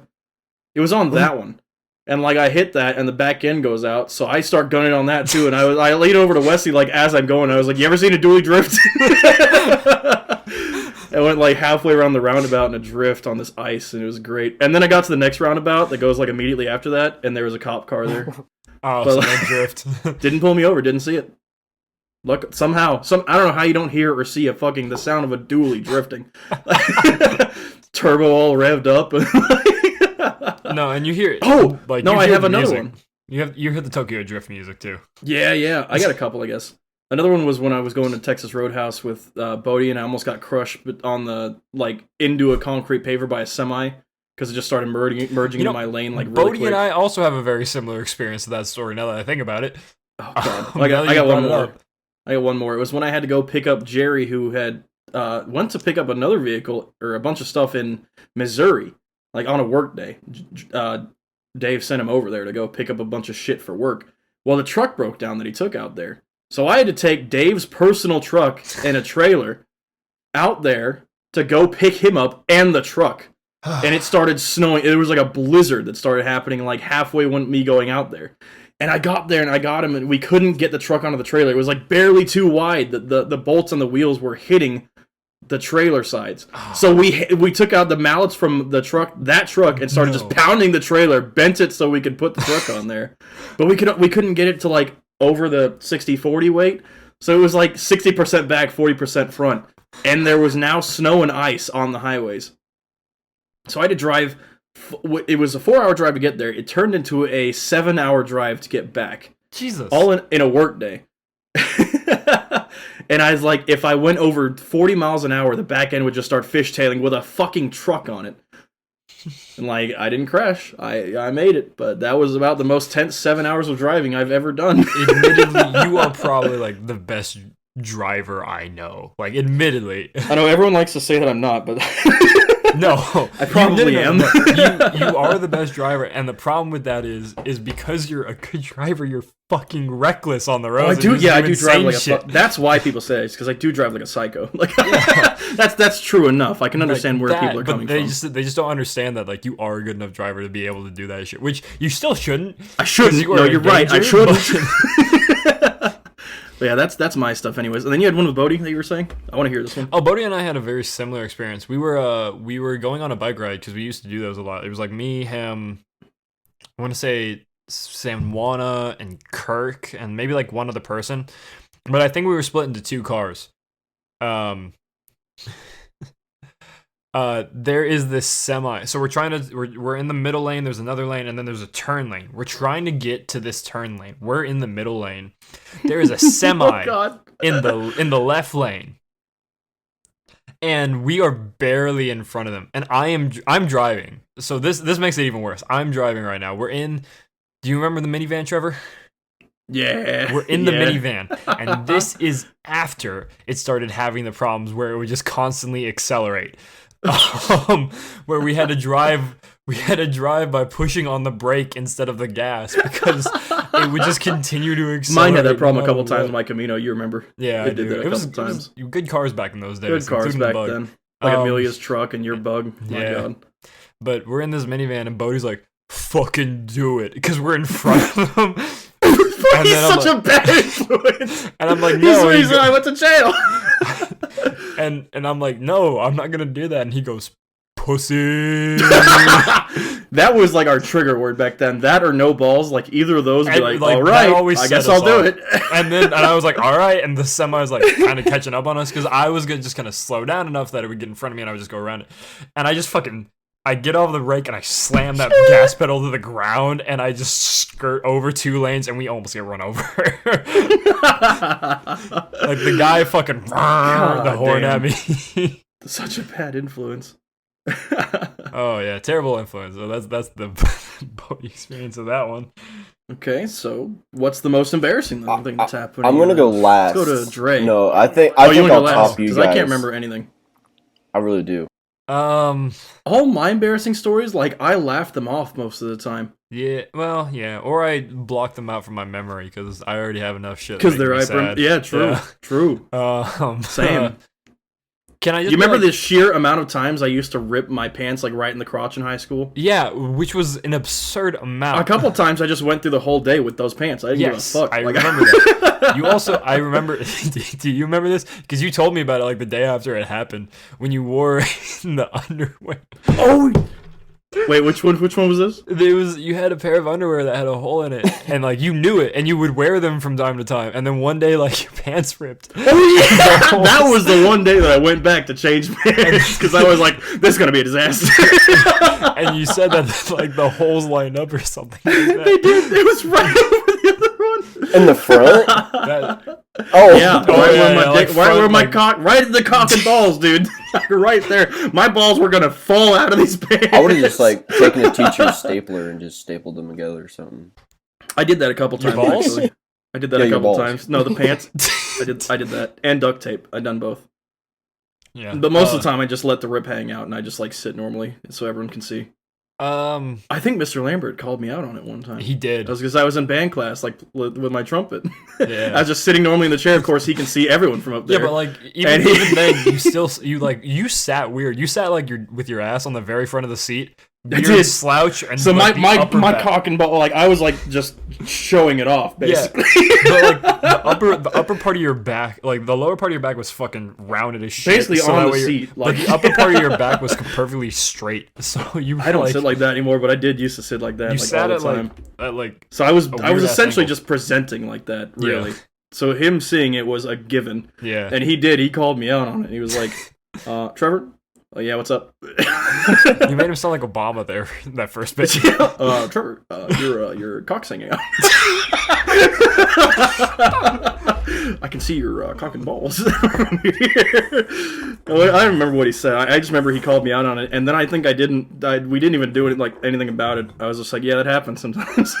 Speaker 2: It was on that one, and like I hit that, and the back end goes out, so I start gunning on that too, and I lean over to Wesley like as I'm going, I was like, "You ever seen a dually drift?" I went like halfway around the roundabout in a drift on this ice, and it was great. And then I got to the next roundabout that goes like immediately after that, and there was a cop car there.
Speaker 3: Oh,
Speaker 2: But,
Speaker 3: so
Speaker 2: like-
Speaker 3: no drift.
Speaker 2: Didn't pull me over, didn't see it. Look, somehow, I don't know how you don't hear or see the sound of a dually drifting. Turbo all revved up.
Speaker 3: No, and you hear
Speaker 2: Oh,
Speaker 3: like
Speaker 2: no,
Speaker 3: you
Speaker 2: I
Speaker 3: hear
Speaker 2: have
Speaker 3: the
Speaker 2: another
Speaker 3: music.
Speaker 2: one.
Speaker 3: You hear the Tokyo Drift music too.
Speaker 2: Yeah, I got a couple, I guess. Another one was when I was going to Texas Roadhouse with Bodie, and I almost got crushed on the into a concrete paver by a semi because it just started merging into my lane really
Speaker 3: Bodie
Speaker 2: quick.
Speaker 3: and I also have a very similar experience to that story. Now that I think about it.
Speaker 2: Oh god, I got one more. I got one more. It was when I had to go pick up Jerry, who had went to pick up another vehicle or a bunch of stuff in Missouri, on a work day. Dave sent him over there to go pick up a bunch of shit for work. Well, the truck broke down that he took out there. So I had to take Dave's personal truck and a trailer out there to go pick him up and the truck. And it started snowing. It was like a blizzard that started happening halfway when me going out there. And I got there and I got him and we couldn't get the truck onto the trailer. It was barely too wide. The bolts on the wheels were hitting the trailer sides. So we took out the mallets from that truck and started just pounding the trailer, bent it so we could put the truck on there. But we couldn't get it to over the 60-40 weight. So it was 60% back, 40% front. And there was now snow and ice on the highways. So I had to drive. It was a 4-hour drive to get there. It turned into a 7-hour drive to get back.
Speaker 3: Jesus.
Speaker 2: All in a work day. And I was like, if I went over 40 miles an hour, the back end would just start fishtailing with a fucking truck on it. And I didn't crash. I made it, but that was about the most tense 7 hours of driving I've ever done.
Speaker 3: Admittedly, you are probably the best driver I know. Admittedly.
Speaker 2: I know everyone likes to say that I'm not, but
Speaker 3: no,
Speaker 2: I probably am.
Speaker 3: You are the best driver, and the problem with that is because you're a good driver, you're fucking reckless on the road.
Speaker 2: I do drive like a that's why people say it's because I do drive like a psycho. That's true enough. I can understand where people are coming from.
Speaker 3: They just don't understand that you are a good enough driver to be able to do that shit, which you still shouldn't.
Speaker 2: I shouldn't. No, you're right. I shouldn't. But yeah, that's my stuff anyways. And then you had one with Bodie that you were saying? I want to hear this one.
Speaker 3: Oh, Bodie and I had a very similar experience. We were going on a bike ride because we used to do those a lot. It was me, him, I want to say Samwana and Kirk and maybe one other person. But I think we were split into 2 cars. There is this semi. So we're in the middle lane, there's another lane, and then there's a turn lane. We're trying to get to this turn lane. We're in the middle lane. There is a semi in the left lane. And we are barely in front of them. And I'm driving. So this makes it even worse. I'm driving right now. Do you remember the minivan, Trevor?
Speaker 2: Yeah.
Speaker 3: We're in the minivan, and this is after it started having the problems where it would just constantly accelerate. Where we had to drive by pushing on the brake instead of the gas because it would just continue to accelerate.
Speaker 2: Mine had that problem a couple times in my Camino, you remember?
Speaker 3: Yeah,
Speaker 2: it did that a couple times.
Speaker 3: It was good cars back in those days.
Speaker 2: Good cars back then. Amelia's truck and your bug.
Speaker 3: Yeah.
Speaker 2: God.
Speaker 3: But we're in this minivan and Bodie's like, fucking do it, because we're in front of him.
Speaker 2: And he's such a bad influence.
Speaker 3: And I'm like, no.
Speaker 2: He's the reason I went to jail.
Speaker 3: and I'm like, no, I'm not gonna do that. And he goes, pussy.
Speaker 2: That was our trigger word back then. That or no balls. Either of those would be all right, I guess I'll do it.
Speaker 3: And I was like, all right. And the semi was kind of catching up on us because I was gonna just kind of slow down enough that it would get in front of me and I would just go around it. And I get off the brake and I slam that gas pedal to the ground and I just skirt over 2 lanes and we almost get run over. The guy fucking the horn at me.
Speaker 2: Such a bad influence.
Speaker 3: Oh yeah, terrible influence. So that's the Bodie experience of that one.
Speaker 2: Okay, so what's the most embarrassing thing that's happened?
Speaker 1: I'm gonna go last.
Speaker 2: Let's go to Dre.
Speaker 1: No, I think I'll top you guys.
Speaker 2: Because I can't remember anything.
Speaker 1: I really do.
Speaker 2: All my embarrassing stories, I laugh them off most of the time.
Speaker 3: Yeah, well, yeah, or I block them out from my memory because I already have enough shit.
Speaker 2: Because they're sad. Yeah, true,
Speaker 3: yeah.
Speaker 2: True. Same.
Speaker 3: Can I just?
Speaker 2: You remember the sheer amount of times I used to rip my pants right in the crotch in high school?
Speaker 3: Yeah, which was an absurd amount.
Speaker 2: A couple times I just went through the whole day with those pants. I didn't give a fuck.
Speaker 3: I remember that. You also, I remember. Do you remember this? Because you told me about it the day after it happened when you wore the underwear.
Speaker 2: Oh. Wait, which one was this?
Speaker 3: You had a pair of underwear that had a hole in it, and you knew it, and you would wear them from time to time, and then one day your pants ripped.
Speaker 2: Oh yeah, that was the one day that I went back to change pants because I was like, "This is gonna be a disaster."
Speaker 3: And you said that the holes lined up or something. Like that.
Speaker 2: They did. It was right over the other one.
Speaker 1: In the front?
Speaker 2: Yeah, right where my cock, right in the cock and balls, dude. Right there. My balls were gonna fall out of these pants.
Speaker 1: I would have just like taken a teacher's stapler and just stapled them together or something.
Speaker 2: I did that a couple times.
Speaker 3: balls?
Speaker 2: Actually. I did that
Speaker 1: Yeah,
Speaker 2: a
Speaker 1: your
Speaker 2: couple
Speaker 1: balls.
Speaker 2: times. No, the pants. I did that, and duct tape. I done both.
Speaker 3: Yeah.
Speaker 2: But most of the time, I just let the rip hang out, and I just like sit normally, so everyone can see. I think Mr. Lambert called me out on it one time.
Speaker 3: He did.
Speaker 2: That was because I was in band class, like with my trumpet.
Speaker 3: Yeah.
Speaker 2: I was just sitting normally in the chair. Of course, he can see everyone from up there.
Speaker 3: Yeah, but like even then, you sat weird. You sat like with your ass on the very front of the seat.
Speaker 2: I did.
Speaker 3: Slouch and
Speaker 2: so
Speaker 3: like,
Speaker 2: my
Speaker 3: back.
Speaker 2: cock and ball, like I was like just showing it off, basically.
Speaker 3: Yeah. But like the upper part of your back, like the lower part of your back was fucking rounded as shit.
Speaker 2: Basically
Speaker 3: so
Speaker 2: on
Speaker 3: that
Speaker 2: the
Speaker 3: way
Speaker 2: seat,
Speaker 3: but
Speaker 2: like-
Speaker 3: the upper part of your back was perfectly straight. So you.
Speaker 2: I don't sit like that anymore, but I did used to sit like that.
Speaker 3: You
Speaker 2: like,
Speaker 3: sat
Speaker 2: all the
Speaker 3: at
Speaker 2: time.
Speaker 3: like
Speaker 2: So I was
Speaker 3: weird-ass
Speaker 2: essentially
Speaker 3: angle.
Speaker 2: just presenting like that, really.
Speaker 3: Yeah.
Speaker 2: So him seeing it was a given.
Speaker 3: Yeah.
Speaker 2: And he called me out on it. He was like, Trevor? Oh yeah, what's up?
Speaker 3: You made him sound like Obama there, that first bit.
Speaker 2: Trevor, your cock's hanging out. I can see your cock and balls from here. I don't remember what he said. I just remember he called me out on it, and then I think we didn't even do it like anything about it. I was just like, yeah, that happens sometimes.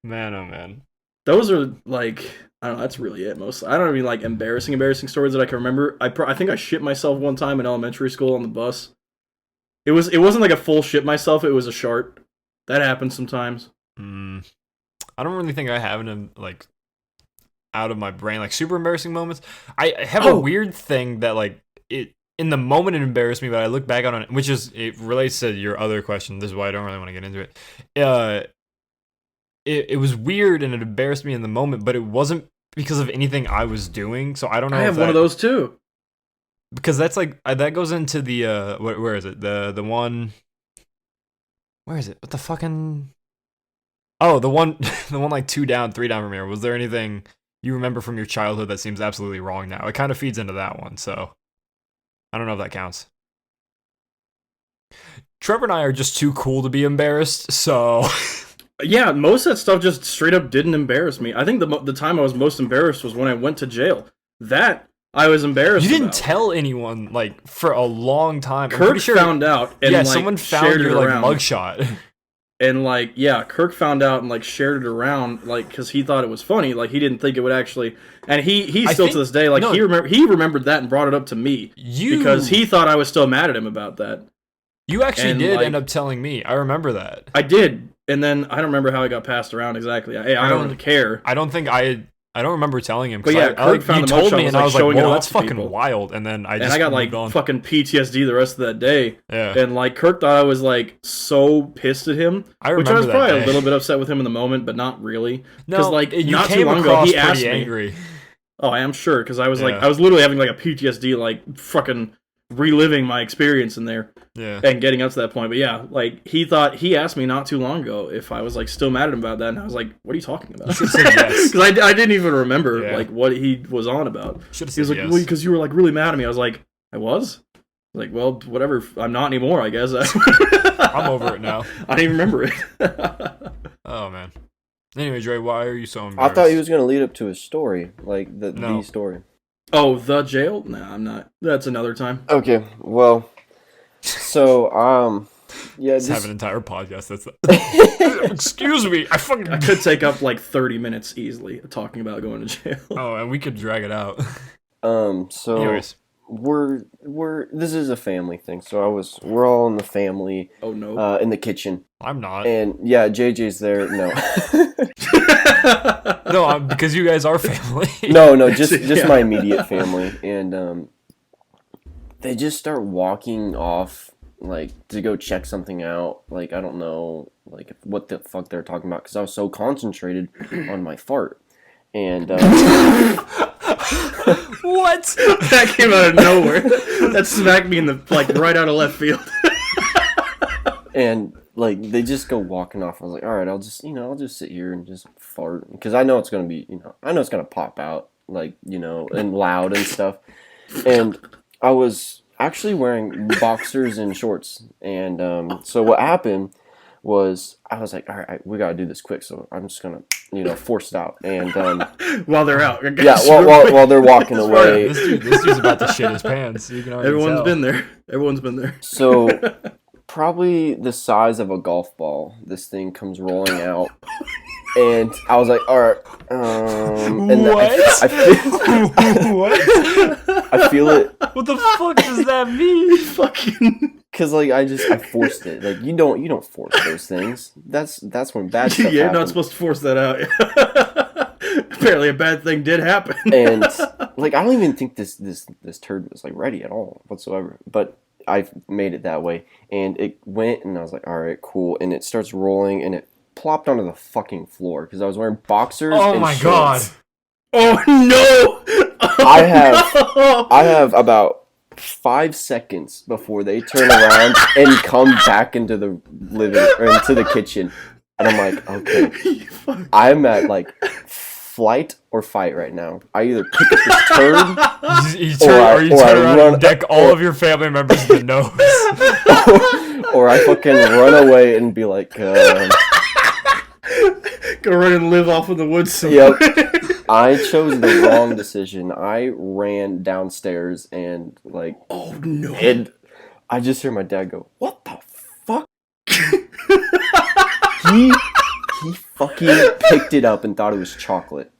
Speaker 3: Man, oh man.
Speaker 2: Those are like, I don't know, that's really it mostly. I don't even like embarrassing stories that I can remember. I think I shit myself one time in elementary school on the bus. It wasn't like a full shit myself, it was a shart. That happens sometimes.
Speaker 3: I don't really think I have any like out of my brain like super embarrassing moments. I have a weird thing that like it in the moment it embarrassed me, but I look back on it, which is it relates to your other question. This is why I don't really want to get into it. It was weird and it embarrassed me in the moment, but it wasn't because of anything I was doing. So I don't know.
Speaker 2: I have one of those too.
Speaker 3: Because that's like that goes into the where is it? The one. Where is it? What the fucking? Oh, the one like 2 down, 3 down from here. Was there anything you remember from your childhood that seems absolutely wrong now? It kind of feeds into that one, so I don't know if that counts. Trevor and I are just too cool to be embarrassed, so.
Speaker 2: Yeah, most of that stuff just straight up didn't embarrass me. I think the time I was most embarrassed was when I went to jail. That I was embarrassed.
Speaker 3: You didn't
Speaker 2: about.
Speaker 3: tell anyone like for a long time. I'm
Speaker 2: Kirk
Speaker 3: pretty sure
Speaker 2: found out. And,
Speaker 3: yeah,
Speaker 2: like,
Speaker 3: someone found
Speaker 2: shared
Speaker 3: your
Speaker 2: it
Speaker 3: like
Speaker 2: around.
Speaker 3: mugshot.
Speaker 2: And like, yeah, Kirk found out and like shared it around, like, because he thought it was funny. Like, he didn't think it would actually. And he still to this day, like, he remembered that and brought it up to me because he thought I was still mad at him about that.
Speaker 3: You actually
Speaker 2: And,
Speaker 3: did
Speaker 2: like,
Speaker 3: end up telling me. I remember that.
Speaker 2: I did, and then I don't remember how it got passed around exactly. I don't really care.
Speaker 3: I don't think I don't remember telling him.
Speaker 2: But yeah, Kirk found
Speaker 3: you
Speaker 2: the
Speaker 3: told
Speaker 2: mugshot
Speaker 3: me,
Speaker 2: was,
Speaker 3: and I
Speaker 2: like,
Speaker 3: was like,
Speaker 2: showing it
Speaker 3: "Whoa,
Speaker 2: off
Speaker 3: that's
Speaker 2: to
Speaker 3: fucking
Speaker 2: people.
Speaker 3: wild." And then I
Speaker 2: got like
Speaker 3: moved on.
Speaker 2: fucking PTSD the rest of that day.
Speaker 3: Yeah.
Speaker 2: And like Kirk thought I was like so pissed at him,
Speaker 3: I
Speaker 2: which I
Speaker 3: remember
Speaker 2: was
Speaker 3: that
Speaker 2: probably
Speaker 3: day.
Speaker 2: a little bit upset with him in the moment, but not really.
Speaker 3: No,
Speaker 2: Because like
Speaker 3: you
Speaker 2: not
Speaker 3: came
Speaker 2: too long ago,
Speaker 3: across
Speaker 2: he asked
Speaker 3: pretty
Speaker 2: me.
Speaker 3: angry.
Speaker 2: Oh, I am sure because I was like
Speaker 3: Yeah.
Speaker 2: I was literally having like a PTSD, like fucking reliving my experience in there
Speaker 3: Yeah.
Speaker 2: and getting up to that point. But yeah, like he asked me not too long ago if I was like still mad at him about that, and I was like, "What are you talking about?"
Speaker 3: should've said yes.
Speaker 2: Because I didn't even remember
Speaker 3: Yeah.
Speaker 2: like what he was on about.
Speaker 3: Should've
Speaker 2: He was
Speaker 3: said
Speaker 2: like,
Speaker 3: yes.
Speaker 2: "Well, because you were like really mad at me." I was like, "I was." Like, well, whatever. I'm not anymore, I guess.
Speaker 3: I'm over it now.
Speaker 2: I don't even remember it.
Speaker 3: Oh man. Anyway, Dre, why are you so
Speaker 1: I
Speaker 3: embarrassed?
Speaker 1: thought he was gonna lead up to his story, like
Speaker 3: No.
Speaker 1: the story.
Speaker 2: Oh, the jail? Nah, I'm not. That's another time.
Speaker 1: Okay, well, so yeah,
Speaker 3: Let's
Speaker 1: this,
Speaker 3: have an entire podcast. That's excuse me. I fucking.
Speaker 2: I could take up like 30 minutes easily talking about going to jail.
Speaker 3: Oh, and we could drag it out.
Speaker 1: so
Speaker 3: Anyways,
Speaker 1: we're this is a family thing. So we're all in the family,
Speaker 2: Oh no.
Speaker 1: in the kitchen,
Speaker 3: I'm not.
Speaker 1: and yeah, JJ's there. No,
Speaker 3: No, because you guys are family.
Speaker 1: no, just
Speaker 2: Yeah.
Speaker 1: my immediate family, and they just start walking off like to go check something out. Like I don't know, like what the fuck they're talking about because I was so concentrated on my fart, and
Speaker 3: What?
Speaker 2: That came out of nowhere. That smacked me in the like right out of left field.
Speaker 1: and like they just go walking off. I was like, all right, I'll just sit here and just fart because I know it's gonna be I know it's gonna pop out like and loud and stuff. And I was actually wearing boxers and shorts, and so what happened was I was like, all right, we gotta do this quick, so I'm just gonna, force it out. And
Speaker 2: While they're out.
Speaker 1: yeah, while they're walking away.
Speaker 3: This dude's about to shit his pants. You can already
Speaker 2: Everyone's
Speaker 3: tell.
Speaker 2: been there. Everyone's been there.
Speaker 1: So probably the size of a golf ball, this thing comes rolling out. And I was like, all right. And
Speaker 3: What? What?
Speaker 1: I feel it.
Speaker 3: What the fuck does that mean?
Speaker 2: Fucking.
Speaker 1: Cause like I forced it. Like you don't force those things. That's when bad stuff
Speaker 2: You're
Speaker 1: happens.
Speaker 2: not supposed to force that out. Apparently, a bad thing did happen.
Speaker 1: And like I don't even think this turd was like ready at all whatsoever. But I made it that way, and it went, and I was like, all right, cool. And it starts rolling, and it plopped onto the fucking floor because I was wearing boxers.
Speaker 3: Oh
Speaker 1: and
Speaker 3: my
Speaker 1: shorts.
Speaker 3: god!
Speaker 2: Oh no!
Speaker 1: I have about 5 seconds before they turn around and come back into the into the kitchen, and I'm like, okay, I'm at like flight or fight right now. I either pick up this turd,
Speaker 3: You turn around and deck all of your family members in the nose,
Speaker 1: or I fucking run away and be like,
Speaker 2: go run and live off in the woods somewhere.
Speaker 1: yep. I chose the wrong decision. I ran downstairs and like,
Speaker 2: Oh no!
Speaker 1: and I just hear my dad go, "What the fuck?" he fucking picked it up and thought it was chocolate.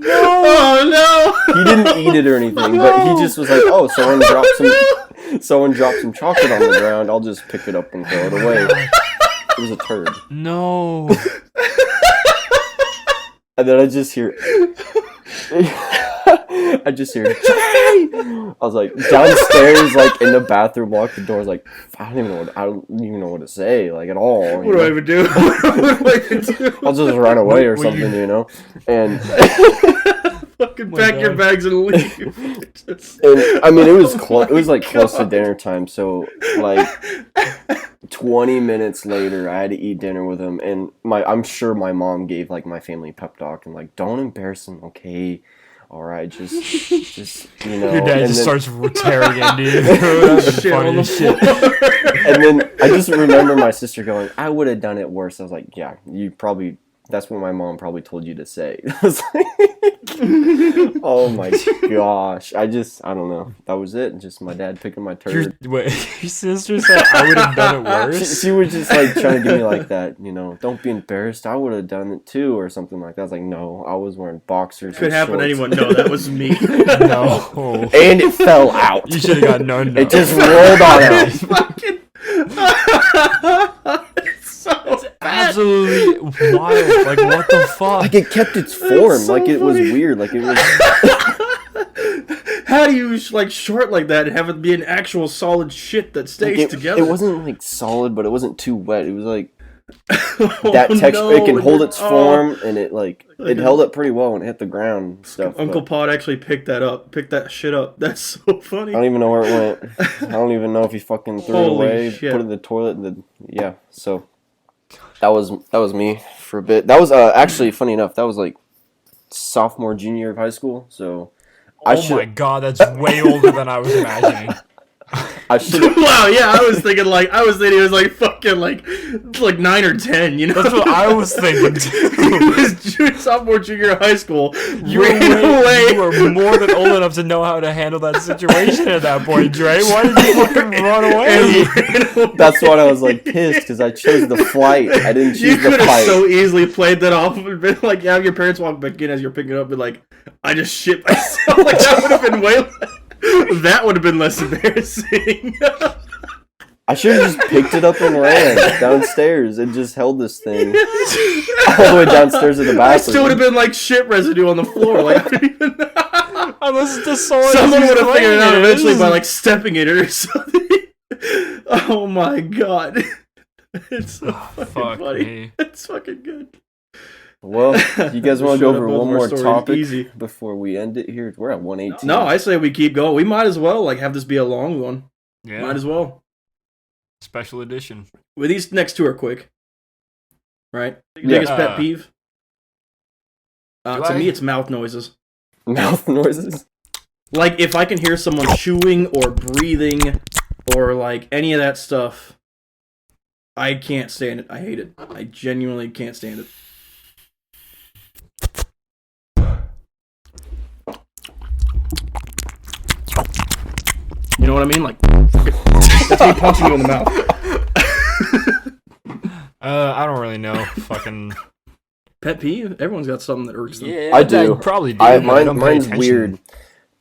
Speaker 2: Oh no!
Speaker 1: He didn't eat it or anything, but he just was like, "Oh, someone dropped some chocolate on the ground. I'll just pick it up and throw it away." It was a turd.
Speaker 3: no.
Speaker 1: And then I just hear Jay! I was like downstairs, like in the bathroom, locked the door. I was like, I don't even know what to say, like at all.
Speaker 2: What do I even do? What do I even do?
Speaker 1: I'll just run away or something, And
Speaker 2: Fucking pack your bags and leave.
Speaker 1: and I mean, it was close. It was like close to dinner time, so like 20 minutes later, I had to eat dinner with him, and I'm sure my mom gave like my family pep talk and like, don't embarrass him, okay? All right, just
Speaker 3: Your dad
Speaker 1: and
Speaker 3: just
Speaker 1: then,
Speaker 3: starts tearing into you. That's the
Speaker 2: Shit on the
Speaker 3: funniest shit.
Speaker 1: And then I just remember my sister going, "I would have done it worse." I was like, "Yeah, you probably." That's what my mom probably told you to say. I was like, oh my gosh. I don't know. That was it. Just my dad picking my turd.
Speaker 3: Your sister said I would have done it worse?
Speaker 1: She was just like trying to give me like that, don't be embarrassed. I would have done it too or something like that. I was like, no, I was wearing boxers.
Speaker 2: Could happen to anyone. No, that was me.
Speaker 3: No.
Speaker 1: And it fell out.
Speaker 3: You should have got no.
Speaker 1: It just rolled on out.
Speaker 2: Fucking. It's so bad.
Speaker 3: Absolutely wild. Like, what the fuck?
Speaker 1: Like it kept its form.
Speaker 2: so
Speaker 1: Like it was
Speaker 2: funny.
Speaker 1: weird. Like it was.
Speaker 2: How do you like short like that and have it be an actual solid shit that stays together?
Speaker 1: It wasn't like solid, but it wasn't too wet. It was like
Speaker 2: Oh,
Speaker 1: that texture.
Speaker 2: no,
Speaker 1: It can hold its
Speaker 2: oh.
Speaker 1: form, and it it held up pretty well when it hit the ground and stuff.
Speaker 2: Uncle
Speaker 1: but
Speaker 2: Pod actually picked that shit up. That's so funny.
Speaker 1: I don't even know where it went. I don't even know if he fucking threw it
Speaker 2: Holy
Speaker 1: away,
Speaker 2: shit.
Speaker 1: put it in the toilet. Yeah. So that was me for a bit. That was actually funny enough. That was like sophomore, junior year of high school. So
Speaker 3: Oh my god, that's way older than I was imagining.
Speaker 1: I should.
Speaker 2: Wow, yeah, I was thinking it was like fucking like 9 or 10, you know?
Speaker 3: That's what I was thinking too.
Speaker 2: It was sophomore, junior in high school.
Speaker 3: You
Speaker 2: Ran away.
Speaker 3: were more than old enough to know how to handle that situation at that point, Dre. Why did you fucking run away?
Speaker 1: That's what I was like pissed because I chose the flight. I didn't
Speaker 2: You
Speaker 1: choose the
Speaker 2: could have
Speaker 1: flight.
Speaker 2: so easily played that off and been like, have your parents walk back in as you're picking it up and be like, I just shit myself. Like, that would have been that would have been less embarrassing.
Speaker 1: I should have just picked it up and ran downstairs and just held this thing all the way downstairs to the
Speaker 2: I still would
Speaker 1: bathroom.
Speaker 2: have been like shit residue on the floor. Like, I don't even
Speaker 3: Unless it's the someone
Speaker 2: someone would have figured it out eventually by like stepping it or something. Oh my god. It's so fucking
Speaker 3: Fuck
Speaker 2: funny.
Speaker 3: me.
Speaker 2: It's fucking good.
Speaker 1: Well, you guys want to go
Speaker 2: Shut up,
Speaker 1: over
Speaker 2: both
Speaker 1: one
Speaker 2: of our
Speaker 1: more
Speaker 2: stories
Speaker 1: topic
Speaker 2: easy.
Speaker 1: before we end it here? We're at 118.
Speaker 2: No, I say we keep going. We might as well like have this be a long one.
Speaker 3: Yeah.
Speaker 2: Might as well.
Speaker 3: Special edition.
Speaker 2: Well, these next two are quick. Right? Your
Speaker 1: Yeah.
Speaker 2: biggest pet peeve?
Speaker 3: Do
Speaker 2: To
Speaker 3: I?
Speaker 2: me, it's mouth noises.
Speaker 1: Mouth noises.
Speaker 2: Like, if I can hear someone chewing or breathing or like any of that stuff. I can't stand it. I hate it. I genuinely can't stand it. You know what I mean? Like, that's me punching you in the mouth.
Speaker 3: I don't really know. Fucking
Speaker 2: Pet peeve? Everyone's got something that irks them.
Speaker 3: yeah,
Speaker 1: I do.
Speaker 3: probably do. but I don't pay
Speaker 1: Mine's
Speaker 3: attention.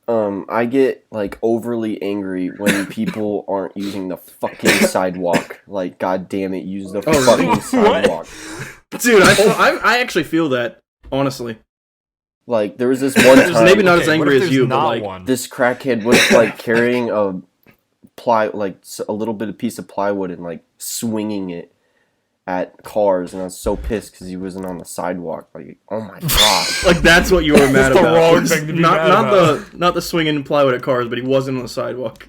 Speaker 1: weird. I get like overly angry when people aren't using the fucking sidewalk. Like, god damn it, use the
Speaker 2: really?
Speaker 1: fucking sidewalk.
Speaker 2: Dude, I actually feel that, honestly.
Speaker 1: Like, there was this one time.
Speaker 2: Maybe not as
Speaker 3: what
Speaker 2: angry
Speaker 3: if
Speaker 2: as
Speaker 3: there's
Speaker 2: you, but
Speaker 3: not
Speaker 2: like,
Speaker 3: one?
Speaker 1: This crackhead was like carrying a a little bit of piece of plywood and like swinging it at cars, and I was so pissed because he wasn't on the sidewalk. Like, oh my god!
Speaker 2: like that's what you were mad
Speaker 3: That's the
Speaker 2: about.
Speaker 3: wrong
Speaker 2: It's
Speaker 3: thing to be
Speaker 2: not
Speaker 3: mad
Speaker 2: not
Speaker 3: about.
Speaker 2: not the swinging plywood at cars, but he wasn't on the sidewalk.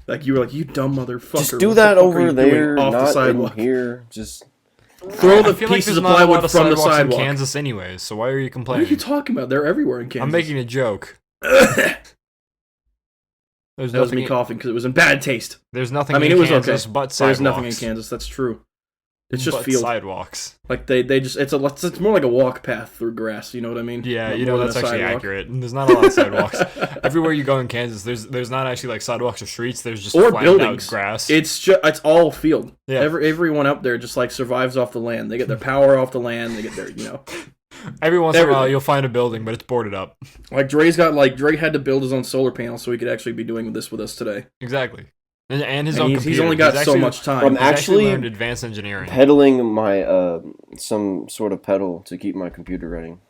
Speaker 2: Like you were like, you dumb motherfucker.
Speaker 1: Just do
Speaker 2: what
Speaker 1: that
Speaker 2: the fuck are
Speaker 1: over
Speaker 2: you
Speaker 1: there,
Speaker 2: doing off the
Speaker 1: not in
Speaker 2: sidewalk.
Speaker 1: here. Just
Speaker 2: Throw
Speaker 3: I
Speaker 2: the
Speaker 3: feel like
Speaker 2: pieces
Speaker 3: there's
Speaker 2: of
Speaker 3: not a lot
Speaker 2: plywood
Speaker 3: of
Speaker 2: from the
Speaker 3: sidewalks
Speaker 2: sidewalk.
Speaker 3: in Kansas, anyways. So why are you
Speaker 2: What are
Speaker 3: complaining?
Speaker 2: you talking about? They're everywhere in Kansas.
Speaker 3: I'm making a joke.
Speaker 2: That
Speaker 3: There's
Speaker 2: was
Speaker 3: nothing.
Speaker 2: me coughing because it was in bad taste.
Speaker 3: There's nothing.
Speaker 2: I mean,
Speaker 3: in
Speaker 2: it was
Speaker 3: Kansas
Speaker 2: okay.
Speaker 3: but sidewalks.
Speaker 2: There's nothing in Kansas. That's true. It's just
Speaker 3: but
Speaker 2: field.
Speaker 3: sidewalks.
Speaker 2: Like they just it's more like a walk path through grass. You know what I mean?
Speaker 3: Yeah,
Speaker 2: Not
Speaker 3: you know
Speaker 2: more than
Speaker 3: that's
Speaker 2: a
Speaker 3: actually
Speaker 2: sidewalk.
Speaker 3: accurate. And there's not a lot of sidewalks. Everywhere you go in Kansas, there's not actually like sidewalks or streets. There's just
Speaker 2: Or
Speaker 3: flattened
Speaker 2: buildings.
Speaker 3: out grass.
Speaker 2: It's all field.
Speaker 3: Yeah.
Speaker 2: Everyone up there just like survives off the land. They get their power off the land. They get their
Speaker 3: Every once in a while,
Speaker 2: everything.
Speaker 3: you'll find a building, but it's boarded up.
Speaker 2: like Dre had to build his own solar panel so he could actually be doing this with us today.
Speaker 3: Exactly. And his
Speaker 2: And
Speaker 3: own
Speaker 2: he's
Speaker 3: computer.
Speaker 2: only got so
Speaker 3: actually-
Speaker 2: much time.
Speaker 1: I'm
Speaker 3: He's actually
Speaker 1: actually
Speaker 3: learned advanced engineering.
Speaker 1: pedaling my some sort of pedal to keep my computer running.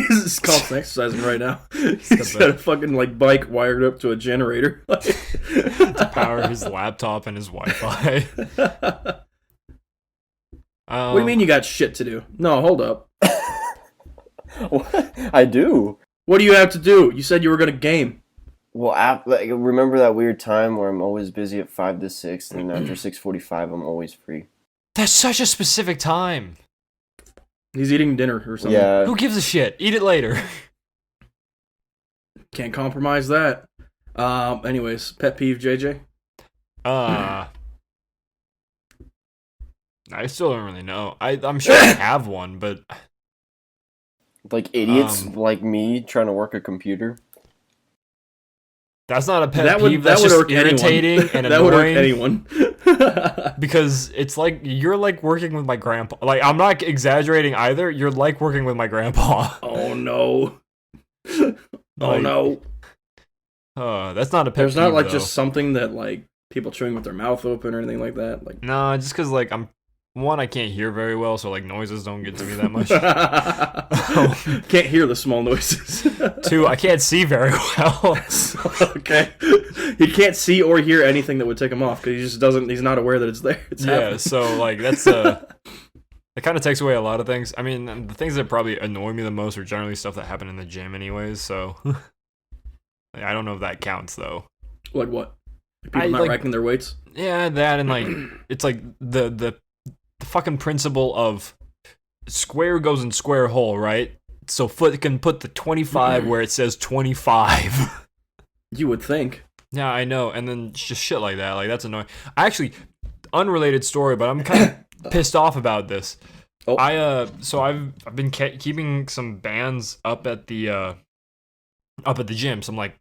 Speaker 2: He's constant exercising right now. He's got a fucking like bike wired up to a generator.
Speaker 3: To power his laptop and his Wi-Fi.
Speaker 2: What do you mean you got shit to do? No, hold up.
Speaker 1: What? I do.
Speaker 2: What do you have to do? You said you were gonna game.
Speaker 1: Well, like, remember that weird time where I'm always busy at 5 to 6, and after 6:45 I'm always free.
Speaker 3: That's such a specific time.
Speaker 2: He's eating dinner or something.
Speaker 1: Yeah.
Speaker 3: Who gives a shit? Eat it later.
Speaker 2: Can't compromise that. Anyways, pet peeve, JJ.
Speaker 3: I still don't really know. I'm sure I have one, but
Speaker 1: Like idiots like me trying to work a computer.
Speaker 3: that's not a pet
Speaker 2: That
Speaker 3: peeve.
Speaker 2: would
Speaker 3: That's just
Speaker 2: irk
Speaker 3: irritating
Speaker 2: anyone.
Speaker 3: and
Speaker 2: That would irk
Speaker 3: annoying.
Speaker 2: anyone.
Speaker 3: Because it's like you're like working with my grandpa. Like I'm not exaggerating either. You're like working with my grandpa.
Speaker 2: Oh no. Oh
Speaker 3: Like,
Speaker 2: no.
Speaker 3: That's not a pet
Speaker 2: There's
Speaker 3: peeve,
Speaker 2: not like
Speaker 3: though.
Speaker 2: just something that like people chewing with their mouth open or anything like that. Like
Speaker 3: No, just because like I can't hear very well, so like noises don't get to me that much.
Speaker 2: Can't hear the small noises.
Speaker 3: 2, I can't see very well.
Speaker 2: Okay. He can't see or hear anything that would take him off because he just doesn't. He's not aware that it's there. It's
Speaker 3: Yeah,
Speaker 2: happening.
Speaker 3: so like that's it kind of takes away a lot of things. I mean, the things that probably annoy me the most are generally stuff that happen in the gym, anyways. So like, I don't know if that counts though.
Speaker 2: Like what? Like people
Speaker 3: I,
Speaker 2: not
Speaker 3: like-
Speaker 2: racking their weights.
Speaker 3: Yeah, that and like it's like the fucking principle of square goes in square hole, right? So foot can put the 25 where it says 25.
Speaker 2: You would think.
Speaker 3: Yeah, I know. And then just shit like that. Like that's annoying. Actually, unrelated story, but I'm kind of pissed off about this.
Speaker 2: Oh.
Speaker 3: I've been keeping some bands up at the gym, some like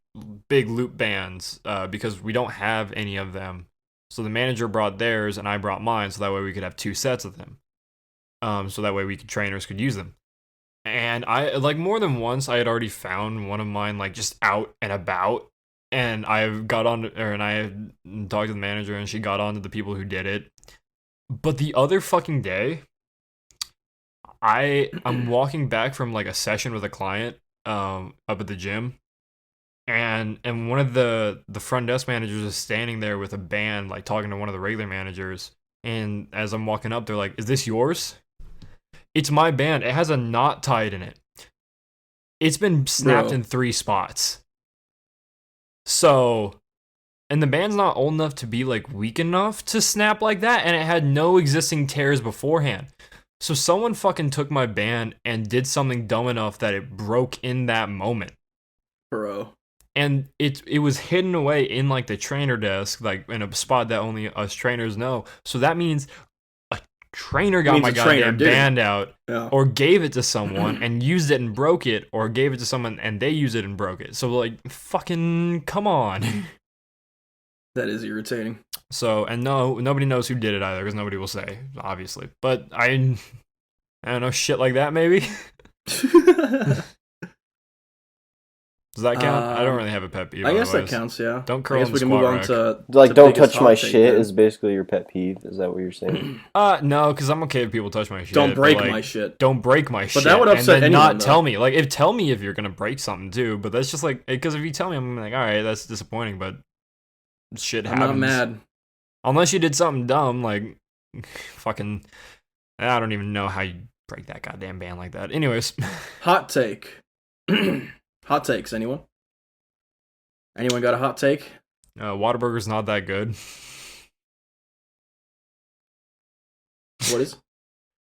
Speaker 3: big loop bands, because we don't have any of them. So the manager brought theirs and I brought mine, so that way we could have 2 sets of them. So that way trainers could use them. And I like more than once I had already found one of mine like just out and about, and I got on and I talked to the manager and she got on to the people who did it. But the other fucking day, I'm walking back from like a session with a client up at the gym. And one of the front desk managers is standing there with a band, like talking to one of the regular managers. And as I'm walking up, they're like, "Is this yours?" It's my band. It has a knot tied in it. It's been snapped
Speaker 2: Bro.
Speaker 3: in 3 spots. So, and the band's not old enough to be like weak enough to snap like that. And it had no existing tears beforehand. So someone fucking took my band and did something dumb enough that it broke in that moment.
Speaker 2: Bro.
Speaker 3: and it was hidden away in like the trainer desk, like in a spot that only us trainers know. So that means a trainer got my goddamn band out, or gave it to someone and used it and broke it, or gave it to someone and they used it and broke it. So like, fucking come on.
Speaker 2: That is irritating.
Speaker 3: So, and no, nobody knows who did it either, because nobody will say, obviously. But I don't know, shit like that maybe. Does that count? I don't really have a pet peeve.
Speaker 2: I guess that counts, yeah.
Speaker 3: Don't curl
Speaker 2: I guess
Speaker 3: in
Speaker 2: we
Speaker 3: the
Speaker 2: can move
Speaker 3: squat
Speaker 2: on
Speaker 3: rack.
Speaker 2: to
Speaker 1: Like,
Speaker 2: to
Speaker 1: don't
Speaker 2: biggest
Speaker 1: touch my
Speaker 2: hot take
Speaker 1: shit
Speaker 2: then.
Speaker 1: is basically your pet peeve. Is that what you're saying?
Speaker 3: No, because I'm okay if people touch my shit.
Speaker 2: Don't break
Speaker 3: but, like,
Speaker 2: my shit.
Speaker 3: Don't break my shit.
Speaker 2: But that would upset
Speaker 3: and then
Speaker 2: anyone,
Speaker 3: not
Speaker 2: though.
Speaker 3: tell me. Like, tell me if you're gonna break something too. But that's just like, because if you tell me, I'm like, all right, that's disappointing. But shit
Speaker 2: I'm
Speaker 3: happens.
Speaker 2: not mad.
Speaker 3: Unless you did something dumb, like fucking. I don't even know how you break that goddamn band like that. Anyways,
Speaker 2: Hot take. Hot takes, anyone? Anyone got a hot take?
Speaker 3: Whataburger's not that good.
Speaker 2: What is?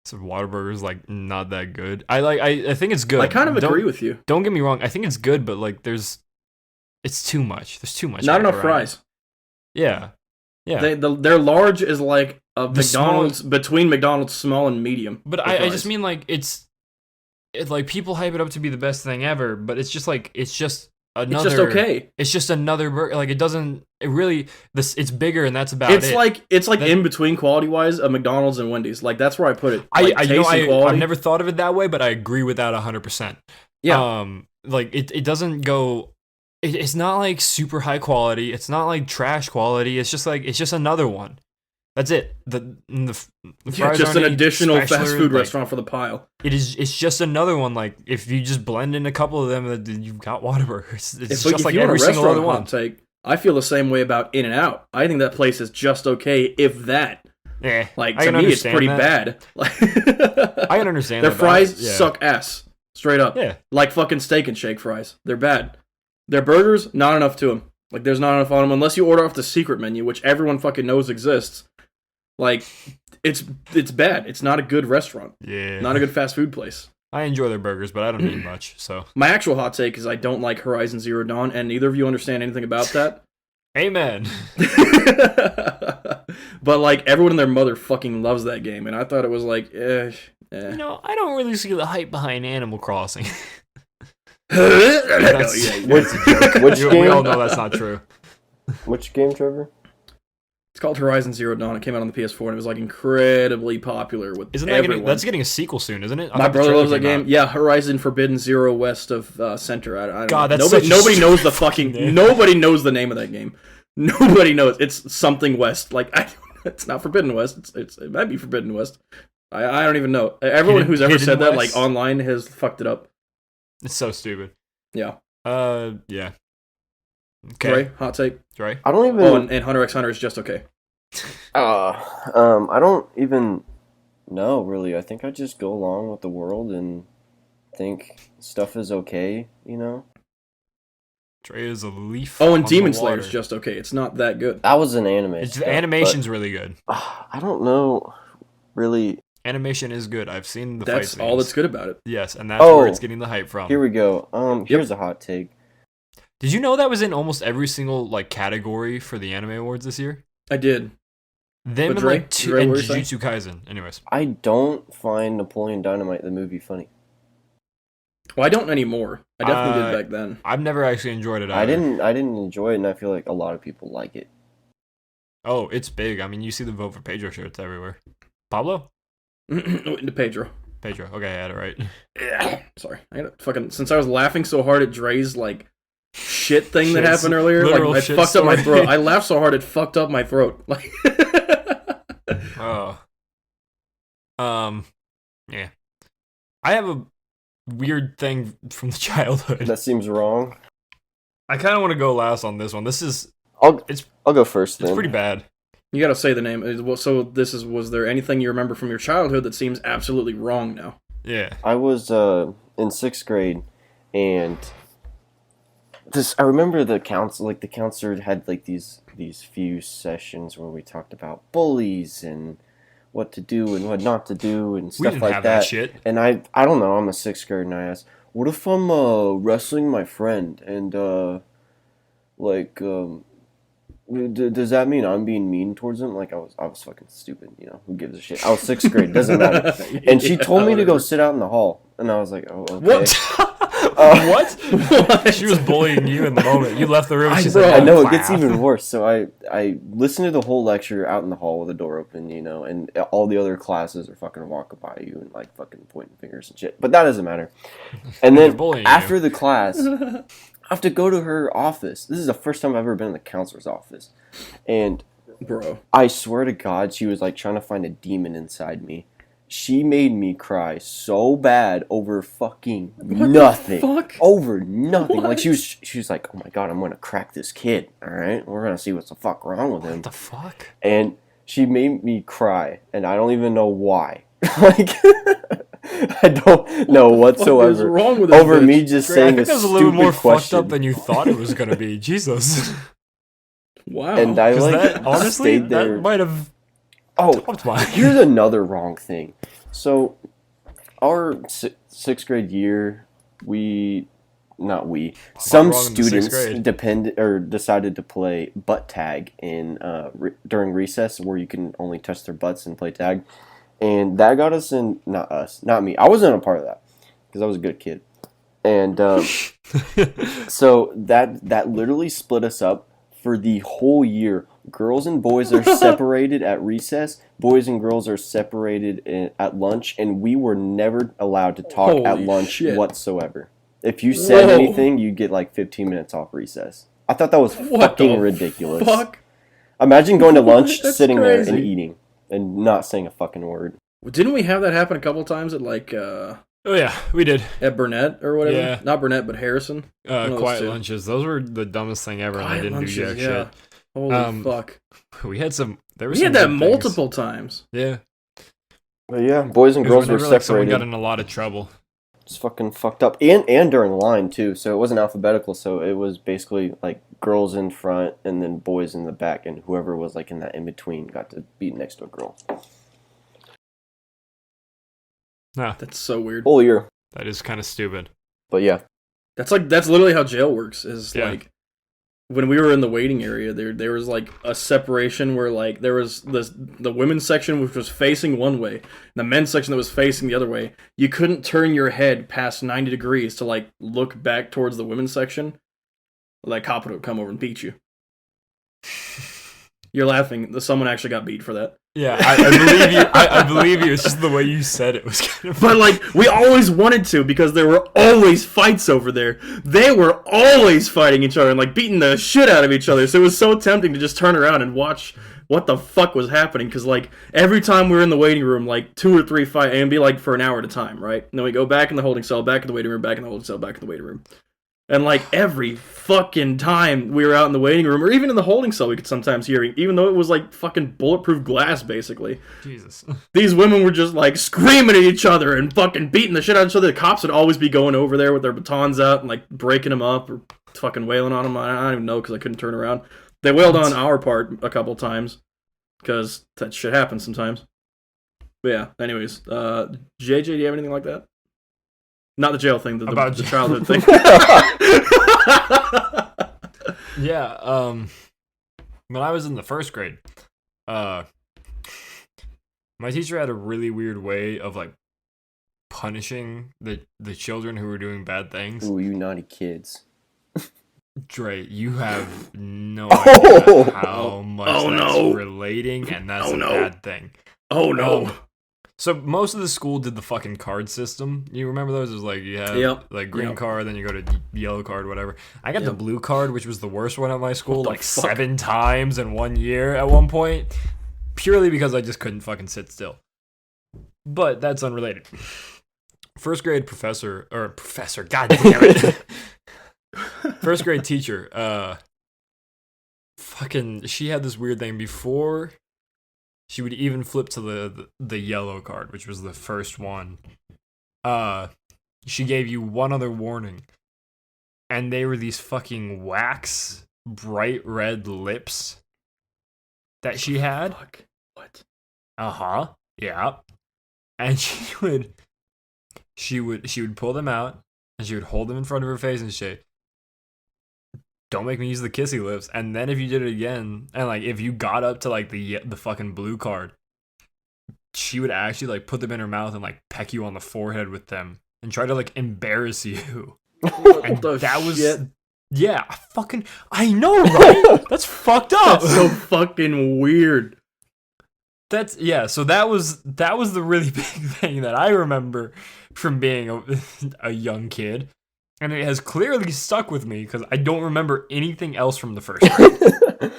Speaker 3: So Whataburger's like not that good. I think it's good.
Speaker 2: I kind of agree with you.
Speaker 3: Don't get me wrong. I think it's good, but like it's too much. There's too much.
Speaker 2: Not
Speaker 3: hype
Speaker 2: enough
Speaker 3: around
Speaker 2: fries.
Speaker 3: it. Yeah. Yeah.
Speaker 2: Their large is like a
Speaker 3: The
Speaker 2: McDonald's between McDonald's small and medium.
Speaker 3: But I just mean like it's like people hype it up to be the best thing ever, but it's just another.
Speaker 2: It's just okay.
Speaker 3: It's just another burger. Like it doesn't. It really. It's bigger, and that's about
Speaker 2: It's
Speaker 3: it.
Speaker 2: like in between quality wise of McDonald's and Wendy's. Like that's where I put it. Like,
Speaker 3: I've
Speaker 2: quality.
Speaker 3: never thought of it that way, but I agree with that 100%.
Speaker 2: Yeah.
Speaker 3: Like it doesn't go. It's not like super high quality. It's not like trash quality. It's just another one. That's it. The fries
Speaker 2: just an
Speaker 3: aren't
Speaker 2: additional
Speaker 3: special
Speaker 2: fast
Speaker 3: or,
Speaker 2: food
Speaker 3: like,
Speaker 2: restaurant for the pile.
Speaker 3: It's just another one. Like if you just blend in a couple of them, you've got Whataburger. It's
Speaker 2: If
Speaker 3: just like
Speaker 2: you want
Speaker 3: every
Speaker 2: a
Speaker 3: single
Speaker 2: restaurant
Speaker 3: other one.
Speaker 2: hot take, I feel the same way about In-N-Out. I think that place is just okay, if that.
Speaker 3: Yeah,
Speaker 2: Like
Speaker 3: I
Speaker 2: to
Speaker 3: can
Speaker 2: me, it's
Speaker 3: understand
Speaker 2: pretty
Speaker 3: that.
Speaker 2: bad. Like,
Speaker 3: I can understand
Speaker 2: their
Speaker 3: that,
Speaker 2: fries
Speaker 3: yeah.
Speaker 2: suck ass, straight up.
Speaker 3: Yeah.
Speaker 2: Like fucking Steak and Shake fries. They're bad. Their burgers, not enough to them. Like there's not enough on them unless you order off the secret menu, which everyone fucking knows exists. Like it's bad. It's not a good restaurant.
Speaker 3: Yeah.
Speaker 2: Not a good fast food place.
Speaker 3: I enjoy their burgers, but I don't eat much. So
Speaker 2: My actual hot take is I don't like Horizon Zero Dawn, and neither of you understand anything about that.
Speaker 3: amen.
Speaker 2: But like everyone and their mother fucking loves that game, and I thought it was like,
Speaker 3: You know, I don't really see the hype behind Animal Crossing.
Speaker 1: Which
Speaker 3: We
Speaker 1: game?
Speaker 3: all know that's not true.
Speaker 1: Which game, Trevor?
Speaker 2: It's called Horizon Zero Dawn. It came out on the PS4 and it was like incredibly popular with
Speaker 3: Isn't that
Speaker 2: everyone.
Speaker 3: that's getting a sequel soon, isn't it? I
Speaker 2: My
Speaker 3: thought the
Speaker 2: brother
Speaker 3: trailer
Speaker 2: loves that
Speaker 3: came
Speaker 2: game.
Speaker 3: out.
Speaker 2: Yeah, Horizon Forbidden Zero West of Center. I don't
Speaker 3: God,
Speaker 2: know.
Speaker 3: that's
Speaker 2: Nobody,
Speaker 3: such a
Speaker 2: nobody knows the
Speaker 3: stupid
Speaker 2: fucking.
Speaker 3: name.
Speaker 2: Nobody knows the name of that game. Nobody knows. It's something West. Like it's not Forbidden West. It might be Forbidden West. I don't even know. Everyone who's ever
Speaker 3: Hidden
Speaker 2: said that
Speaker 3: West?
Speaker 2: like online has fucked it up.
Speaker 3: It's so stupid.
Speaker 2: Yeah.
Speaker 3: Yeah.
Speaker 2: Dre,
Speaker 3: Okay.
Speaker 2: hot take.
Speaker 3: Dre?
Speaker 1: I don't even.
Speaker 2: Oh, and Hunter x Hunter is just okay.
Speaker 1: I don't even know really. I think I just go along with the world and think stuff is okay. You know.
Speaker 3: Dre is a leaf.
Speaker 2: Oh, and
Speaker 3: on
Speaker 2: Demon
Speaker 3: the
Speaker 2: Slayer
Speaker 3: water.
Speaker 2: is just okay. It's not that good.
Speaker 1: That was an anime.
Speaker 3: It's,
Speaker 1: stuff,
Speaker 3: the animation's really good.
Speaker 1: but, I don't know, really.
Speaker 3: Animation is good. I've seen the
Speaker 2: That's
Speaker 3: fight
Speaker 2: all
Speaker 3: scenes.
Speaker 2: that's good about it.
Speaker 3: Yes, and that's
Speaker 1: Oh.
Speaker 3: where it's getting the hype from.
Speaker 1: Here we go. Here's a hot take.
Speaker 3: Did you know that was in almost every single like category for the Anime Awards this year?
Speaker 2: I did.
Speaker 3: Them
Speaker 2: But
Speaker 3: and
Speaker 2: Dre-
Speaker 3: like two
Speaker 2: Dre,
Speaker 3: and
Speaker 2: what were you
Speaker 3: Jujutsu Kaisen. Anyways,
Speaker 1: I don't find Napoleon Dynamite the movie funny.
Speaker 2: Well, I don't anymore. I definitely
Speaker 3: Uh,
Speaker 2: did back then.
Speaker 3: I've never actually enjoyed it.
Speaker 1: I
Speaker 3: Either.
Speaker 1: didn't enjoy it, and I feel like a lot of people like it.
Speaker 3: Oh, it's big. I mean, you see the vote for Pedro shirts everywhere. Pablo?
Speaker 2: Into Pedro.
Speaker 3: Pedro. Okay, I had it right.
Speaker 2: Sorry, I gotta fucking since I was laughing so hard at Dre's like shit thing that
Speaker 3: Shit,
Speaker 2: happened earlier, like
Speaker 3: literal
Speaker 2: it
Speaker 3: shit
Speaker 2: fucked up my
Speaker 3: story.
Speaker 2: throat. I laughed so hard it fucked up my throat. Like,
Speaker 3: Oh. Yeah. I have a weird thing from the childhood.
Speaker 1: That seems wrong.
Speaker 3: I kind of want to go last on this one. This is
Speaker 1: I'll go first
Speaker 3: it's
Speaker 1: then.
Speaker 3: pretty bad.
Speaker 2: you gotta say the name. So this is. Was there anything you remember from your childhood that seems absolutely wrong now?
Speaker 3: Yeah.
Speaker 1: I was in 6th grade, and I remember the counselor had like these few sessions where we talked about bullies and what to do and what not to do and
Speaker 3: We
Speaker 1: stuff
Speaker 3: didn't
Speaker 1: like
Speaker 3: have
Speaker 1: that.
Speaker 3: that shit.
Speaker 1: And I don't know. I'm a 6th grader, and I asked, "What if I'm wrestling my friend and like, does that mean I'm being mean towards him? Like I was fucking stupid, you know. Who gives a shit? I was sixth grade, doesn't matter. And she
Speaker 2: Yeah,
Speaker 1: told me to go
Speaker 2: whatever.
Speaker 1: sit out in the hall, and I was like, oh, okay.
Speaker 3: What?
Speaker 1: Uh,
Speaker 3: What?
Speaker 2: What?
Speaker 3: She was bullying you in the moment. You left the room. She's
Speaker 2: bro,
Speaker 3: like,
Speaker 1: I
Speaker 3: "No,
Speaker 1: know it gets
Speaker 3: class."
Speaker 1: even worse. So I listened to the whole lecture out in the hall with the door open, you know, and all the other classes are fucking walking by you and like fucking pointing fingers and shit. But that doesn't matter. And
Speaker 3: They're
Speaker 1: then
Speaker 3: bullying
Speaker 1: after
Speaker 3: you.
Speaker 1: the class, I have to go to her office. This is the first time I've ever been in the counselor's office, and
Speaker 2: bro.
Speaker 1: I swear to God, she was like trying to find a demon inside me. She made me cry so bad over fucking
Speaker 2: What
Speaker 1: nothing.
Speaker 2: the fuck?
Speaker 1: Over nothing. Like
Speaker 2: What?
Speaker 1: she was like, "Oh my God, I'm gonna crack this kid. All right, we're gonna see what's the fuck wrong with
Speaker 3: What
Speaker 1: him."
Speaker 3: the fuck?
Speaker 1: And she made me cry, and I don't even know why. Like, I don't know
Speaker 2: What the fuck is
Speaker 1: whatsoever
Speaker 2: wrong with this
Speaker 1: over
Speaker 2: bitch?
Speaker 1: me just
Speaker 3: Great. I
Speaker 1: saying
Speaker 3: think
Speaker 1: a
Speaker 3: that was a little bit more
Speaker 1: stupid
Speaker 3: fucked up
Speaker 1: question.
Speaker 3: than you thought it was gonna be. Jesus.
Speaker 2: Wow.
Speaker 1: And I
Speaker 3: Because
Speaker 1: like
Speaker 3: that honestly,
Speaker 1: stayed
Speaker 3: that
Speaker 1: there.
Speaker 3: might have
Speaker 1: Oh,
Speaker 3: topped mine.
Speaker 1: here's another wrong thing. So, our sixth grade year, not we,
Speaker 3: A lot
Speaker 1: some
Speaker 3: wrong in the sixth
Speaker 1: students
Speaker 3: grade.
Speaker 1: decided to play butt tag in during recess, where you can only touch their butts and play tag, and that got us in. Not us, not me. I wasn't a part of that because I was a good kid, and so that literally split us up for the whole year. Girls and boys are separated at recess. Boys and girls are separated at lunch, and we were never allowed to talk at
Speaker 2: Holy
Speaker 1: lunch
Speaker 2: shit.
Speaker 1: whatsoever. If you said
Speaker 2: Whoa.
Speaker 1: anything, you get like 15 minutes off recess. I thought that was
Speaker 2: What
Speaker 1: fucking
Speaker 2: the
Speaker 1: ridiculous.
Speaker 2: fuck?
Speaker 1: Imagine going to lunch,
Speaker 2: That's
Speaker 1: sitting there and
Speaker 2: crazy.
Speaker 1: eating, and not saying a fucking word.
Speaker 2: Didn't we have that happen a couple times at like
Speaker 3: Oh yeah, we did.
Speaker 2: at Burnett or whatever?
Speaker 3: Yeah.
Speaker 2: Not Burnett, but Harrison. One of those
Speaker 3: Quiet
Speaker 2: two.
Speaker 3: lunches. Those were the dumbest thing ever, and they
Speaker 2: Quiet
Speaker 3: didn't do
Speaker 2: lunches,
Speaker 3: jack
Speaker 2: yeah. Holy fuck.
Speaker 3: shit. We had some. There were
Speaker 2: We
Speaker 3: some
Speaker 2: had that
Speaker 3: good things.
Speaker 2: multiple times.
Speaker 3: Yeah.
Speaker 1: But yeah, boys and
Speaker 3: It was
Speaker 1: girls were
Speaker 3: whenever like someone
Speaker 1: separated.
Speaker 3: got in a lot of trouble.
Speaker 1: It's fucking fucked up, and during line too. So it wasn't alphabetical. So it was basically like girls in front and then boys in the back, and whoever was like in that in between got to be next to a girl.
Speaker 3: Nah,
Speaker 2: That's so weird.
Speaker 1: Whole year,
Speaker 3: that is kind of stupid.
Speaker 1: but yeah,
Speaker 2: That's literally how jail works. Is
Speaker 3: Yeah.
Speaker 2: like when we were in the waiting area, there was like a separation where like there was the women's section which was facing one way, and the men's section that was facing the other way. You couldn't turn your head past 90 degrees to like look back towards the women's section. Like cop would come over and beat you. You're laughing. Someone actually got beat for that.
Speaker 3: Yeah, I believe you. I believe you. It's just the way you said it was kind of.
Speaker 2: But like we always wanted to because there were always fights over there. They were always fighting each other and like beating the shit out of each other. So it was so tempting to just turn around and watch what the fuck was happening. Because like every time we were in the waiting room, like 2 or 3 fight, and it'd be like for an hour at a time, right? And then we go back in the holding cell, back in the waiting room, back in the holding cell, back in the waiting room. And like every fucking time we were out in the waiting room, or even in the holding cell, we could sometimes hear, even though it was like fucking bulletproof glass, basically.
Speaker 3: Jesus.
Speaker 2: These women were just like screaming at each other and fucking beating the shit out of each other. The cops would always be going over there with their batons out and like breaking them up or fucking wailing on them. I don't even know because I couldn't turn around. They wailed on our part a couple times because that shit happens sometimes. But yeah, anyways, JJ, do you have anything like that? Not the jail thing, the childhood thing.
Speaker 3: Yeah. When I was in the first grade, my teacher had a really weird way of like punishing the children who were doing bad things.
Speaker 1: ooh, you naughty kids.
Speaker 3: Dre, you have no
Speaker 1: Oh!
Speaker 3: idea how much
Speaker 2: Oh,
Speaker 3: that's
Speaker 2: no.
Speaker 3: relating, and that's
Speaker 2: Oh,
Speaker 3: a
Speaker 2: no.
Speaker 3: bad thing.
Speaker 2: Oh no.
Speaker 3: So most of the school did the fucking card system. You remember those? It was like you have
Speaker 2: Yep.
Speaker 3: like green
Speaker 2: Yep.
Speaker 3: card, then you go to yellow card, whatever. I got the
Speaker 2: Yep.
Speaker 3: blue card, which was the worst one at my school,
Speaker 2: the
Speaker 3: like
Speaker 2: fuck?
Speaker 3: 7 times in 1 year at one point, purely because I just couldn't fucking sit still. But that's unrelated. First grade professor, god damn it. First grade teacher, she had this weird thing before she would even flip to the yellow card, which was the first one. She gave you one other warning, and they were these fucking wax bright red lips that she had.
Speaker 2: Fuck. What?
Speaker 3: Yeah. And she would pull them out and she would hold them in front of her face and shit. don't make me use the kissy lips. And then if you did it again, and like if you got up to like the fucking blue card, she would actually like put them in her mouth and like peck you on the forehead with them and try to like embarrass you. And that was yeah, I know, right? That's fucked up.
Speaker 2: That's so fucking weird.
Speaker 3: So that was the really big thing that I remember from being a young kid. And it has clearly stuck with me because I don't remember anything else from the first grade.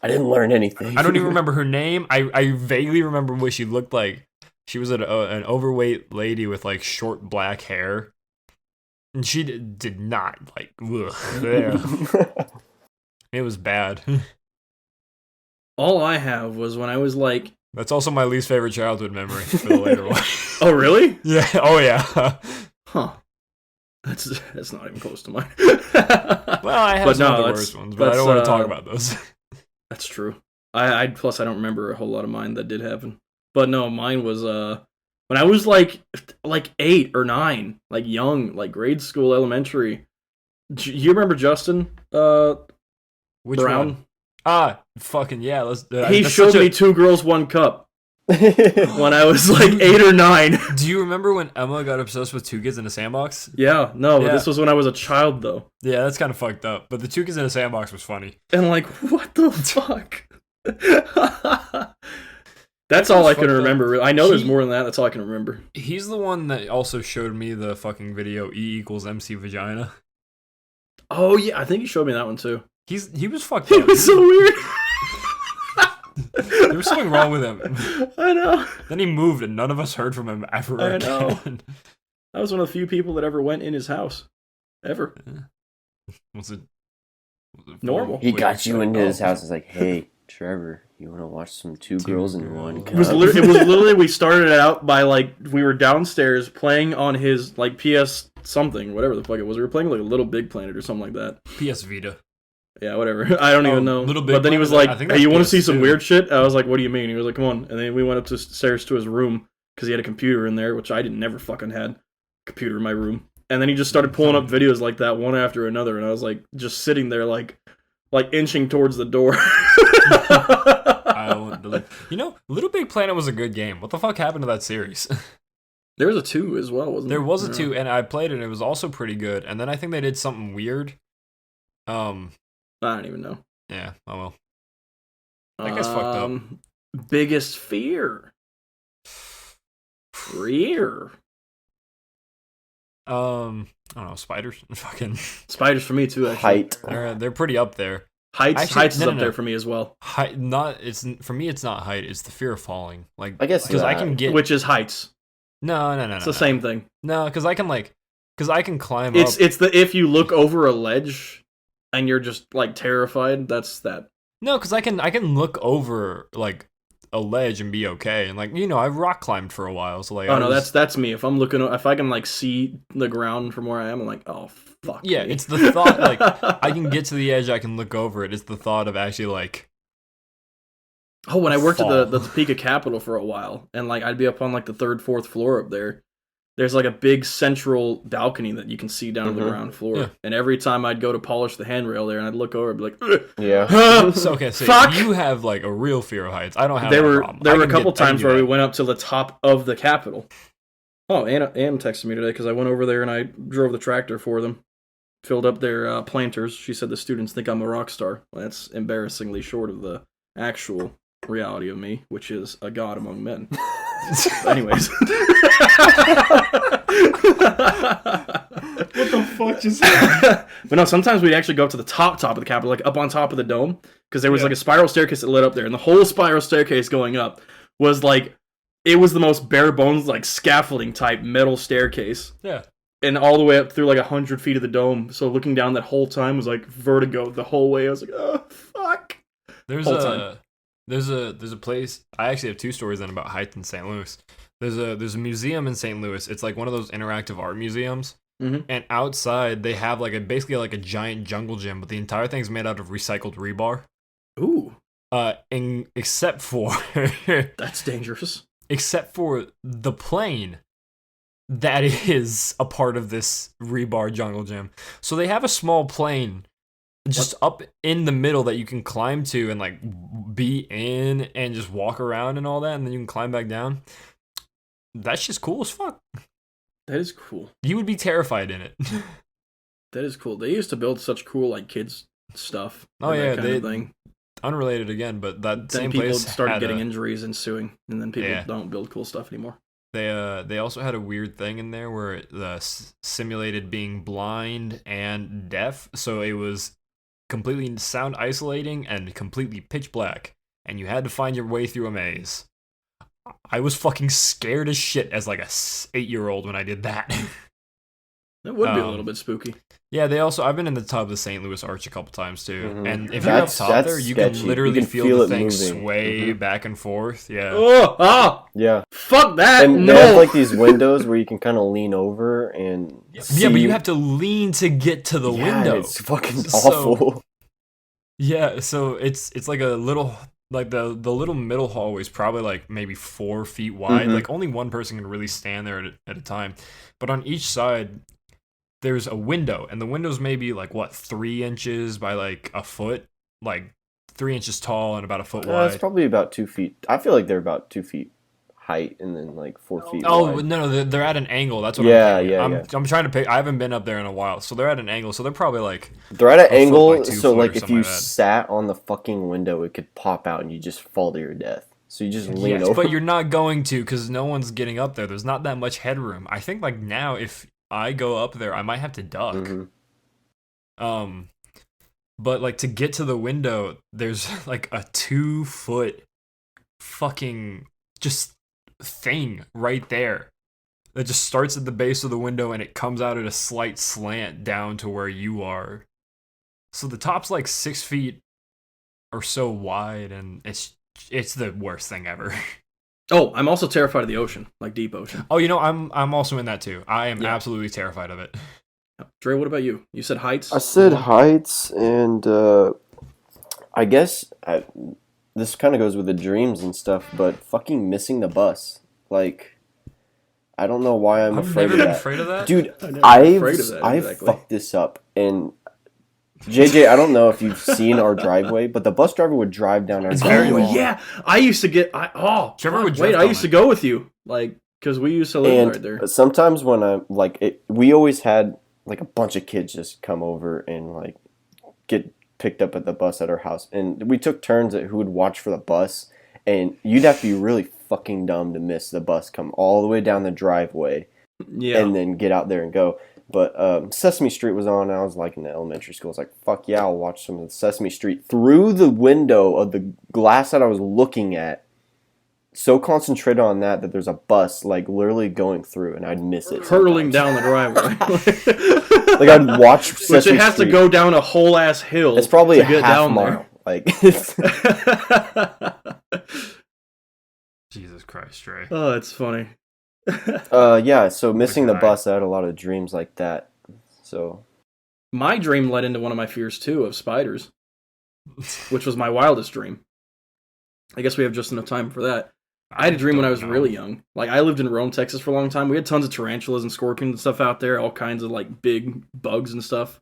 Speaker 1: I didn't learn anything.
Speaker 3: I don't even remember her name. I vaguely remember what she looked like. She was an overweight lady with like short black hair. And she did not like, it was bad.
Speaker 2: All I have was when I was like...
Speaker 3: That's also my least favorite childhood memory for the later one.
Speaker 2: Oh, really?
Speaker 3: Yeah. Oh, yeah.
Speaker 2: Huh. That's not even close to mine.
Speaker 3: Well, I have some of the worst ones, but I don't want to talk about those.
Speaker 2: That's true. Plus I don't remember a whole lot of mine that did happen. But no, mine was when I was like 8 or 9, like young, like grade school, elementary. You remember Justin?
Speaker 3: Which
Speaker 2: Brown?
Speaker 3: one? Fucking yeah.
Speaker 2: He showed me 2 Girls, 1 Cup. When I was like 8 or 9.
Speaker 3: Do you remember when Emma got obsessed with 2 Kids in a Sandbox?
Speaker 2: Yeah, no, but this was when I was a child though.
Speaker 3: Yeah, that's kind of fucked up. But the 2 Kids in a Sandbox was funny.
Speaker 2: And like, what the fuck? That's all I can remember. I know there's more than that. That's all I can remember.
Speaker 3: He's the one that also showed me the fucking video E=MC vagina.
Speaker 2: Oh yeah, I think he showed me that one too.
Speaker 3: He was fucked up.
Speaker 2: It was so weird.
Speaker 3: There was something wrong with him.
Speaker 2: I know.
Speaker 3: Then he moved, and none of us heard from him ever again. I know.
Speaker 2: I was one of the few people that ever went in his house. Ever.
Speaker 3: Was it
Speaker 2: normal?
Speaker 1: He got you into his house. It's like, hey, Trevor, you want to watch some 2 Girls in 1 Cup?
Speaker 2: It was literally we started out by like we were downstairs playing on his like PS something, whatever the fuck it was. We were playing like a Little Big Planet or something like that.
Speaker 3: PS Vita.
Speaker 2: Yeah, whatever. I don't even know.
Speaker 3: Little Big
Speaker 2: but then he was like, hey, you want to see some weird shit? I was like, what do you mean? He was like, come on. And then we went upstairs to his room because he had a computer in there, which I never fucking had a computer in my room. And then he just started pulling up videos like that one after another. And I was like, just sitting there like inching towards the door.
Speaker 3: Little Big Planet was a good game. What the fuck happened to that series?
Speaker 2: There was a 2 as well, wasn't there?
Speaker 3: There was a 2, and I played it, and it was also pretty good. And then I think they did something weird.
Speaker 2: I don't even know.
Speaker 3: Yeah, oh well. That guy's fucked up.
Speaker 2: Biggest fear. Rear.
Speaker 3: I don't know, spiders. Fucking
Speaker 2: spiders for me too. Actually.
Speaker 1: Height.
Speaker 3: They're pretty up there.
Speaker 2: Heights is up there for me as well.
Speaker 3: For me. It's not height. It's the fear of falling. Like
Speaker 1: I guess
Speaker 3: because I can get
Speaker 2: which is heights.
Speaker 3: No.
Speaker 2: It's the same thing.
Speaker 3: No, because I can climb
Speaker 2: up. It's the if you look over a ledge. And you're just like terrified. That's that.
Speaker 3: No, because I can look over like a ledge and be okay. And like I've rock climbed for a while, so like.
Speaker 2: Oh no, that's me. If I'm looking, if I can like see the ground from where I am, I'm like, oh fuck.
Speaker 3: Yeah,
Speaker 2: me.
Speaker 3: It's the thought like I can get to the edge, I can look over it. It's the thought of actually like.
Speaker 2: Oh, when I worked at the Topeka Capitol for a while, and like I'd be up on like the 3rd, 4th floor up there. There's like a big central balcony that you can see down to the ground floor. Yeah. And every time I'd go to polish the handrail there and I'd look over, I'd be like, ugh.
Speaker 1: Yeah.
Speaker 3: So you have like a real fear of heights. I don't have that problem.
Speaker 2: There were a couple times where we went up to the top of the Capitol. Oh, Ann texted me today because I went over there and I drove the tractor for them. Filled up their planters. She said the students think I'm a rock star. Well, that's embarrassingly short of the actual reality of me, which is a god among men. Anyways.
Speaker 3: What the fuck just happened?
Speaker 2: But no, sometimes we'd actually go up to the top of the Capitol, like up on top of the dome, because there was like a spiral staircase that led up there, and the whole spiral staircase going up was like, it was the most bare bones, like scaffolding type metal staircase.
Speaker 3: Yeah.
Speaker 2: And all the way up through like 100 feet of the dome. So looking down that whole time was like vertigo the whole way. I was like, oh fuck.
Speaker 3: There's a place. I actually have 2 stories then about heights in St. Louis. There's a museum in St. Louis. It's like one of those interactive art museums.
Speaker 2: Mm-hmm.
Speaker 3: And outside they have like basically like a giant jungle gym, but the entire thing's made out of recycled rebar.
Speaker 2: Ooh.
Speaker 3: Except for
Speaker 2: that's dangerous.
Speaker 3: Except for the plane that is a part of this rebar jungle gym. So they have a small plane just up in the middle that you can climb to and like be in and just walk around and all that, and then you can climb back down. That's just cool as fuck.
Speaker 2: That is cool.
Speaker 3: You would be terrified in it.
Speaker 2: That is cool. They used to build such cool like kids stuff.
Speaker 3: Oh yeah,
Speaker 2: that kind of thing.
Speaker 3: Unrelated again, but that
Speaker 2: Then
Speaker 3: same
Speaker 2: people
Speaker 3: place
Speaker 2: started getting injuries ensuing, and then people
Speaker 3: Yeah.
Speaker 2: don't build cool stuff anymore.
Speaker 3: They also had a weird thing in there where it simulated being blind and deaf, so it was completely sound isolating and completely pitch black, and you had to find your way through a maze. I was fucking scared as shit as like a 8-year-old when I did that.
Speaker 2: That would be a little bit spooky.
Speaker 3: Yeah, I've been in the top of the St. Louis Arch a couple times too,
Speaker 1: Mhm.
Speaker 3: and if you're up top there, you
Speaker 1: sketchy.
Speaker 3: can literally
Speaker 1: You can
Speaker 3: feel
Speaker 1: feel
Speaker 3: the
Speaker 1: it
Speaker 3: thing
Speaker 1: moving.
Speaker 3: sway
Speaker 1: Mhm.
Speaker 3: back and forth. Yeah.
Speaker 1: Yeah.
Speaker 2: Fuck that!
Speaker 1: And
Speaker 2: no!
Speaker 1: they have like these windows where you can kind of lean over and
Speaker 3: Yeah, but you have to lean to get to the window.
Speaker 1: It's fucking
Speaker 3: So-
Speaker 1: awful.
Speaker 3: Yeah, so it's like a little like the little middle hallway is probably like maybe 4 feet wide.
Speaker 1: Mhm.
Speaker 3: Like only one person can really stand there at a time. But on each side, there's a window, and the window's maybe like what 3 inches by like a foot, like 3 inches tall and about a foot wide.
Speaker 1: It's probably about 2 feet. I feel like they're about 2 feet height and then like 4 feet
Speaker 3: Oh
Speaker 1: wide.
Speaker 3: no, they're at an angle. That's what
Speaker 1: Yeah,
Speaker 3: I'm thinking.
Speaker 1: yeah.
Speaker 3: I'm trying to pick. I haven't been up there in a while, so they're at an angle. So they're probably like
Speaker 1: They're at an
Speaker 3: foot by
Speaker 1: angle,
Speaker 3: 2
Speaker 1: so
Speaker 3: foot
Speaker 1: like
Speaker 3: or
Speaker 1: if
Speaker 3: something
Speaker 1: you
Speaker 3: like that.
Speaker 1: sat on the fucking window, it could pop out and you just fall to your death. So you just lean
Speaker 3: yes,
Speaker 1: over.
Speaker 3: but you're not going to because no one's getting up there. There's not that much headroom. I think like now if I go up there, I might have to duck.
Speaker 1: Mhm.
Speaker 3: But like to get to the window, there's like a 2-foot fucking just thing right there that just starts at the base of the window and it comes out at a slight slant down to where you are. So the top's like 6 feet or so wide, and it's the worst thing ever.
Speaker 2: Oh, I'm also terrified of the ocean, like deep ocean.
Speaker 3: Oh, I'm also in that too. I am
Speaker 2: Yeah.
Speaker 3: absolutely terrified of it.
Speaker 2: Dre, what about you? You said heights?
Speaker 1: I said heights, and I guess this kind of goes with the dreams and stuff, but fucking missing the bus. Like, I don't know why I'm
Speaker 3: I've
Speaker 1: afraid
Speaker 3: never
Speaker 1: of
Speaker 3: been
Speaker 1: that.
Speaker 3: afraid of that.
Speaker 1: Dude,
Speaker 2: I've never been afraid of that,
Speaker 1: I've
Speaker 2: exactly.
Speaker 1: fucked this up. And JJ, I don't know if you've seen our driveway, but the bus driver would drive down our
Speaker 3: It's
Speaker 1: driveway.
Speaker 3: very long.
Speaker 2: Yeah, I used to get.
Speaker 3: Trevor would
Speaker 2: wait.
Speaker 3: drift
Speaker 2: I
Speaker 3: on
Speaker 2: used to
Speaker 3: it.
Speaker 2: go with you, like, because we used to live right there.
Speaker 1: And sometimes when I'm like, we always had like a bunch of kids just come over and like get picked up at the bus at our house, and we took turns at who would watch for the bus, and you'd have to be really fucking dumb to miss the bus come all the way down the driveway
Speaker 2: Yeah,
Speaker 1: and then get out there and go. But Sesame Street was on, and I was like in the elementary school. I was like, fuck yeah, I'll watch some of the Sesame Street through the window of the glass that I was looking at. So concentrated on that there's a bus like literally going through, and I'd miss it.
Speaker 2: hurtling
Speaker 1: sometimes.
Speaker 2: down the driveway.
Speaker 1: Like I'd watch
Speaker 2: Which
Speaker 1: Sesame
Speaker 2: it has
Speaker 1: Street.
Speaker 2: to go down a whole ass hill.
Speaker 1: It's probably
Speaker 2: to
Speaker 1: a
Speaker 2: get
Speaker 1: half
Speaker 2: down
Speaker 1: mile. Like,
Speaker 2: there.
Speaker 3: Jesus Christ, Trey.
Speaker 2: Oh, it's funny.
Speaker 1: yeah. So missing the
Speaker 3: guy.
Speaker 1: bus, I had a lot of dreams like that. So
Speaker 2: My dream led into one of my fears too of spiders, which was my wildest dream. I guess we have just enough time for that. I had a dream when I was really young. Like, I lived in Rome, Texas for a long time. We had tons of tarantulas and scorpions and stuff out there, all kinds of like big bugs and stuff.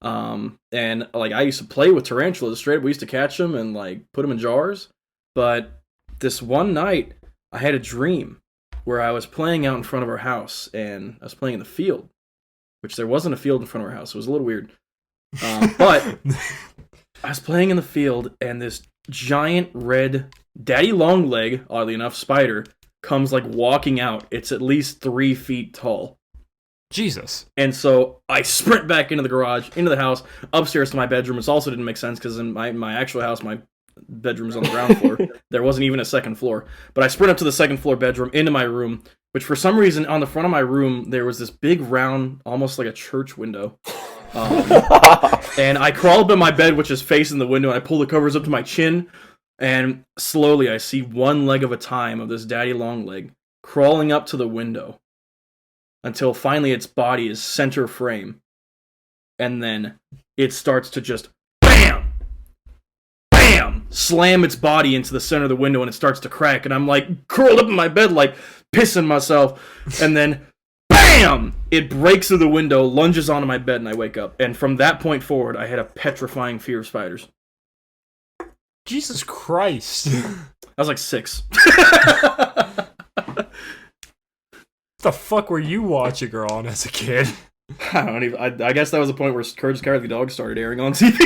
Speaker 2: And like I used to play with tarantulas straight up. We used to catch them and like put them in jars. But this one night, I had a dream where I was playing out in front of our house, and I was playing in the field, which there wasn't a field in front of our house. It was a little weird. But I was playing in the field, and this giant red daddy long leg, oddly enough, spider comes like walking out. It's at least 3 feet tall.
Speaker 3: Jesus.
Speaker 2: And so I sprint back into the garage, into the house, upstairs to my bedroom. It also didn't make sense because in my actual house, my bedroom's on the ground floor. There wasn't even a second floor. But I sprint up to the second floor bedroom, into my room, which for some reason on the front of my room, there was this big round, almost like a church window. And I crawl up in my bed, which is facing the window, and I pull the covers up to my chin, and slowly I see one leg of a time of this daddy long leg crawling up to the window until finally its body is center frame. And then it starts to just BAM! BAM! Slam its body into the center of the window, and it starts to crack, and I'm like curled up in my bed like pissing myself, and then BAM! BAM! It breaks through the window, lunges onto my bed, and I wake up. And from that point forward, I had a petrifying fear of spiders.
Speaker 3: Jesus Christ.
Speaker 2: I was like 6.
Speaker 3: What the fuck were you watching her on as a kid?
Speaker 2: I guess that was the point where Courage the Cowardly Dog started airing on TV.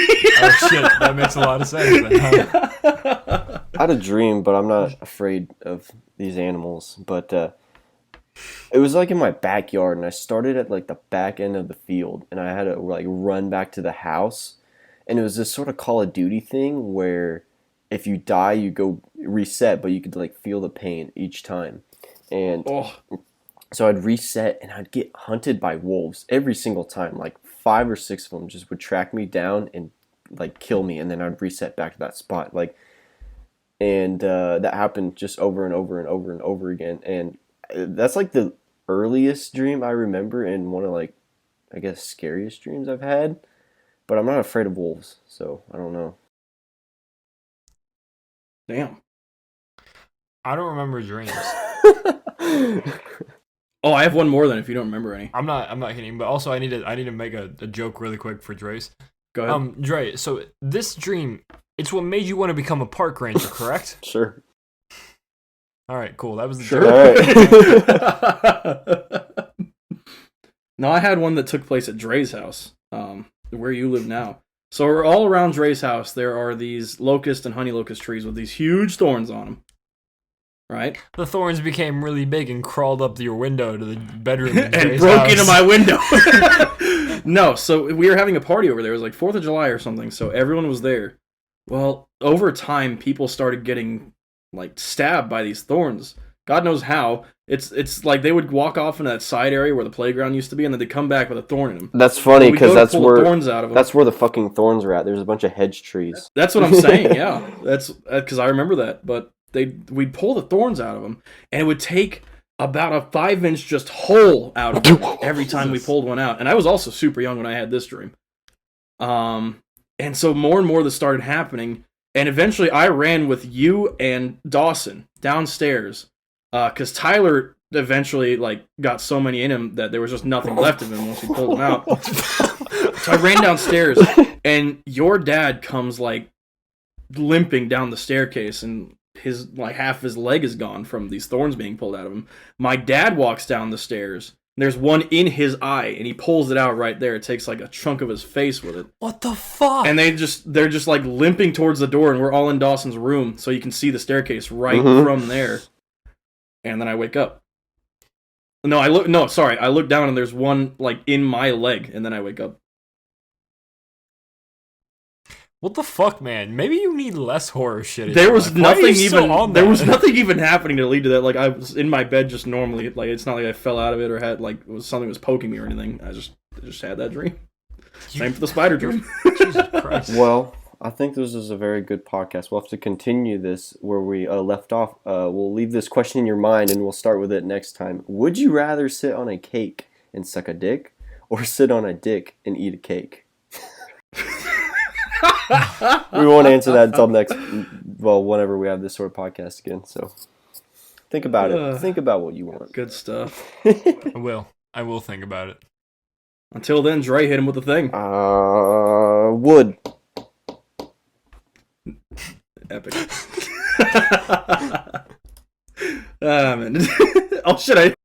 Speaker 3: Oh shit, that makes a lot of sense then, huh?
Speaker 1: I had a dream, but I'm not afraid of these animals. But it was like in my backyard, and I started at like the back end of the field, and I had to like run back to the house. And it was this sort of Call of Duty thing where if you die, you go reset, but you could like feel the pain each time. And so I'd reset, and I'd get hunted by wolves every single time. Like 5 or 6 of them just would track me down and like kill me, and then I'd reset back to that spot. And that happened just over and over and over and over again. And that's like the earliest dream I remember, and one of like, I guess, scariest dreams I've had. But I'm not afraid of wolves, so I don't know.
Speaker 2: Damn.
Speaker 3: I don't remember dreams.
Speaker 2: Oh, I have one more then if you don't remember any.
Speaker 3: I'm not kidding, but also I need to make a joke really quick for Dre's.
Speaker 2: Go ahead.
Speaker 3: Dre, so this dream, it's what made you want to become a park ranger, correct?
Speaker 1: Sure.
Speaker 3: All right, cool. That was the
Speaker 1: Sure.
Speaker 3: joke.
Speaker 1: All right.
Speaker 2: No, I had one that took place at Dre's house, where you live now. So we're all around Dre's house, there are these locust and honey locust trees with these huge thorns on them. Right?
Speaker 3: The thorns became really big and crawled up your window to the bedroom in
Speaker 2: and
Speaker 3: Dre's
Speaker 2: broke
Speaker 3: house.
Speaker 2: into my window. No, so we were having a party over there. It was like 4th of July or something, so everyone was there. Well, over time, people started getting like stabbed by these thorns. God knows how. It's like they would walk off into that side area where the playground used to be, and then they'd come back with a thorn in them.
Speaker 1: That's funny because that's where
Speaker 2: thorns out of them.
Speaker 1: that's where the fucking thorns are at. There's a bunch of hedge trees.
Speaker 2: That's what I'm saying. Yeah, that's because I remember that. But we'd pull the thorns out of them, and it would take about a 5-inch just hole out of them every time we pulled one out. And I was also super young when I had this dream. And so more and more this started happening, and eventually I ran with you and Dawson downstairs. Because Tyler eventually like got so many in him that there was just nothing left of him once we pulled him out. So I ran downstairs, and your dad comes like limping down the staircase, and his like half his leg is gone from these thorns being pulled out of him. My dad walks down the stairs. There's one in his eye, and he pulls it out right there. It takes like a chunk of his face with it.
Speaker 3: What the fuck?
Speaker 2: And they're just like limping towards the door, and we're all in Dawson's room, so you can see the staircase right from there. And then I wake up. I look down and there's one like in my leg, and then I wake up.
Speaker 3: What the fuck, man? Maybe you need less horror shit.
Speaker 2: There was nothing even
Speaker 3: there
Speaker 2: was nothing even happening to lead to that. Like I was in my bed just normally. Like it's not like I fell out of it or had like something was poking me or anything. I just had that dream. Same for the spider dream.
Speaker 3: Jesus Christ.
Speaker 1: Well, I think this is a very good podcast. We'll have to continue this where we left off. We'll leave this question in your mind, and we'll start with it next time. Would you rather sit on a cake and suck a dick, or sit on a dick and eat a cake? We won't answer that until whenever we have this sort of podcast again. So think about it. Think about what you want.
Speaker 2: Good stuff.
Speaker 3: I will think about it.
Speaker 2: Until then, Dre hit him with the thing.
Speaker 1: Wood.
Speaker 2: Epic. Man. Oh shit!